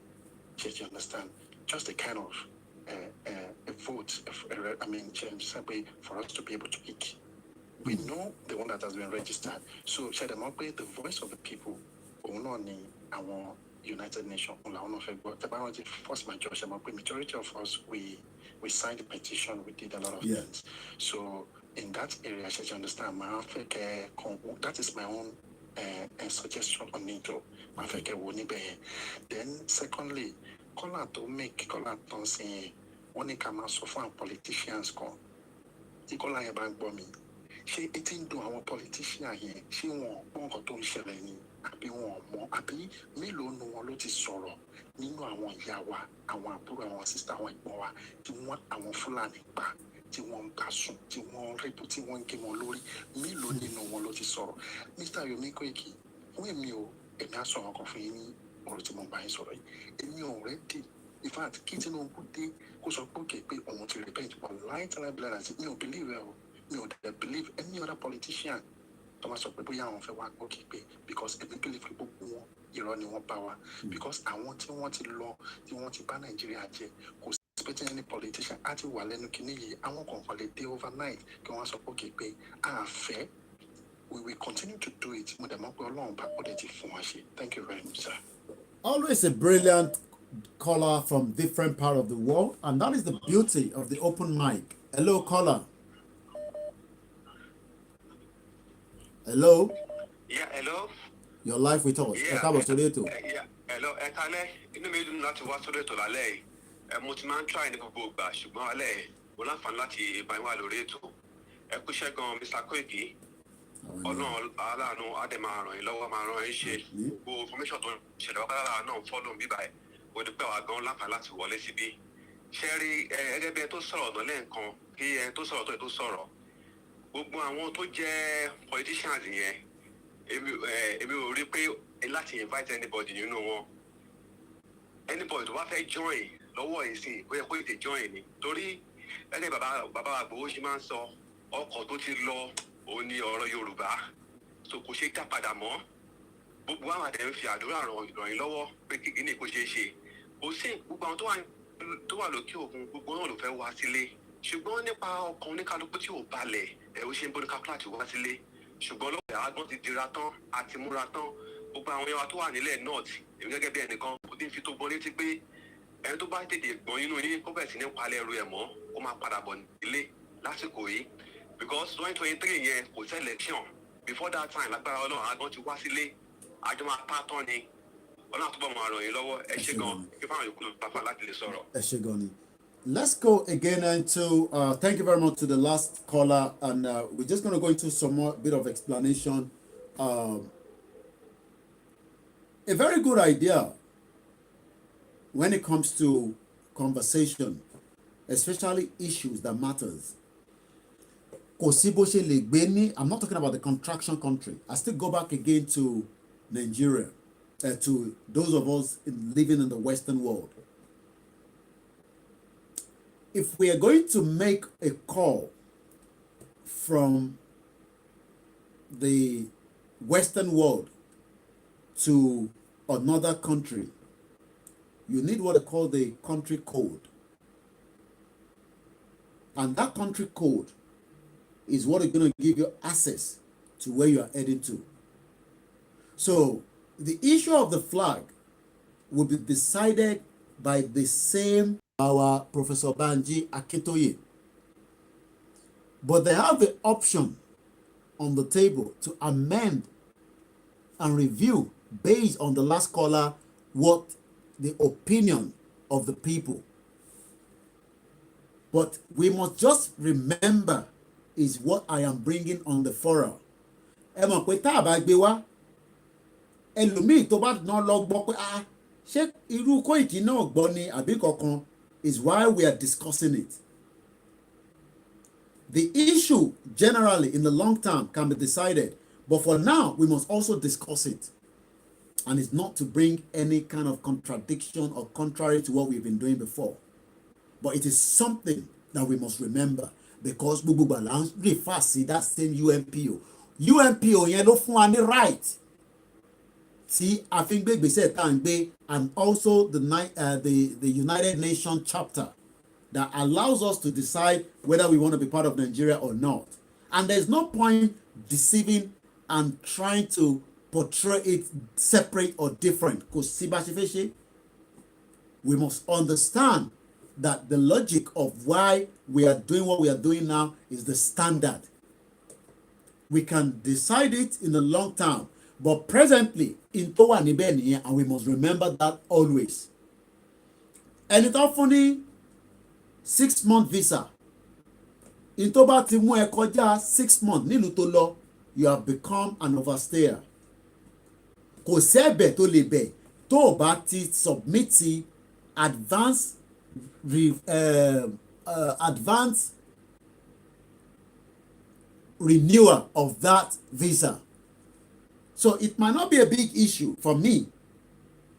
You understand? Just a kind of a vote, simply for us to be able to pick. We know the one that has been registered. So, the voice of the people, only our United Nations, the first majority of us, we signed the petition, we did a lot of things. So, in that area, you understand, that is my own suggestion on NATO. Then, secondly, call out to say, when it comes to politicians, call out bank bombing. Ṣé etí ń dùn àwọn politician yẹn ṣé wọn gbọ́ nǹkan tó ń ṣẹlẹ̀ ni àbí wọn mọ̀ àbí mélòó nu wọn ló ti sọ̀rọ̀ nínú àwọn ìyá wa àwọn àbúrò àwọn sísá àwọn ẹ̀gbọ́n wa tí wọ́n àwọn Fúlàní pa tí wọ́n ń bá sùn tí wọ́n ń rẹ́pù tí wọ́n ń gé wọn lórí mélòó nínú wọn ló ti sọ̀rọ̀. Mr. Yomi Koiki fún èmi o èmi á sọ̀rọ̀ kan fún yín ní ọ̀rọ̀ tí mo bá yín sọ̀rọ̀ yìí èmi ò rẹ́dì in fact kí Tinubu dé kó sọ pé òkè pé òun ti repent but láìtàlá bílára sí mi ò believe ẹ o. Me would believe any other politician. Thomas of people young for one okay because every believe people running one power because I want to law, you want to ban Nigeria because expecting any politician at you while I won't consolidate overnight. Can also okay pay fair. We will continue to do it with the long Thank you very much, sir. Always a brilliant caller from different part of the world, and that is the beauty of the open mic. Hello, caller. Hello? Yeah, hello? Your life with us. Yeah, hello. Ekale, inú mi dùn láti wá sórí ètò lálẹ́ yìí. Mo ti máa ń try ní gbogbo ìgbà ṣùgbọ́n alẹ́ yìí mo láǹfààní láti bá yín wà lórí ètò. Ẹ kú iṣẹ́ gan Mr. Koiki. Ọlọ́run aláàánú á dẹ̀ máa ràn yín lọ́wọ́ máa ràn yín ṣe. Gbogbo information tó ń ṣẹlẹ̀ wá kálára náà fọ́lọ́ bíbá ẹ̀. Ó dúpẹ́ wá gan láǹfààní láti wọlé síbí. Ṣé rí ẹgẹ́ bí ẹ tó sọ̀rọ̀ ọ̀nà lẹ́ẹ̀kan kí ẹ tó sọ̀rọ̀ tó sọ̀rọ̀. Gbogbo àwọn tó jẹ́ politicians yẹn èmi ò rí pé láti invite anybody nínú wọn anybody tó bá fẹ́ join lọ́wọ́ yìí sí ó yẹ kó ètè join ni torí ẹgbẹ́ bàbá Àgbòho ṣe máa ń sọ ọkọ̀ tó ti lọ òun ni ọ̀rọ̀ Yorùbá so kò ṣe dá padà mọ́ gbogbo àwọn àdé ń fi àdúrà ràn yín lọ́wọ́ pé kí ni kò ṣeé ṣe kò sí gbogbo àwọn tó wà lókè òkun gbogbo náà ló fẹ́ wá sílé ṣùgbọ́n nípa ọkàn oníkálukú tí ò balẹ̀ ó ṣe ń bọ́ ní kápúláàtì wá sílé ṣùgbọ́n lọ́wọ́ àgbọ̀n ti dira tán àti múra tán gbogbo àwọn ẹwà tó wà nílẹ̀ north èmi gẹ́gẹ́ bí ẹnìkan ó ti ń fi tó gbọ́n létí pé ẹni tó bá tètè gbọ́n inú yín kó bẹ̀rẹ̀ sí ní palẹ̀ ẹrù ẹ̀ mọ́ ó máa padà bọ̀ nílé lásìkò yìí because 2023 yẹn kò sí election before that time lágbára Ọlọ́run àgbọ̀n ti wá sílé àjọ máa tá tán ni Ọlọ́run àtúbọ̀ máa ràn yín lọ́wọ́ ẹ ṣé gan kí fáwọn yòókù ló bá láti lè sọ̀rọ̀. Ẹ ṣé gan ni. Let's go again into, thank you very much to the last caller, and we're just going to go into some more bit of explanation. A very good idea when it comes to conversation, especially issues that matters. I'm not talking about the contraction country. I still go back again to Nigeria, to those of us living in the Western world. If we are going to make a call from the Western world to another country, you need what they call the country code. And that country code is what is going to give you access to where you are heading to. So the issue of the flag will be decided by the same our Professor Banji Akintoye. But they have the option on the table to amend and review based on the last caller, what the opinion of the people. But we must just remember is what I am bringing on the forum. Ẹ mọ̀ pé tá a bá gbé wá, ẹlòmíì tó bá ná lọ gbọ́ pé ṣé irú Kóìkì náà gbọ́ ni àbí kankan is why we are discussing it. The issue generally in the long term can be decided, but for now we must also discuss it. And it's not to bring any kind of contradiction or contrary to what we've been doing before. But it is something that we must remember because gbogbo balance refer sí that same UNPO. UNPO yẹn ló fún wa ní right tí a fi ń gbé ìgbésẹ̀ tá à ń gbé, and also the United Nations chapter that allows us to decide whether we want to be part of Nigeria or not. And there's no point deceiving and trying to portray it separate or different. We must understand that the logic of why we are doing what we are doing now is the standard. We can decide it in the long term, but presently, in Towa Nibeni, and we must remember that always. And it often 6-month visa. In Toba ti mú ẹ kọjá 6 months nílùú tó lọ, you have become an overstayer. Kò sẹ́bẹ̀ tó lè bẹ̀ tó o bá ti submit advance renewal of that visa. So it might not be a big issue for me.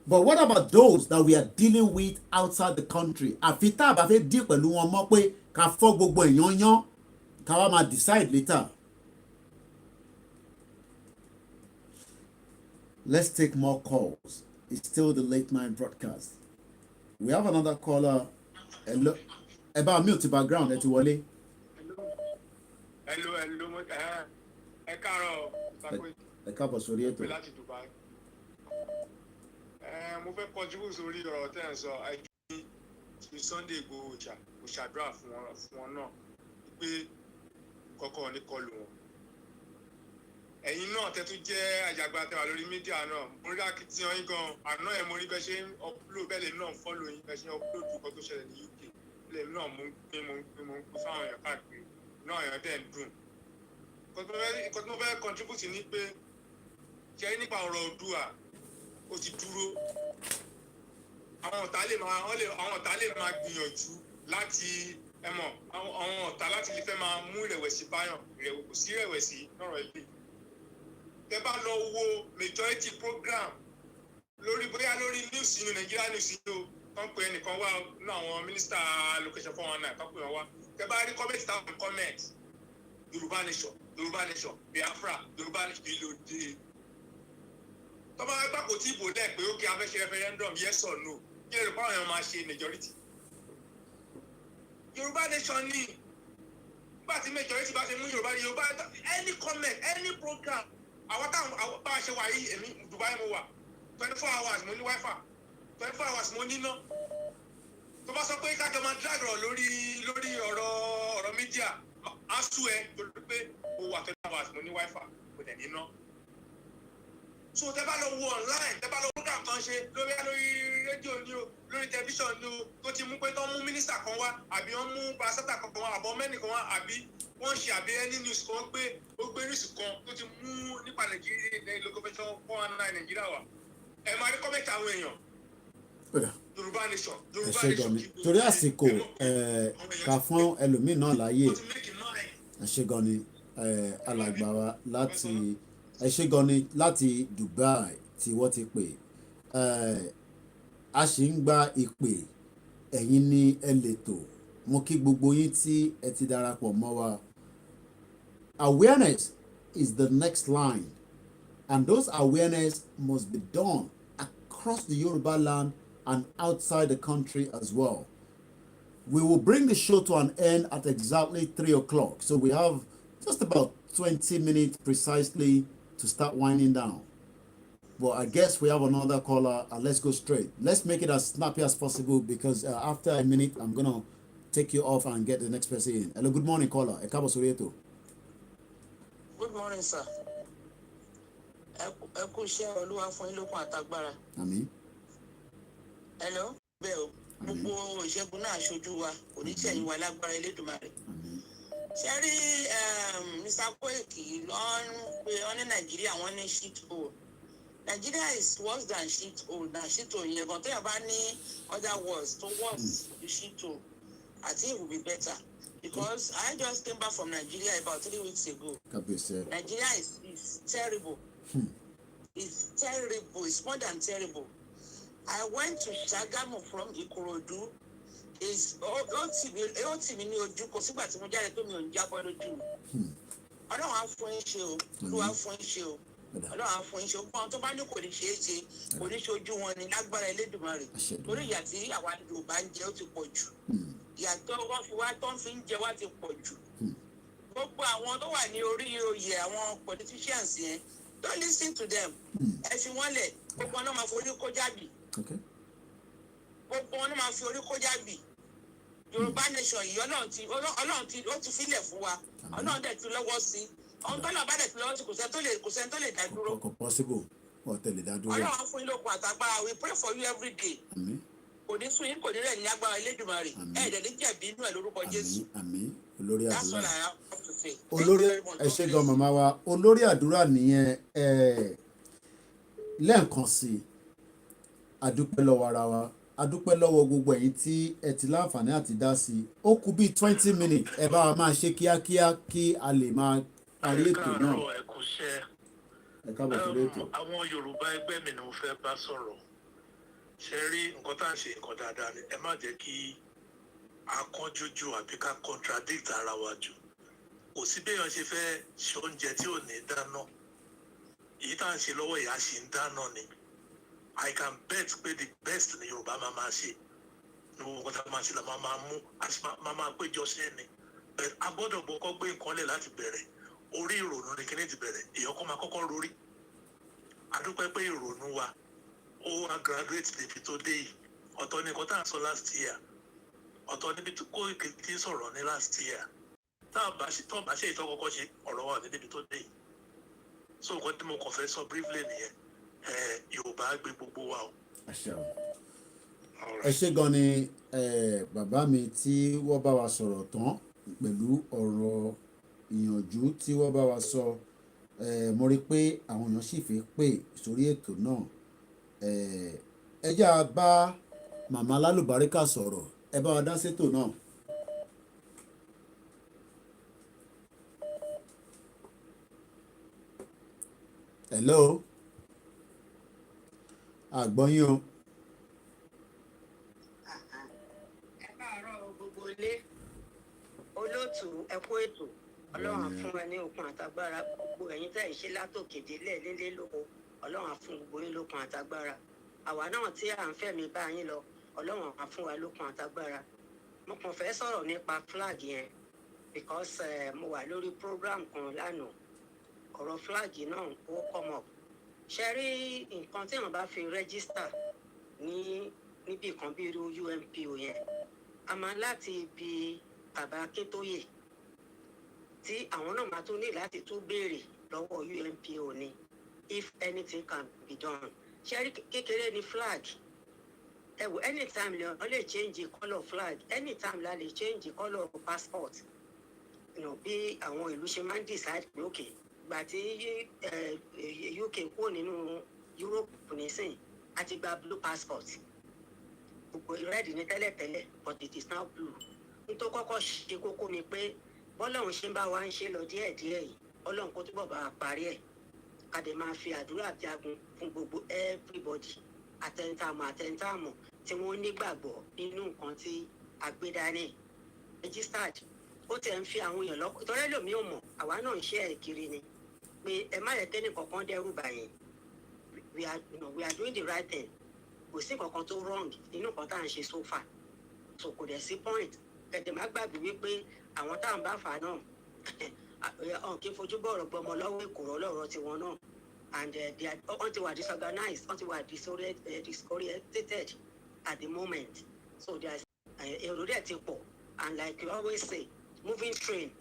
But what about those that we are dealing with outside the country? Àfi tá a bá fẹ́ deal pẹ̀lú wọn mọ́ pé ká fọ́ gbogbo èèyàn yán ká wá máa decide later. Let's take more calls. It's still the late night broadcast. We have another caller. Hello. About mute background ẹ ti wọlé. Hello. Ẹ káàárọ̀. Ẹ káàbọ̀ sórí ètò. Mo fẹ́ contribute sórí ọ̀rọ̀ tẹ́ ẹ̀ sọ àìjú ní Sunday Igboho kò ṣàdúrà fún wọn náà pé kọ́kọ́ ní kọlù wọn. Ẹ̀yin náà tẹ́ tún jẹ́ àjàgbá tẹ́wà lórí mídíà náà mo rí akitiyan yín gan àná ẹ̀ mo rí bẹ́ẹ̀ ṣe ń upload bẹ́ẹ̀ lè náà follow yín bẹ́ẹ̀ ṣe ń upload nǹkan tó ṣẹlẹ̀ ní UK lè náà mo ń gbé fáwọn èèyàn káàkiri náà èèyàn dẹ̀ ń dùn. Nǹkan tí mo fẹ́ contribute ní pé ṣe nípa ọ̀rọ̀ Oòduà ó ti dúró. Àwọn ọ̀tá lè máa gbìyànjú láti àwọn ọ̀tá láti lè fẹ́ máa mú ìrẹ̀wẹ̀sì báyàn kò sí ìrẹ̀wẹ̀sì lọ́rọ̀ ilé. Tẹ́ bá lọ wo majority program bóyá lórí news inú Nigeria news yìí o kàn pé ẹnìkan wá ní àwọn minister location 419 kàn pé wọn wá. Tẹ́ bá rí comment táwọn comment Yoruba nation Biafra Yoruba nation ìlòdì. Tọ́ba ẹgbẹ́ kò tí ì bò dẹ́ pé ó kí a fẹ́ ṣe referendum yes or no kí lè rò pé àwọn èèyàn máa ṣe majority. Yorùbá nation ní nígbà tí majority bá ṣe mú Yorùbá any comment any program àwọn táwọn bá a ṣe wà yìí èmi Dubai mo wà 24 hours mo ní wifi 24 hours mo níná. Tó bá sọ pé kájọ máa drag lórí ọ̀rọ̀ mídíà á sú ẹ torí pé mo wà 24 hours mo ní wifi mo dẹ̀ níná. So tẹ́ bá lọ wo online tẹ́ bá lọ program kan ṣe lórí rédíò ní o lórí tẹlifíṣàn ní o tó ti mú pé tó ń mú mínísítà kan wá àbí wọ́n mú pàṣẹ́tà kan wá àbọ̀ mẹ́nì kan wá àbí wọ́n ṣe àbí any news kan ó gbé news kan tó ti mú nípa Nàìjíríà location 419 Nàìjíríà wà ẹ máa rí kọ́mẹ̀tì àwọn èèyàn Yorùbá nation torí àsìkò ká fún ẹlòmíì náà láàyè ẹ ṣé gan ni alàgbà wa láti ẹ ṣé gan ni láti Dubai tí wọ́n ti pè a sì ń gba ìpè ẹ̀yin ní ẹlẹ́tò mo kí gbogbo yín tí ẹ ti darapọ̀ mọ́ wa. Awareness is the next line and those awareness must be done across the Yoruba land and outside the country as well. We will bring the show to an end at exactly 3 o'clock. So we have just about 20 minutes precisely to start winding down. But I guess we have another caller and let's go straight. Let's make it as snappy as possible because after a minute, I'm going to take you off and get the next person in. Hello, good morning, caller. Ẹ káàbọ̀ sórí ètò. Good morning, sir. ẹ kú iṣẹ́ olúwa fún yín lókun àtagbára. Àmín. Hello bẹ́ẹ̀ o gbogbo ìṣẹ́gun náà aṣojú wa kò ní ṣẹ̀yìn wa lágbára Elédùmarè. ṣe rí Mr. Koiki lọ́rùn pé wọ́n ní Nàìjíríà wọ́n ní shit hole. Nigeria is worse than shit hole na shit hole yẹn gan téèyàn bá ní other words to worse the shit hole I think it will be better because I just came back from Nigeria about 3 weeks ago. Nigeria is terrible. It's terrible. It's more than terrible. I went to Ṣàgámù from Ìkòròdú. Ó tì mí ní ojú kò sígbà tí mo jáde tó mi ò ń jábọ́ lójú. Ọlọ́run á fún yín ṣe o. Olúwa fún yín ṣe o. Ọlọ́run á fún yín ṣe o. Gbọ́n tó bá ní kò ní ṣeé ṣe kò ní ṣojú wọn ní lágbára Elédùmarè. Torí ìyà tí àwa Yorùbá ń jẹ ó ti pọ̀ jù. Ìyà tó wọ́n fi wá tó ń fi ń jẹ wá ti pọ̀ jù. Gbogbo àwọn tó wà ní orí oyè àwọn politicians yẹn don't listen to them. Ẹ fi wọ́n lẹ̀ gbogbo wọn náà máa forí kó jábì. Gbogbo wọn náà máa fi orí kó jábì. Yorùbá nation yìí Ọlọ́run ti ó ti filẹ̀ fún wa. Ọlọ́run dẹ̀ ti lọ́wọ́ sí. Ọ̀hún tó lọ bá dẹ̀ ti lọ́wọ́ sí kò sẹ́ni tó lè dá dúró. Kò possible ọ̀tẹ̀ lè dá dúró. Ọlọ́run fún yín lókun àtàgbára we pray for you every day. Kò ní sún yín kò ní rẹ̀ ní agbára Elédùmarè. Ẹ̀ẹ́dẹ̀ ní jẹ̀bi inú ẹ̀ lórúkọ Jésù. Àmín. Olórí àdúrà. That's all I have to say. Olórí ẹ ṣé gan màmá wa. Olórí àdúrà nìyẹn lẹ́ẹ̀kan sí adúpẹ́ lọ́wọ́ ara wa. Adúpẹ́ lọ́wọ́ gbogbo ẹ̀yin tí ẹ ti láǹfààní àti dá sí. Ó kù bí 20 minutes ẹ bá wa máa ṣe kíákíá kí a lè máa parí ètò náà. Ẹ káàbọ̀ sórí ètò. Àwọn Yorùbá ẹgbẹ́ mi ni mo fẹ́ bá sọ̀rọ̀. Ṣé rí nǹkan tá à ń ṣe nǹkan dáadáa ni ẹ má jẹ́ kí a kánjú jù àbí ká contradict ara wa jù. Kò sí béèyàn ṣe fẹ́ ṣe oúnjẹ tí ò ní dáná. Èyí tá à ń ṣe lọ́wọ́ ìyá ṣì ń dáná ni. I can bet pé the best ni Yorùbá máa ṣe. Ní gbogbo nǹkan tá a máa ṣe la máa mú àti máa péjọ sí ẹni. A gbọ́dọ̀ kọ́kọ́ gbé nǹkan lẹ̀ láti bẹ̀rẹ̀. Orí ìrònú ni kíní ti bẹ̀rẹ̀. Èèyàn kan máa kọ́kọ́ rorí. A dúpẹ́ pé ìrònú wa ó wá graduate débi tó dé yìí. Ọ̀tọ̀ ni nǹkan tá à ń sọ last year. Ọ̀tọ̀ níbi tó kó ìkejì sọ̀rọ̀ ní last year. Tá a bá ṣe ìtọ́ kọ́kọ́ ṣe ọ̀rọ̀ wa ní débi tó dé yìí. So nǹkan tí mo kàn fẹ́ sọ briefly nìyẹn. Yorùbá gbé gbogbo wa o. Ẹ ṣé gan ni bàbá mi tí wọ́n bá wa sọ̀rọ̀ tán pẹ̀lú ọ̀rọ̀ ìyànjú tí wọ́n bá wa sọ. Mo rí pé àwọn èèyàn sì fi pè sórí ètò náà. Ẹ jẹ́ a bá màmá Lálùbáríkà sọ̀rọ̀ ẹ bá wa dá sétò náà. Hello. Àgbọ́yìn o. Ẹ káàárọ̀ gbogbo ilé olóòtú ẹ kú ètò Ọlọ́run á fún ẹ ní okun àtagbára gbogbo ẹ̀yin tẹ́ ẹ̀ ṣe látòkè délẹ̀ lélẹ́ lóko Ọlọ́run á fún gbogbo yín lókun àtagbára àwa náà tí à ń fẹ̀mí bá yín lọ Ọlọ́run á fún wa lókun àtagbára. Mo kàn fẹ́ sọ̀rọ̀ nípa flag yẹn because mo wà lórí program kan lánàá ọ̀rọ̀ flag náà ó come up. Ṣé rí nǹkan tí wọ́n bá fi rẹ́gísítà níbi kan bí irú UNPO yẹn a máa láti ibi bàbá Akíntóyè tí àwọn náà máa tún ní láti tún béèrè lọ́wọ́ UNPO ni if anything can be done. Ṣé rí kékeré ni flag ẹ wò anytime wọ́n lè change colour flag anytime la lè change colour passport bí àwọn ìlú ṣe máa ń decide pé okay gbà tí UK kúrò nínú Europe nísìn àti gba blue passport gbogbo red ní tẹ́lẹ̀tẹ́lẹ̀ but it is now blue. Nítorí kọ́kọ́ ṣe kókó ni pé bọ́lọ́run ṣe ń bá wa ń ṣe lọ díẹ̀díẹ̀ yìí Ọlọ́run kó túbọ̀ bá wa parí ẹ̀ ká dẹ̀ máa fi àdúrà jagun fún gbogbo everybody àtẹ̀ntàmọ̀ tí wọ́n nígbàgbọ́ nínú nǹkan tí àgbédání registered ó tẹ̀ ń fi àwọn èèyàn lọ́kọ̀ tọ́lẹ́ lòmí ò mọ̀ àwa náà ń ṣe ẹ̀ kiri ni pé ẹ má yẹ kẹ́ni kankan dẹ́rù bàyẹn we are doing the right thing kò sí kankan tó wrong nínú nǹkan tá à ń ṣe so far so kò dẹ̀ sí point kẹ̀dẹ̀ má gbàgbé wípé àwọn tá à ń bá fà náà ọ̀n kí n fojú bọ̀rọ̀ gbọmọ lọ́wọ́ èkòrò lọ́rọ̀ tiwọn náà and wọ́n ti wà disorganized wọ́n ti wà disorientated at the moment so there is èrò dẹ̀ ti pọ̀ and like you always say moving train.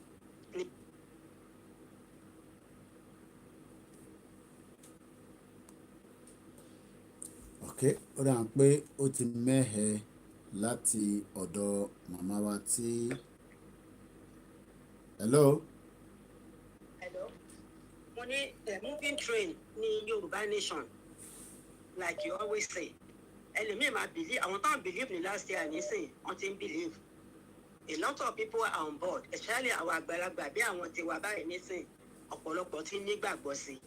okay, ó dà pé ó ti mẹ́hẹ̀ láti ọ̀dọ̀ màmá wa tí. Hello. Hello. Mo ní moving train ní Yorùbá nation like you always say. Ẹlòmíì máa believe àwọn tó ń believe ní last year nísìn wọ́n ti ń believe. A lot of people are on board, especially àwọn àgbàlagbà bí àwọn tiwa báyìí nísìn ọ̀pọ̀lọpọ̀ ti nígbàgbọ́ sí i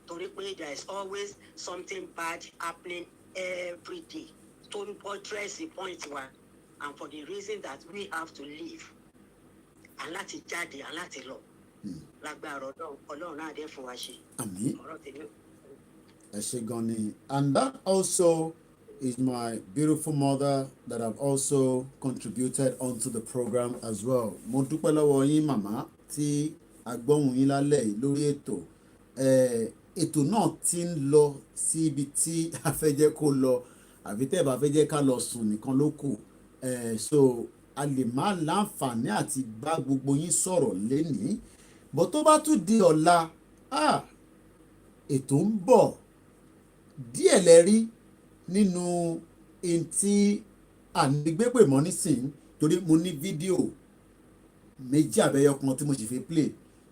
torí pé there is always something bad happening every day tó ń buttress the point wa and for the reason that we have to live aláti jáde aláti lọ lágbára Ọlọ́run náà dé fún wa ṣe. Àmín. Ọ̀rọ̀ tèmi. Ẹ ṣé gan ni. And that also is my beautiful mother that have also contributed onto the program as well. Mo dúpẹ́ lọ́wọ́ yín màmá tí agbóhùn yín lálẹ́ yìí lórí ètò. Ètò náà ti ń lọ sí ibi tí a fẹ́ jẹ́ kó lọ àbí tẹ́ bá fẹ́ jẹ́ ká lọ sùn nìkan ló kù. So a lè má láǹfààní àti bá gbogbo yín sọ̀rọ̀ lénìí. Bó tó bá tún di ọ̀la, ètò ń bọ̀ díẹ̀ lẹ́rí nínú in tí ànígbépè mọ́ nísìnyí torí mo ní fídíò méjì àbẹ́yọ kan tí mo sì fi play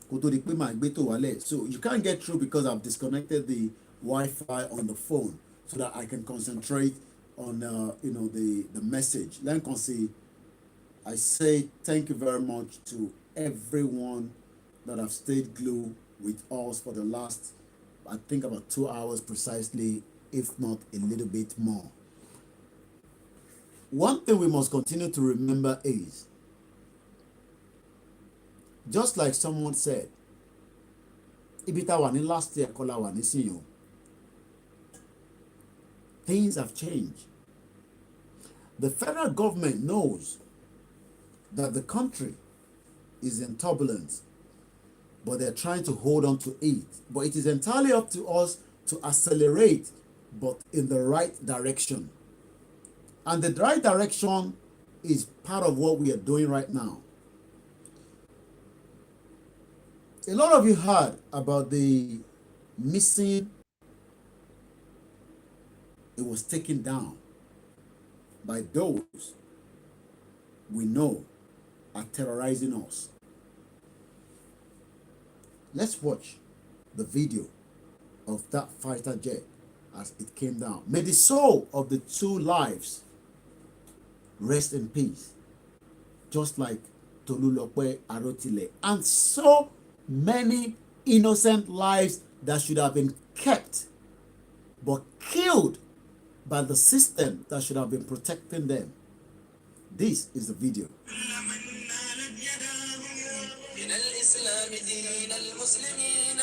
kó tó di pé màá gbé tò wálẹ̀. So you can't get through because I've disconnected the Wi-Fi on the phone so that I can concentrate on the message. Lẹ́ǹkan sí I say thank you very much to everyone that have stayed glued with us for the last, I think, about 2 hours precisely, if not a little bit more. One thing we must continue to remember is, just like someone said, ibi tá wà ní last year kọ́ la wà nísìnyí o. Things have changed. The federal government knows that the country is in turbulence, but they're trying to hold on to it. But it is entirely up to us to accelerate, but in the right direction. And the right direction is part of what we are doing right now. A lot of you heard about the missing. It was taken down by those we know are terrorizing us. Let's watch the video of that fighter jet as it came down. May the soul of the 2 lives rest in peace, just like Tolulope Arotile and so many innocent lives that should have been kept but killed by the system that should have been protecting them. This is the video. الإسلام دين المسلمين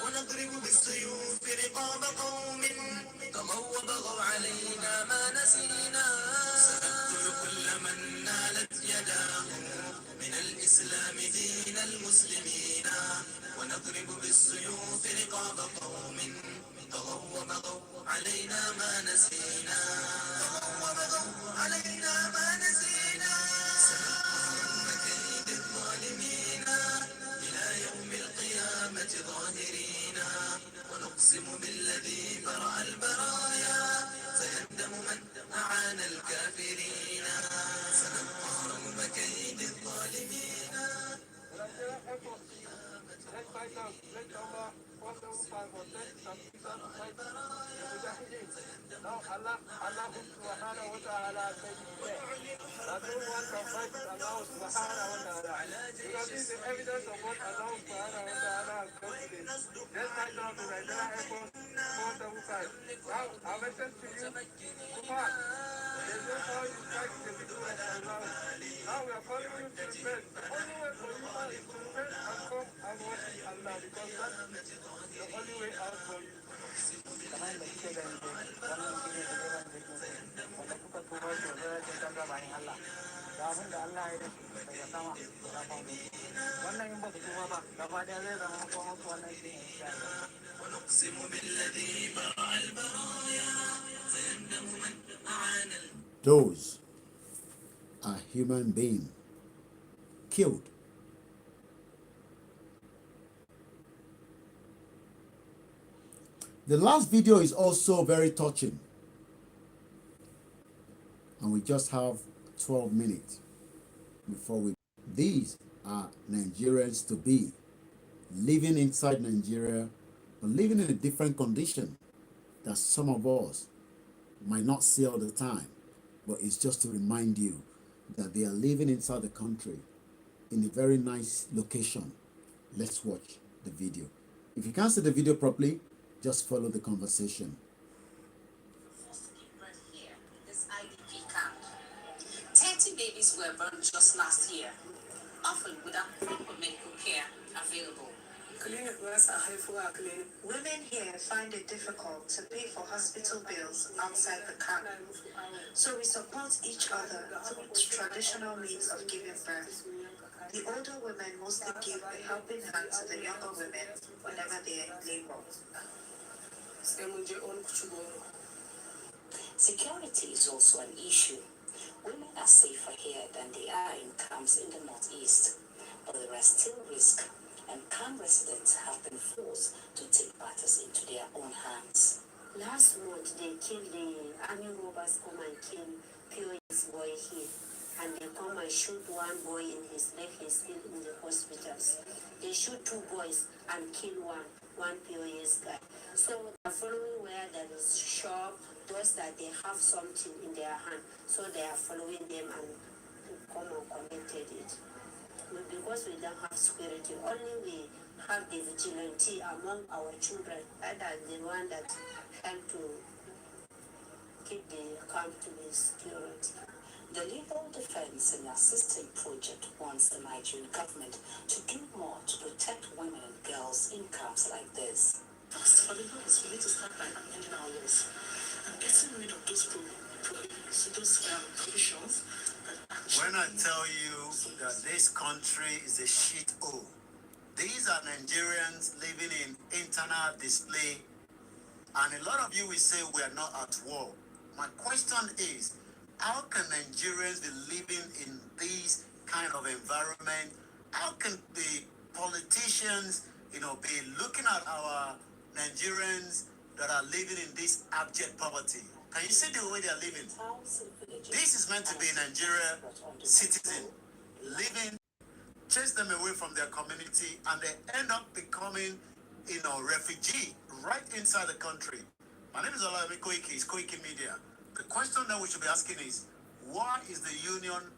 ونضرب بالسيوف رقاب قوم طغوا وبغوا علينا ما نسينا سنقتل كل من نالت يداه من الإسلام دين المسلمين ونضرب بالسيوف رقاب قوم طغوا وبغوا علينا ما نسينا طغوا وبغوا علينا ما نسينا كيد الظالمين إلى يوم القيامة ظاهرين ونقسم بالذي برأ البرايا سيندم من أعان الكافرين سنبقى رغم كيد الظالمين. Now Allah subhanahu wa ta'ala said that no one can fight Allah subhanahu wa ta'ala. Because this is the evidence of what Allah subhanahu wa ta'ala has done today. Just like now the Nigeria Air Force 475. Now I mentioned to you, Kumar, there's no power you fight the people of Allah. Now we are calling you to repent. The only way for you now is to repent and come and worship Allah because that's the only way out for you. Kamar da kike ganin wannan shi ne da yawan da ke wanda kuka tuba da zai canza bayan Allah da abin da Allah ya dace daga sama da faɗo wannan in ba su tuba ba gaba ɗaya zai zama kuma musu wannan shi ne insha Allah. ونقسم بالذي برأ البرايا سيندم من أعان. Those are human beings killed. The last video is also very touching. we just have 12 minutes before we. These are Nigerians to be, living inside Nigeria, but living in a different condition that some of us might not see all the time. But it's just to remind you that they are living inside the country in a very nice location. Let's watch the video. If you can't see the video properly, just follow the conversation. Forced to give birth here, this IDP camp. 30 babies were born just last year, often without proper medical care available. Women here find it difficult to pay for hospital bills outside the camp, so we support each other through traditional means of giving birth. The older women mostly give a helping hand to the younger women whenever they are in labor. Security is also an issue. Women are safer here than they are in camps in the northeast, but there are still risks, and camp residents have been forced to take matters into their own hands. Last month, they killed the army robbers, come and kill POS boy here, and they come and shoot one boy in his leg. He's still in the hospitals. They shoot two boys and kill one POS guy. So they're following where there is shop, those that they have something in their hand. So they are following them and come and collected it. But because we don't have security, only we have the vigilante among our children. That are the one that help to keep the camp to be security. The Legal Defense and Assistance Project wants the Nigerian government to do more to protect women and girls in camps like this. First, for the laws, we need to start by amending our laws and getting rid of those provisions. When I tell you that this country is a shithole, these are Nigerians living in internal display, and a lot of you will say we are not at war. My question is, how can Nigerians be living in this kind of environment? How can the politicians, be looking at our Nigerians that are living in this abject poverty? Can you see the way they are living? This is meant to be a Nigeria citizen living, chase them away from their community, and they end up becoming, refugee right inside the country. My name is Olawumi Koiki, it's Koiki Media. The question that we should be asking is, why is the union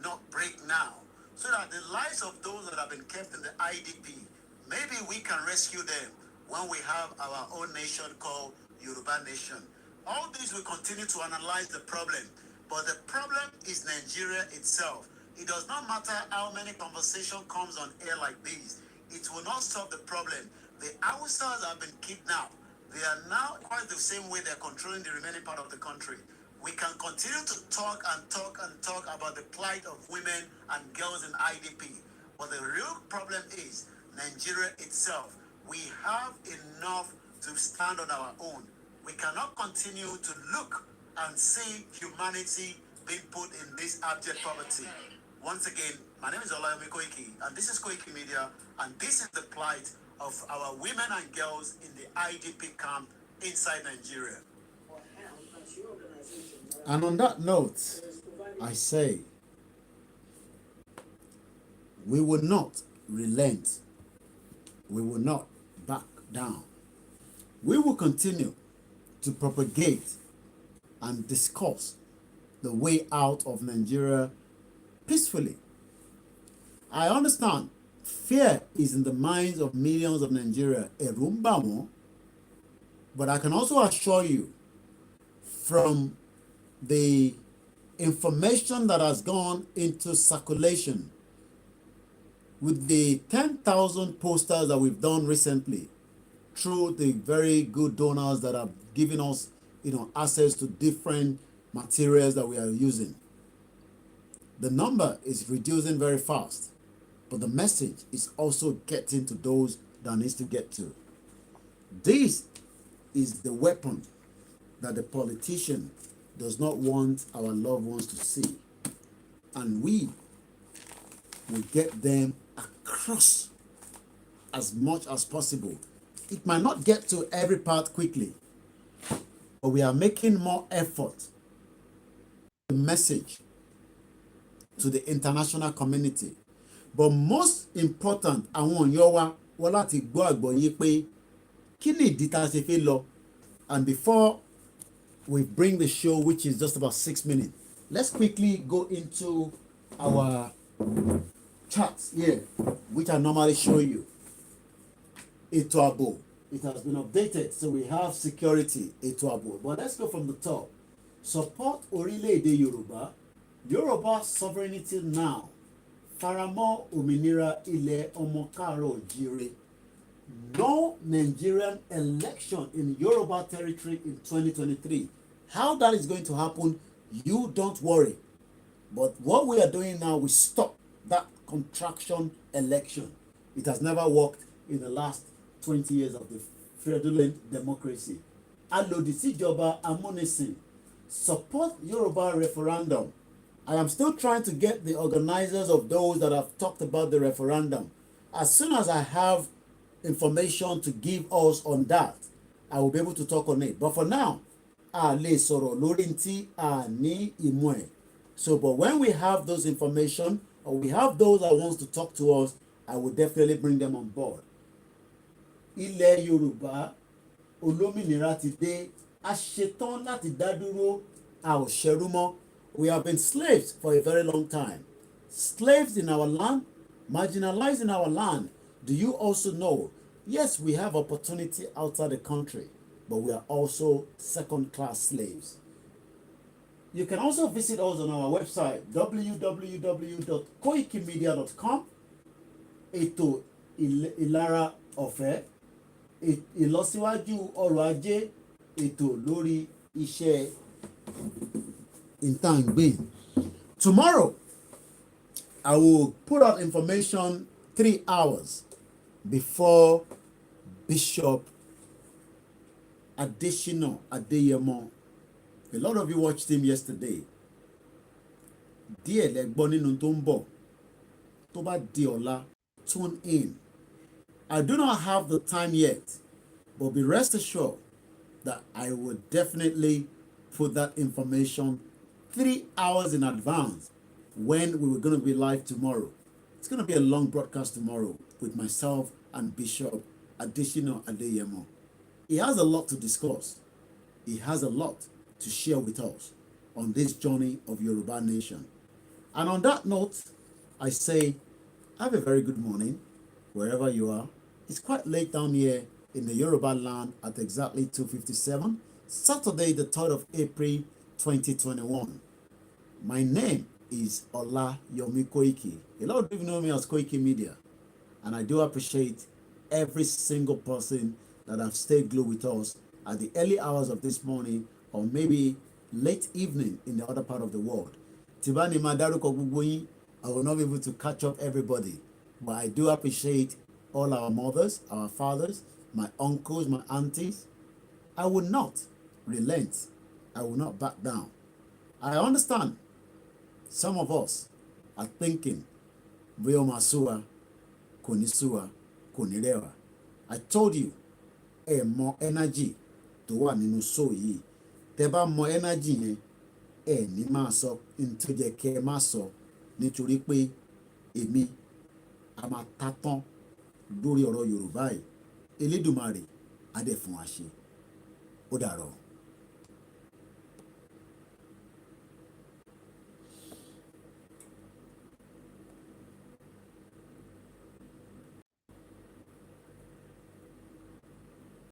not break now? So that the lives of those that have been kept in the IDP, maybe we can rescue them when we have our own nation called Yoruba Nation. All this will continue to analyze the problem, but the problem is Nigeria itself. It does not matter how many conversation comes on air like this. It will not solve the problem. The Hausas have been kidnapped. They are now quite the same way they're controlling the remaining part of the country. We can continue to talk and talk and talk about the plight of women and girls in IDP. But the real problem is Nigeria itself. We have enough to stand on our own. We cannot continue to look and see humanity being put in this abject poverty. Once again, my name is Olawumi Koiki, and this is Koiki Media, and this is the plight of our women and girls in the IDP camp inside Nigeria. And on that note, I say, we will not relent. We will not back down. We will continue to propagate and discuss the way out of Nigeria peacefully. I understand fear is in the minds of millions of Nigeria, but I can also assure you from the information that has gone into circulation with the 10,000 posters that we've done recently through the very good donors that have given us, access to different materials that we are using. The number is reducing very fast, but the message is also getting to those that needs to get to. This is the weapon that the politician does not want our loved ones to see. And we will get them across as much as possible. It might not get to every part quickly, but we are making more effort a message to the international community. But most important, àwọn èèyàn wa wọ́n láti gbọ́ àgbọ́yé pé kí ni ìdí tá a ṣe fẹ́ lọ. And before we bring the show, which is just about 6 minutes, let's quickly go into our charts here, which I normally show you. Ètò ààbò, it has been updated, so we have security, ètò ààbò. But let's go from the top. Support orílẹ̀-èdè Yorùbá, Yoruba sovereignty now. Faramọ́ òmìnira ilẹ̀ ọmọ káàárọ̀-o-jíire. No Nigerian election in Yoruba territory in 2023. How that is going to happen, you don't worry. But what we are doing now, we stop that contraction election. It has never worked in the last 20 years of the fraudulent democracy. Alòdì síjọba amúnisìn. Support Yoruba referendum. I am still trying to get the organizers of those that have talked about the referendum. As soon as I have information to give us on that, I will be able to talk on it. But for now, a lè sọ̀rọ̀ lórí ntí a ní ìmọ̀ ẹ̀. So, but when we have those information, or we have those that wants to talk to us, I will definitely bring them on board. Ilẹ̀ Yorùbá olómìnira ti dé, a ṣetán láti dá dúró, a ò ṣẹrú mọ́. We have been slaves for a very long time. Slaves in our land, marginalized in our land. Do you also know? Yes, we have opportunity outside the country, but we are also second-class slaves. You can also visit us on our website, www.koikimedia.com. Ètò ìlara ọ̀fẹ́, ìlọsíwájú ọrọ̀ ajé, ètò lórí iṣẹ́ ìtàngbé. Tomorrow, I will put out information 3 hours before Bishop Adeyemo. A lot of you watched him yesterday. Díẹ̀ lẹ gbọ́ nínú tó ń bọ̀. Tó bá di ọ̀la, tune in. I do not have the time yet, but be rest assured that I will definitely put that information 3 hours in advance when we were going to be live tomorrow. It's going to be a long broadcast tomorrow with myself and Bishop Adeyemo. He has a lot to discuss. He has a lot to share with us on this journey of Yoruba nation. And on that note, I say, have a very good morning, wherever you are. It's quite late down here in the Yoruba land at exactly 2:57, Saturday, the 3rd of April, 2021. My name is Ola Yomi Koiki. A lot of people know me as Koiki Media, and I do appreciate every single person that have stayed glued with us at the early hours of this morning, or maybe late evening in the other part of the world. Tibani Madaruko Guguyi, I will not be able to catch up everybody, but I do appreciate all our mothers, our fathers, my uncles, my aunties. I will not relent. I will not back down. I understand some of us are thinking, Masua, Konisua, Konirewa. I told you, more energy to one in so ye. Teba more energy, ni maso into the ke maso, nítorí pé èmi a máa ta tán lórí ọ̀rọ̀ Yorùbá yìí. Elédùmarè á dẹ̀ fún wa ṣe. Ó dàárọ̀.